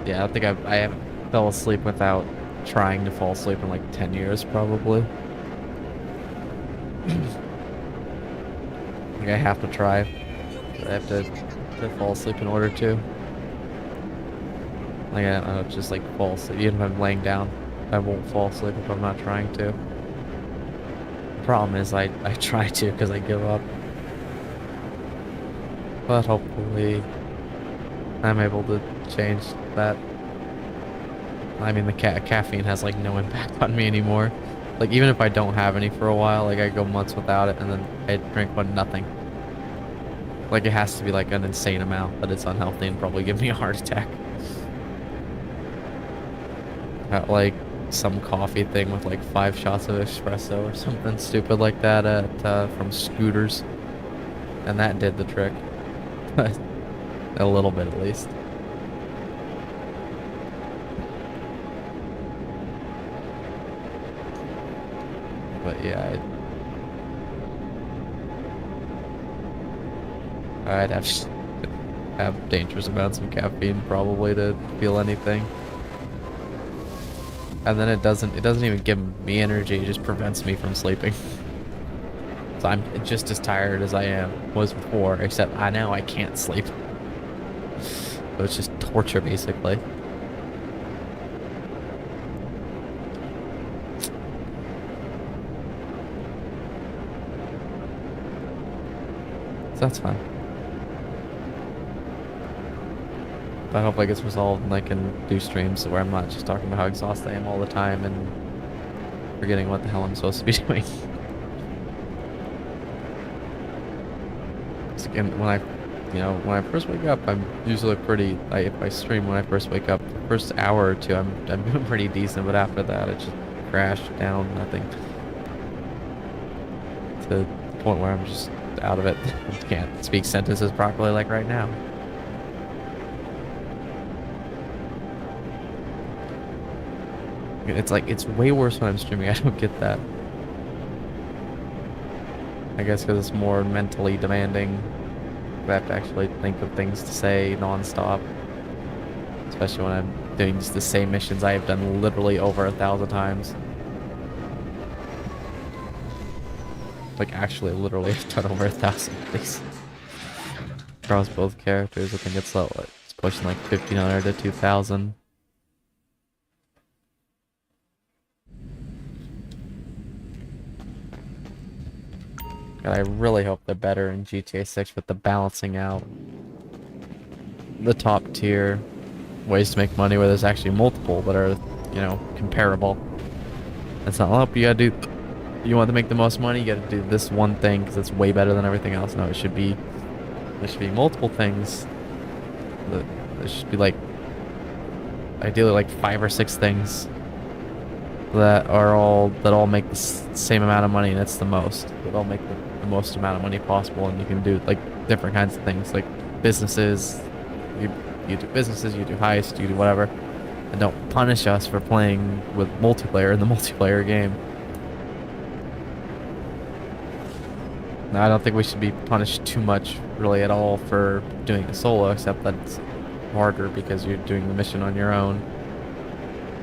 Yeah, I don't think I haven't fell asleep without trying to fall asleep in like 10 years probably. Like I have to try. I have to fall asleep in order to. Like I don't just like fall asleep. Even if I'm laying down, I won't fall asleep if I'm not trying to. The problem is I try to because I give up. But hopefully I'm able to change that. I mean, the caffeine has like no impact on me anymore. Like even if I don't have any for a while, like I go months without it and then I drink one, nothing. Like it has to be like an insane amount that it's unhealthy and probably give me a heart attack. Got like some coffee thing with like 5 shots of espresso or something stupid like that at from Scooters, and that did the trick. But a little bit at least. But yeah, I'd have dangerous amounts of caffeine probably to feel anything. And then it doesn't even give me energy, it just prevents me from sleeping. So I'm just as tired as I was before, except I know I can't sleep. So it's just torture basically. So that's fine. But hopefully it gets resolved and I can do streams where I'm not just talking about how exhausted I am all the time and forgetting what the hell I'm supposed to be doing. Again, when I first wake up, I'm usually if I stream when I first wake up, the first hour or two, I'm doing pretty decent, but after that, it just crashed down, nothing. To the point where I'm just out of it. Can't speak sentences properly like right now. It's way worse when I'm streaming. I don't get that. I guess because it's more mentally demanding. I have to actually think of things to say non-stop. Especially when I'm doing just the same missions I have done literally over 1,000 times. Like, actually, literally, I've done over 1,000 of these. Across both characters, I think it's pushing like 1,500 to 2,000. God, I really hope they're better in GTA 6 with the balancing out. The top tier ways to make money where there's actually multiple that are, you know, comparable. That's not help. You gotta do. You want to make the most money, you gotta do this one thing because it's way better than everything else. No, it should be. There should be multiple things. There should be like, ideally like 5 or 6 things that all make the same amount of money, and it's the most. That all make the most amount of money possible, and you can do like different kinds of things, like businesses. You do businesses, you do heists, you do whatever, and don't punish us for playing with multiplayer in the multiplayer game. Now, I don't think we should be punished too much, really, at all for doing a solo, except that it's harder because you're doing the mission on your own.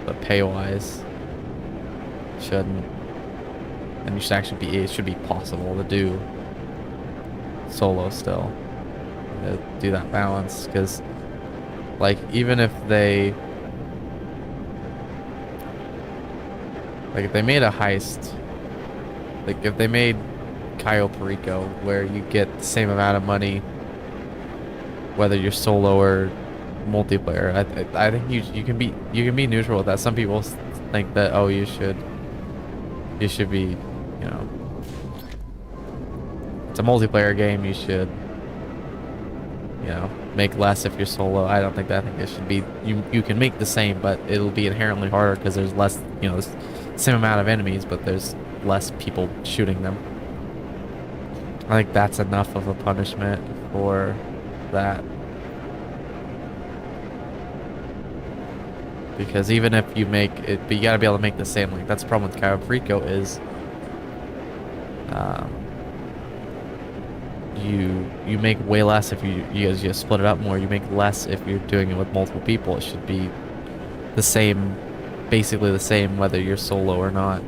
But pay-wise, shouldn't. And you should actually be. It should be possible to do solo still. To do that balance, because, like, even if they, like, if they made a heist, like, if they made Cayo Perico, where you get the same amount of money whether you're solo or multiplayer, I think you can be neutral with that. Some people think that, oh, you should be, you know, it's a multiplayer game, you should, you know, make less if you're solo. I don't think that. I think it should be, you can make the same, but it'll be inherently harder because there's less, you know, there's the same amount of enemies, but there's less people shooting them. I think that's enough of a punishment for that. Because even if you make it, but you gotta be able to make the same. Like, that's the problem with Cayo Perico is, you make way less if you just split it up more. You make less if you're doing it with multiple people. It should be the same, basically the same, whether you're solo or not.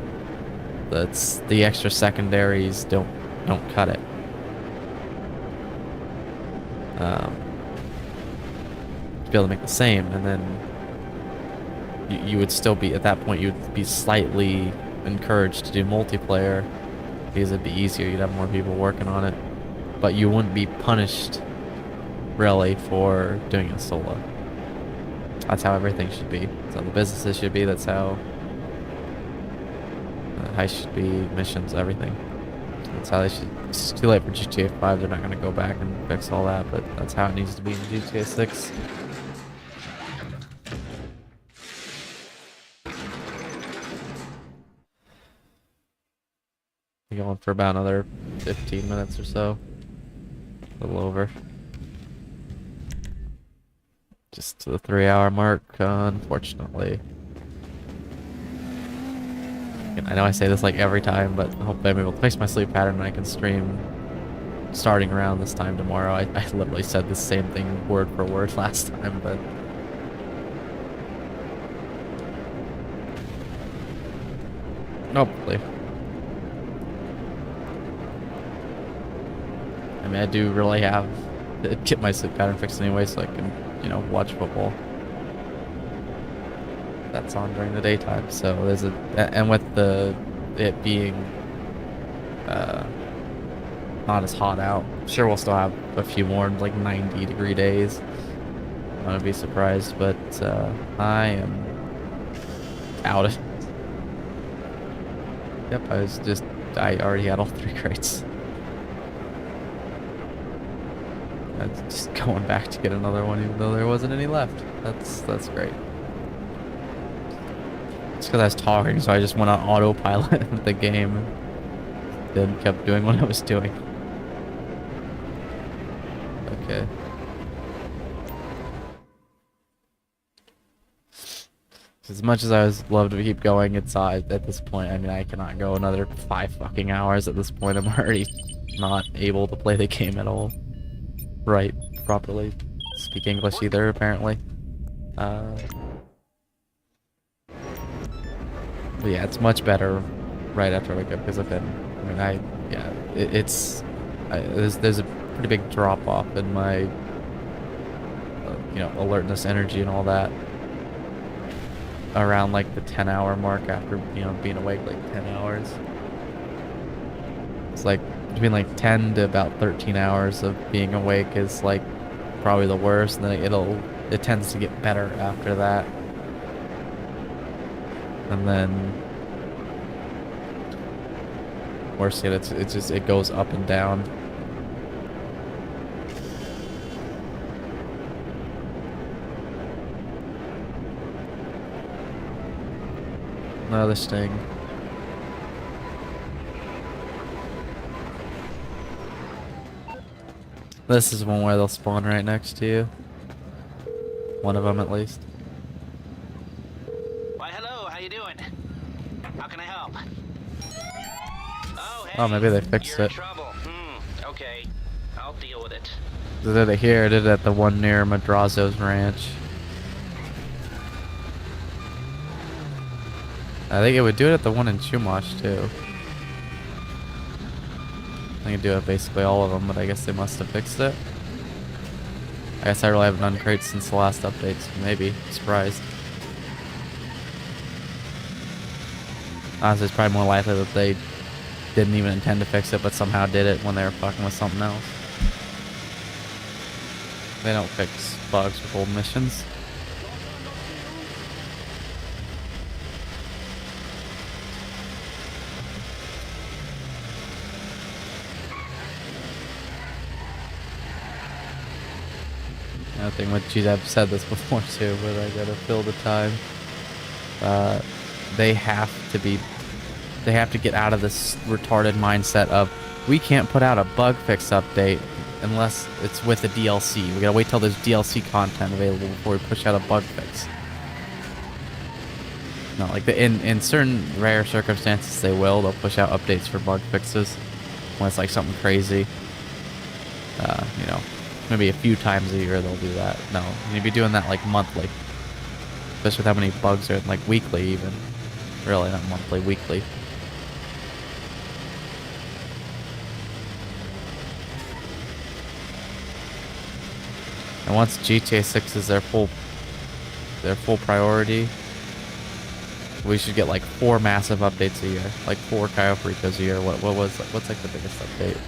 That's the extra secondaries don't cut it. To be able to make the same, and then you would still be, at that point, you would be slightly encouraged to do multiplayer because it'd be easier. You'd have more people working on it, but you wouldn't be punished really for doing it solo. That's how everything should be. That's how the businesses should be. That's how heists should be, missions, everything. That's how they should. It's too late for GTA 5. They're not going to go back and fix all that, but that's how it needs to be in GTA 6. Going for about another 15 minutes or so. A little over. Just to the 3-hour mark, unfortunately. I know I say this like every time, but hopefully I'm able to fix my sleep pattern and I can stream starting around this time tomorrow. I literally said the same thing word for word last time, but hopefully. I mean, I do really have to get my sleep pattern fixed anyway, so I can, you know, watch football. That's on during the daytime, so there's and with it being not as hot out, sure we'll still have a few more like 90-degree days. gonna be surprised, but I am out. Yep, I already had all 3 crates. I'm just going back to get another one, even though there wasn't any left. That's great. It's because I was talking, so I just went on autopilot with the game, and then kept doing what I was doing. Okay. As much as I would love to keep going, it's at this point, I mean, I cannot go another 5 fucking hours at this point. I'm already not able to play the game at all. Right, properly. Speak English either, apparently. But yeah, it's much better right after I wake up, because I've been, I mean, yeah, there's a pretty big drop off in my, you know, alertness, energy, and all that. Around like the 10-hour mark after, you know, being awake like 10 hours. It's like between like 10 to about 13 hours of being awake is like probably the worst, and then it tends to get better after that. And then worse yet, it goes up and down. Another sting. This is one where they'll spawn right next to you. One of them at least. Why, hello, how you doing? How can I help? Oh, hey, Oh, maybe they fixed you're in it. trouble. Okay, I'll deal with it. Did it here? Did it at the one near Madrazo's ranch? I think it would do it at the one in Chumash too. I think it'd do it basically all of them, but I guess they must have fixed it. I guess I really haven't done crates since the last update, so maybe. Surprised. Honestly, it's probably more likely that they didn't even intend to fix it, but somehow did it when they were fucking with something else. They don't fix bugs with old missions. I think I've said this before too, but I gotta fill the time. They have to get out of this retarded mindset of, we can't put out a bug fix update unless it's with a DLC. We gotta wait till there's DLC content available before we push out a bug fix. No, like in certain rare circumstances they'll push out updates for bug fixes when it's like something crazy. You know, maybe a few times a year they'll do that. No, you'd be doing that like monthly. Especially with how many bugs are, like weekly even. Really, not monthly, weekly. And once GTA 6 is their full priority, we should get like 4 massive updates a year, like 4 Cayo Pericos a year. What's like the biggest update?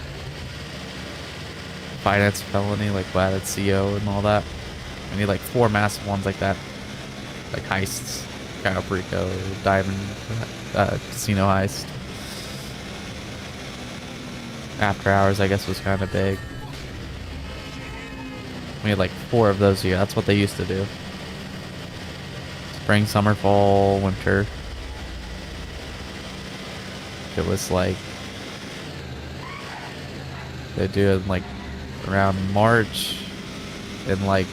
Finance felony, like added CO and all that. We need like 4 massive ones like that, like heists, Cayo Perico, diamond, casino heist. After Hours, I guess, was kind of big. We had like 4 of those a year. That's what they used to do. Spring, summer, fall, winter. It was like they do it like around March, in like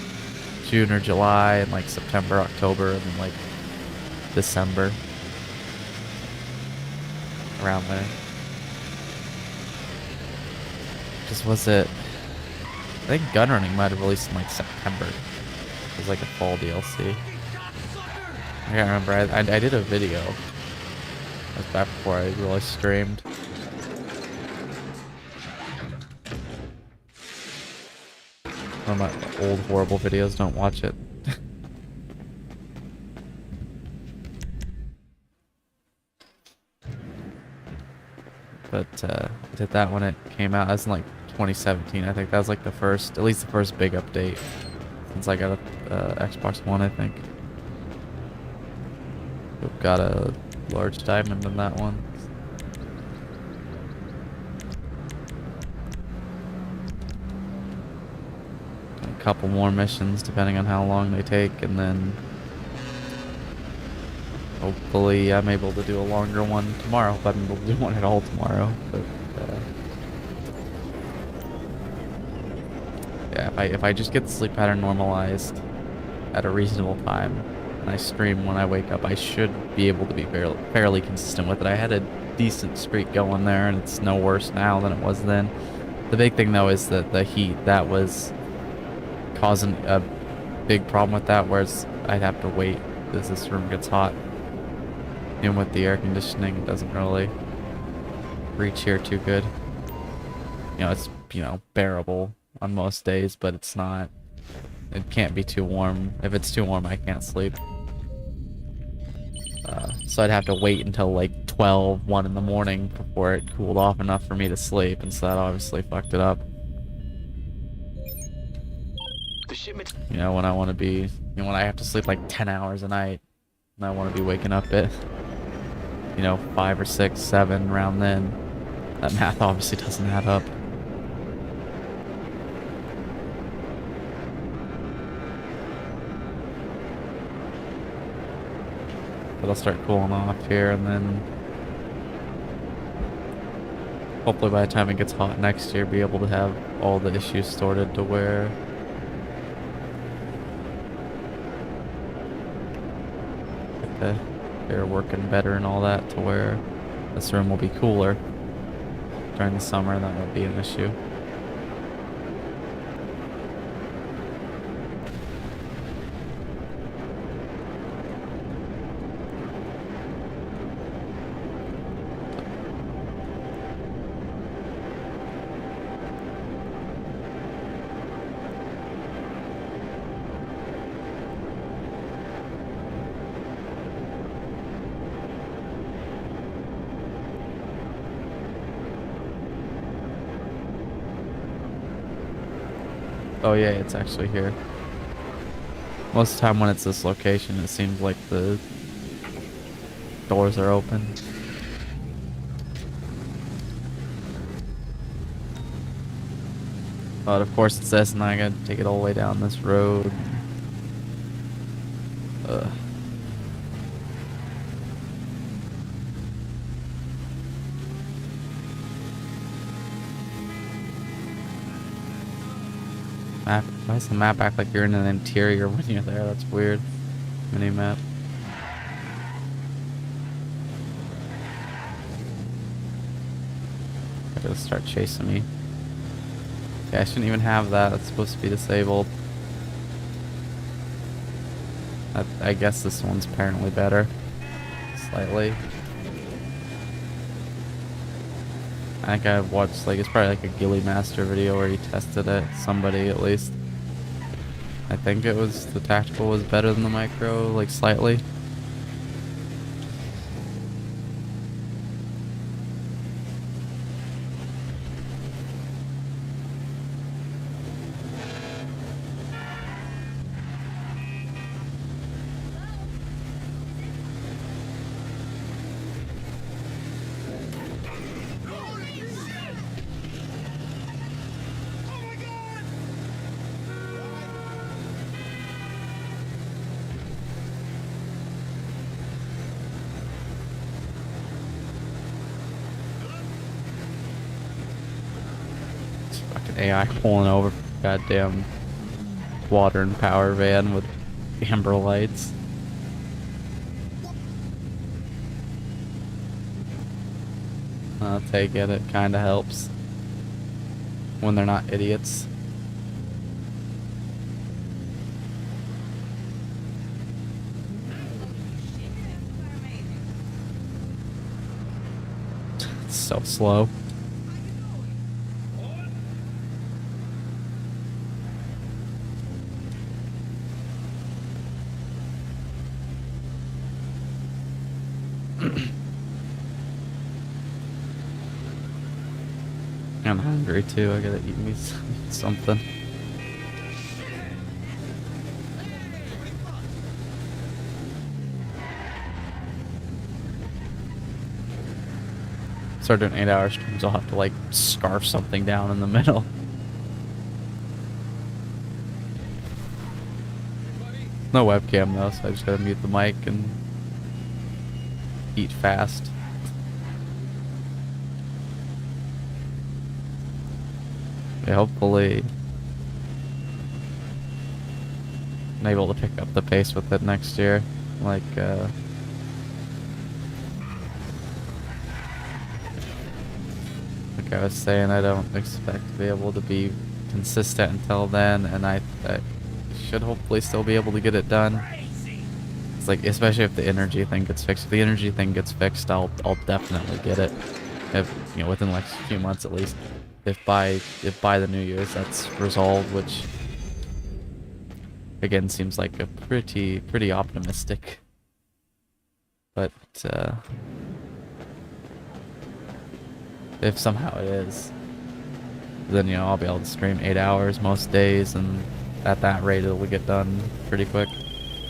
June or July, and like September, October, and then like December. Around there. Just was it? I think Gunrunning might have released in like September. It was like a fall DLC. I can't remember. I did a video. That was back before I really streamed. One of my old horrible videos. Don't watch it. But I did that when it came out. That was in like 2017. I think that was like the first, at least the first big update since I got a Xbox One, I think. We've got a large diamond in that one. A couple more missions depending on how long they take, and then hopefully I'm able to do a longer one tomorrow. If I'm able to do one at all tomorrow. But yeah, if I just get the sleep pattern normalized at a reasonable time, and I stream when I wake up, I should be able to be fairly consistent with it. I had a decent streak going there, and it's no worse now than it was then. The big thing though is that the heat, that was causing a big problem with that, whereas I'd have to wait as this room gets hot. Even with the air conditioning, it doesn't really reach here too good. You know, it's, you know, bearable on most days, but it's not, it can't be too warm. If it's too warm, I can't sleep. So I'd have to wait until like 12, 1 in the morning before it cooled off enough for me to sleep, and so that obviously fucked it up. The shipment. You know, when I want to be, you know, when I have to sleep like 10 hours a night, and I want to be waking up at, you know, 5 or 6, 7 around then, that math obviously doesn't add up. But I'll start cooling off here, and then hopefully by the time it gets hot next year, be able to have all the issues sorted to where they're working better and all that, to where this room will be cooler during the summer. That won't be an issue. Oh yeah, it's actually here. Most of the time when it's this location, it seems like the doors are open. But of course it's this, and I gotta take it all the way down this road. Ugh. Map. Why does the map act like you're in an interior when you're there? That's weird. Mini map. They're gonna start chasing me. Okay, I shouldn't even have that. It's supposed to be disabled. I guess this one's apparently better. Slightly. I think I watched, like, it's probably like a Gilly Master video where he tested it. Somebody, at least. I think it was, the tactical was better than the micro, like, slightly. AI pulling over goddamn water and power van with amber lights. I'll take it, it kinda helps when they're not idiots. It's so slow. I'm hungry too, I gotta eat me something. start doing 8-hour streams, I'll have to like scarf something down in the middle. No webcam though, so I just gotta mute the mic and eat fast. Yeah, hopefully I'm able to pick up the pace with it next year. Like, like I was saying, I don't expect to be able to be consistent until then, and I should hopefully still be able to get it done. It's like, especially if the energy thing gets fixed. If the energy thing gets fixed, I'll definitely get it. If, you know, within like a few months at least. If by the New Year's that's resolved, which again seems like a pretty optimistic. But if somehow it is, then, you know, I'll be able to stream 8 hours most days, and at that rate it'll get done pretty quick.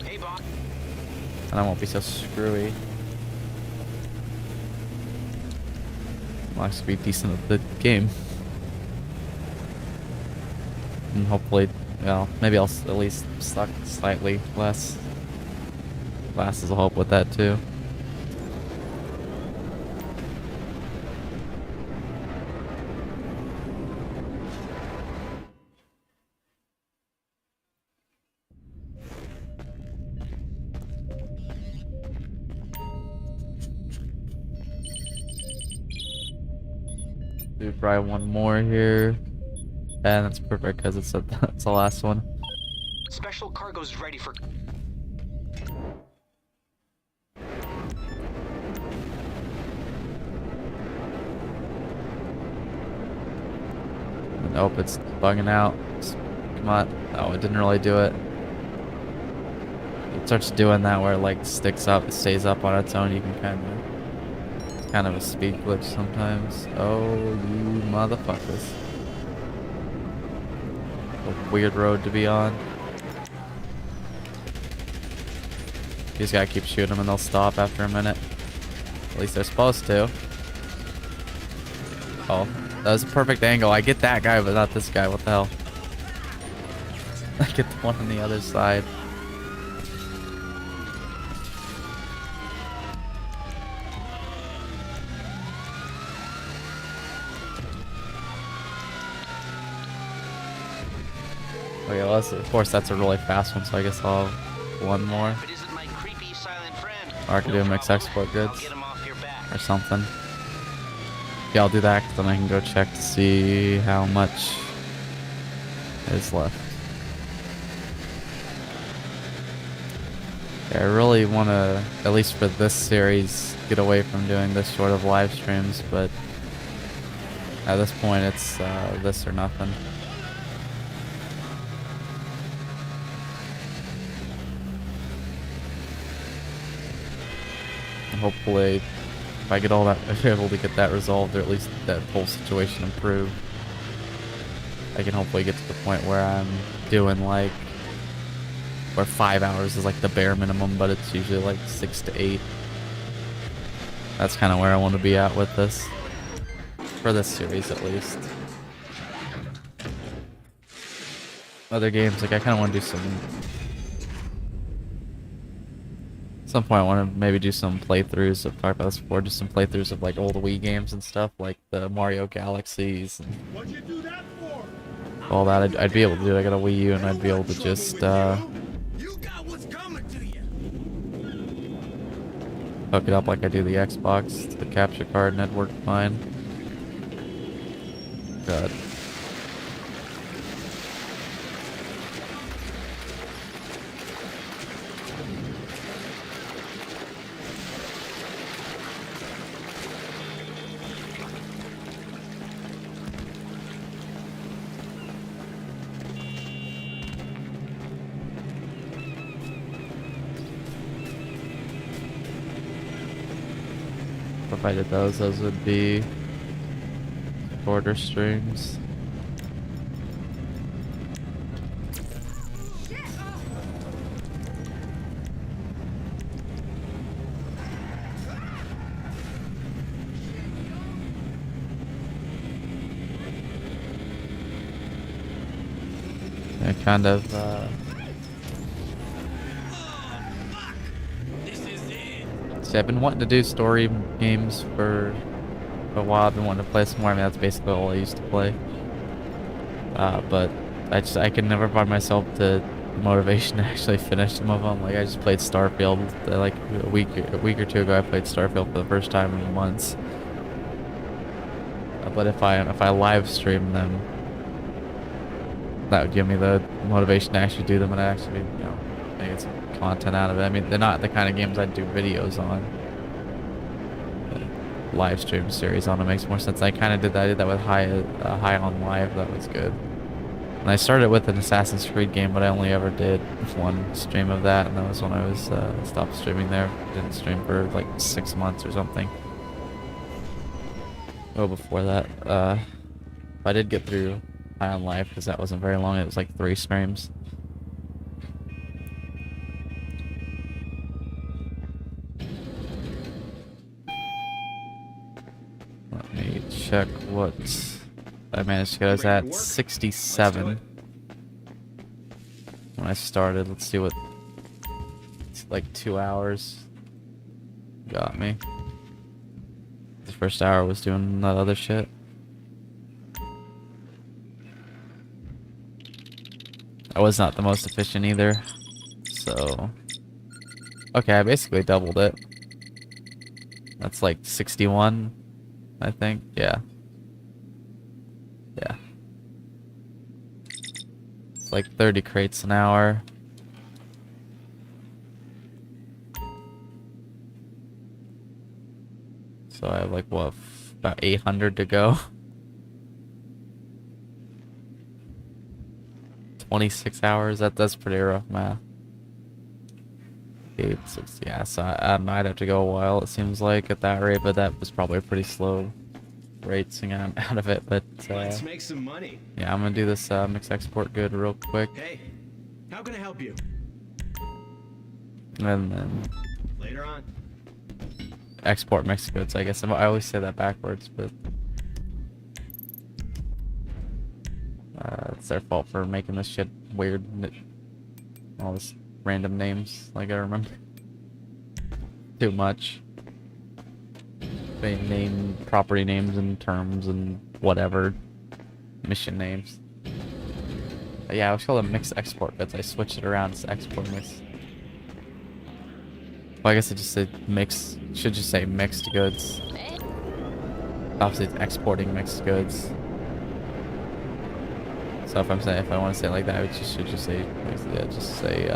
Hey, Bob. And I won't be so screwy. I'll actually be decent at the game. And hopefully, well, maybe I'll at least suck slightly less. Glasses will help with that too. Do probably one more here. And that's perfect because it's the last one. Special cargo's ready for... Nope, it's bugging out. Come on. Oh, it didn't really do it. It starts doing that where it like sticks up, it stays up on its own. You can kind of a speed glitch sometimes. Oh, you motherfuckers. A weird road to be on. You just gotta keep shooting them and they'll stop after a minute. At least they're supposed to. Oh, that was a perfect angle. I get that guy, but not this guy. What the hell? I get the one on the other side. Okay, well, of course that's a really fast one, so I guess I'll have one more. If it isn't my creepy silent friend, Or I could do a mix export I'll goods get him off your back. or something. Yeah, I'll do that, 'cause then I can go check to see how much is left. Yeah, I really want to, at least for this series, get away from doing this sort of live streams, but at this point it's this or nothing. Hopefully, if I get all that, if I'm able to get that resolved, or at least that whole situation improved, I can hopefully get to the point where I'm doing like, where 5 hours is like the bare minimum, but it's usually like 6 to 8. That's kind of where I want to be at with this, for this series at least. Other games, like I kind of want to do some point I want to maybe do some playthroughs. I've talked about this before, just some playthroughs of like old Wii games and stuff, like the Mario Galaxies and What'd you do that for? all that. I'd be able to do it. I got a Wii U and I'd be able to just You got what's coming to you. hook it up like I do the Xbox to the capture card and it'd work fine. God. If I did those would be shorter streams. I kind of see, I've been wanting to do story games for a while. I've been wanting to play some more. I mean, that's basically all I used to play. But I can never find myself the motivation to actually finish some of them. Like I just played Starfield like a week or two ago. I played Starfield for the first time in months. But if I live stream them, that would give me the motivation to actually do them and actually, you know, make some content out of it. I mean, they're not the kind of games I'd do videos on. The live stream series on it makes more sense. I kind of did that. I did that with High on Live. That was good. And I started with an Assassin's Creed game, but I only ever did one stream of that, and that was when I was stopped streaming there. Didn't stream for like 6 months or something. Oh, before that, I did get through High on Life because that wasn't very long. It was like 3 streams. Let me check what I managed to get. I was at 67 when I started. Let's see what, it's like 2 hours got me. The first hour was doing that other shit. I was not the most efficient either, so okay, I basically doubled it. That's like 61, I think. Yeah. It's like 30 crates an hour. So I have like what, about 800 to go. 26 hours. That's pretty rough math. 860. Yeah, so I might have to go a while. It seems like at that rate, but that was probably a pretty slow rate to get out of it. But Let's make some money. yeah, I'm gonna do this mix export good real quick, Hey, how can I help you? and then Later on. export mixed goods. I guess I always say that backwards, but it's their fault for making this shit weird. All this random names, like I remember too much. They name property names and terms and whatever mission names. But yeah, I was called a mixed export goods. I switched it around to export mix. Well, I guess it just said mix. Should just say mixed goods. Obviously, it's exporting mixed goods. So if I want to say it like that, I should just say, yeah, just say,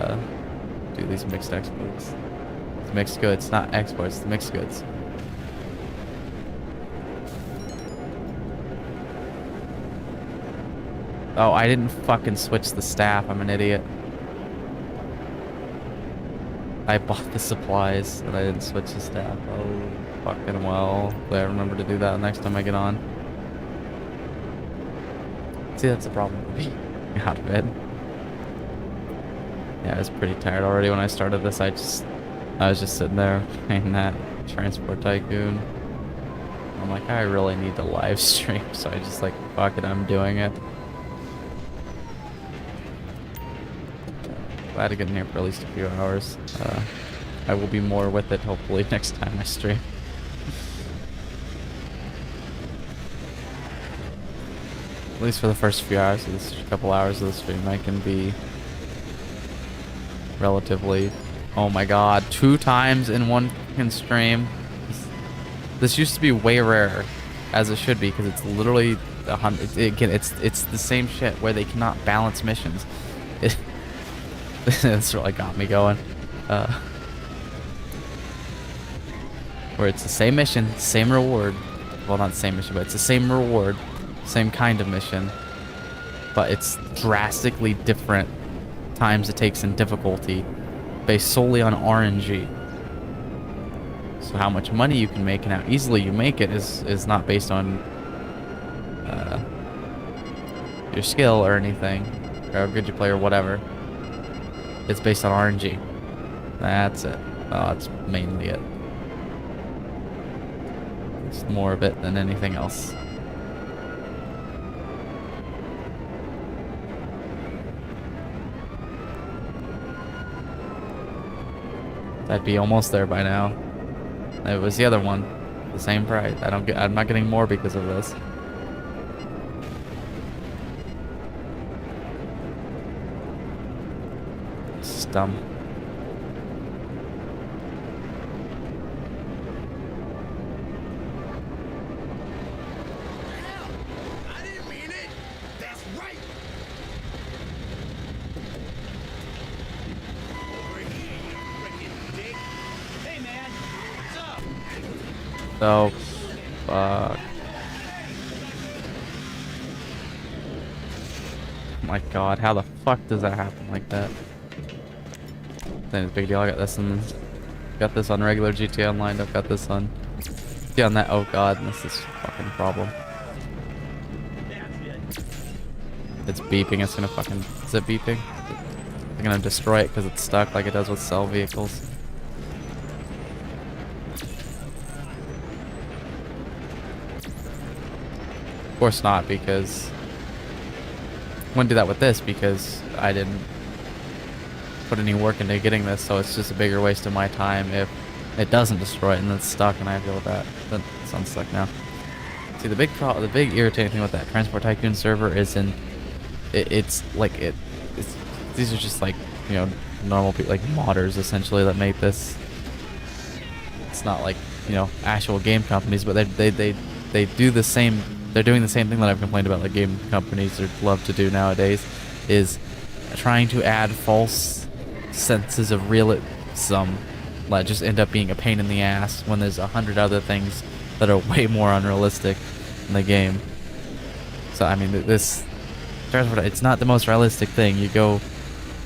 do these mixed exports. It's mixed goods, not exports. It's mixed goods. Oh, I didn't fucking switch the staff. I'm an idiot. I bought the supplies and I didn't switch the staff. Oh, fucking well. I remember to do that next time I get on. See, that's the problem with me out of bed. Yeah, I was pretty tired already when I started this. I was just sitting there playing that Transport Tycoon. I'm like, I really need to live stream, so I just like, fuck it, I'm doing it. Glad to get in here for at least a few hours. I will be more with it hopefully next time I stream. At least for the first few hours of this, couple hours of the stream, I can be relatively. Oh my god, 2 times in one fucking stream. This used to be way rarer, as it should be, because it's literally 100. Again, it's the same shit where they cannot balance missions. That's really got me going. Where it's the same mission, same reward. Well, not the same mission, but it's the same reward. Same kind of mission, but it's drastically different times it takes in difficulty based solely on RNG. So how much money you can make and how easily you make it is not based on your skill or anything, or how good you play or whatever. It's based on RNG. That's it. That's mainly it. It's more of it than anything else. I'd be almost there by now. It was the other one, the same price. I'm not getting more because of this. It's dumb. I didn't mean it. That's right. Over here, you frickin' dick. Hey, man. What's up? So, fuck. My God, how the fuck does that happen like that? It's a big deal. I got this on regular GTA Online. I've got this on. See on that. Oh God, this is a fucking problem. It's beeping. It's gonna fucking. Is it beeping? They're gonna destroy it because it's stuck like it does with cell vehicles. Of course not, because I wouldn't do that with this because I didn't put any work into getting this, so it's just a bigger waste of my time if it doesn't destroy it and it's stuck and I have to deal with that. But it's unstuck now. See, the big irritating thing with that Transport Tycoon server is these are just like, you know, normal people, like modders essentially that make this. It's not like, you know, actual game companies, but they do the same. They're doing the same thing that I've complained about like game companies love to do nowadays, is trying to add false senses of realism that just end up being a pain in the ass when there's 100 other things that are way more unrealistic in the game. So I mean, this Transport, it's not the most realistic thing. You go,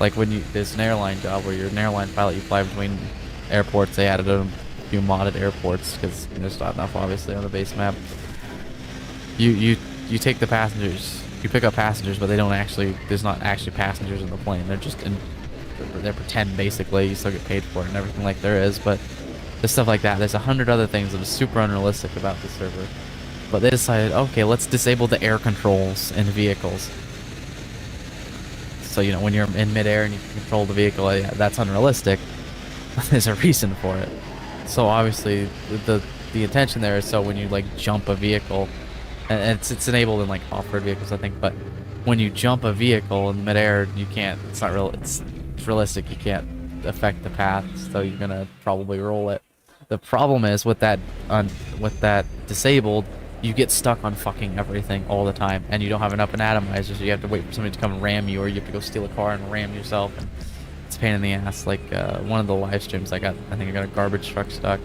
like when there's an airline job where you're an airline pilot, you fly between airports. They added a few modded airports because there's not enough obviously on the base map. You take the passengers, you pick up passengers, but there's not actually passengers in the plane. They're just they're pretend basically. You still get paid for it and everything like there is, but there's stuff like that. There's 100 other things that are super unrealistic about the server. But they decided, okay, let's disable the air controls in vehicles. So, you know, when you're in midair and you can control the vehicle, yeah, that's unrealistic. There's a reason for it. So obviously the intention there is so when you like jump a vehicle, and it's enabled in like off-road vehicles I think, but when you jump a vehicle in midair, you can't. It's not real. It's realistic. You can't affect the path, so you're gonna probably roll it. The problem is with that disabled, you get stuck on fucking everything all the time, and you don't have enough atomizer, so you have to wait for somebody to come and ram you, or you have to go steal a car and ram yourself. And it's a pain in the ass. Like one of the live streams, I think I got a garbage truck stuck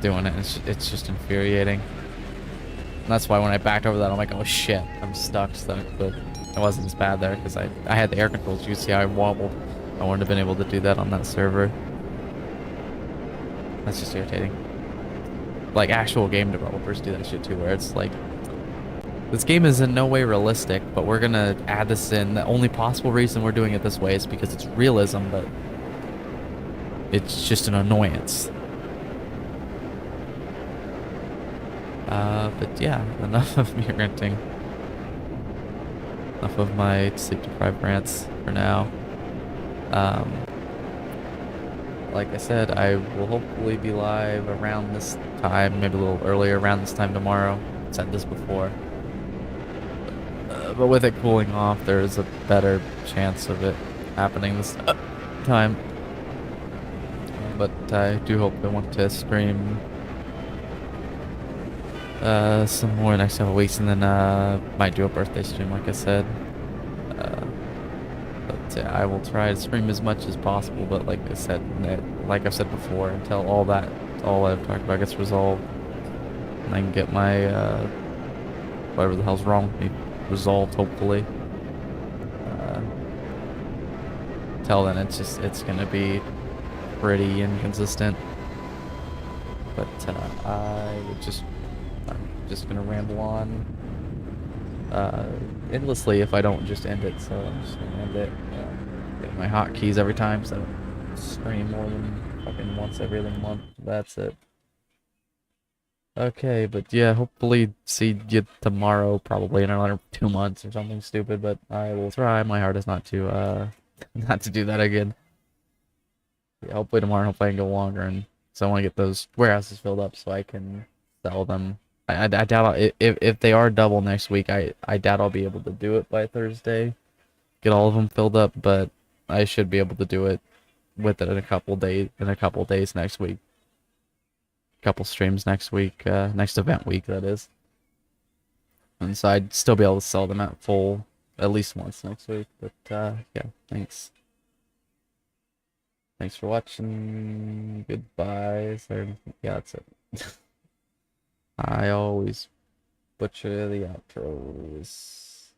doing it. It's just infuriating. And that's why when I backed over that, I'm like, oh shit, I'm stuck. But it wasn't as bad there because I had the air controls. You see how I wobbled. I wouldn't have been able to do that on that server. That's just irritating. Like actual game developers do that shit too, where it's like, this game is in no way realistic, but we're gonna add this in. The only possible reason we're doing it this way is because it's realism, but it's just an annoyance. But yeah, enough of me ranting. Enough of my sleep-deprived rants for now. Like I said, I will hopefully be live around this time, maybe a little earlier, around this time tomorrow. I said this before. But with it cooling off, there's a better chance of it happening this time. But I do hope I want to stream some more next couple weeks, and then might do a birthday stream like I said. But I will try to stream as much as possible, but like I've said before, until all I've talked about gets resolved, and I can get my whatever the hell's wrong with me resolved, hopefully. Till then, it's gonna be pretty inconsistent. But I'm just gonna ramble on endlessly if I don't just end it. So I'm just gonna end it. Get my hotkeys every time, so I don't stream more than fucking once every other month. That's it. Okay, but yeah, hopefully see you tomorrow, probably in another 2 months or something stupid. But I will try my hardest not to do that again. Yeah, hopefully tomorrow, hopefully I can go longer, and so I want to get those warehouses filled up so I can sell them. I doubt if they are double next week, I doubt I'll be able to do it by Thursday. Get all of them filled up, but I should be able to do it with it in a couple days next week. Couple streams next week, next event week that is. And so I'd still be able to sell them at full at least once next week. But yeah, thanks. Thanks for watching. Goodbye. Is there anything? Yeah, that's it. I always butcher the outros.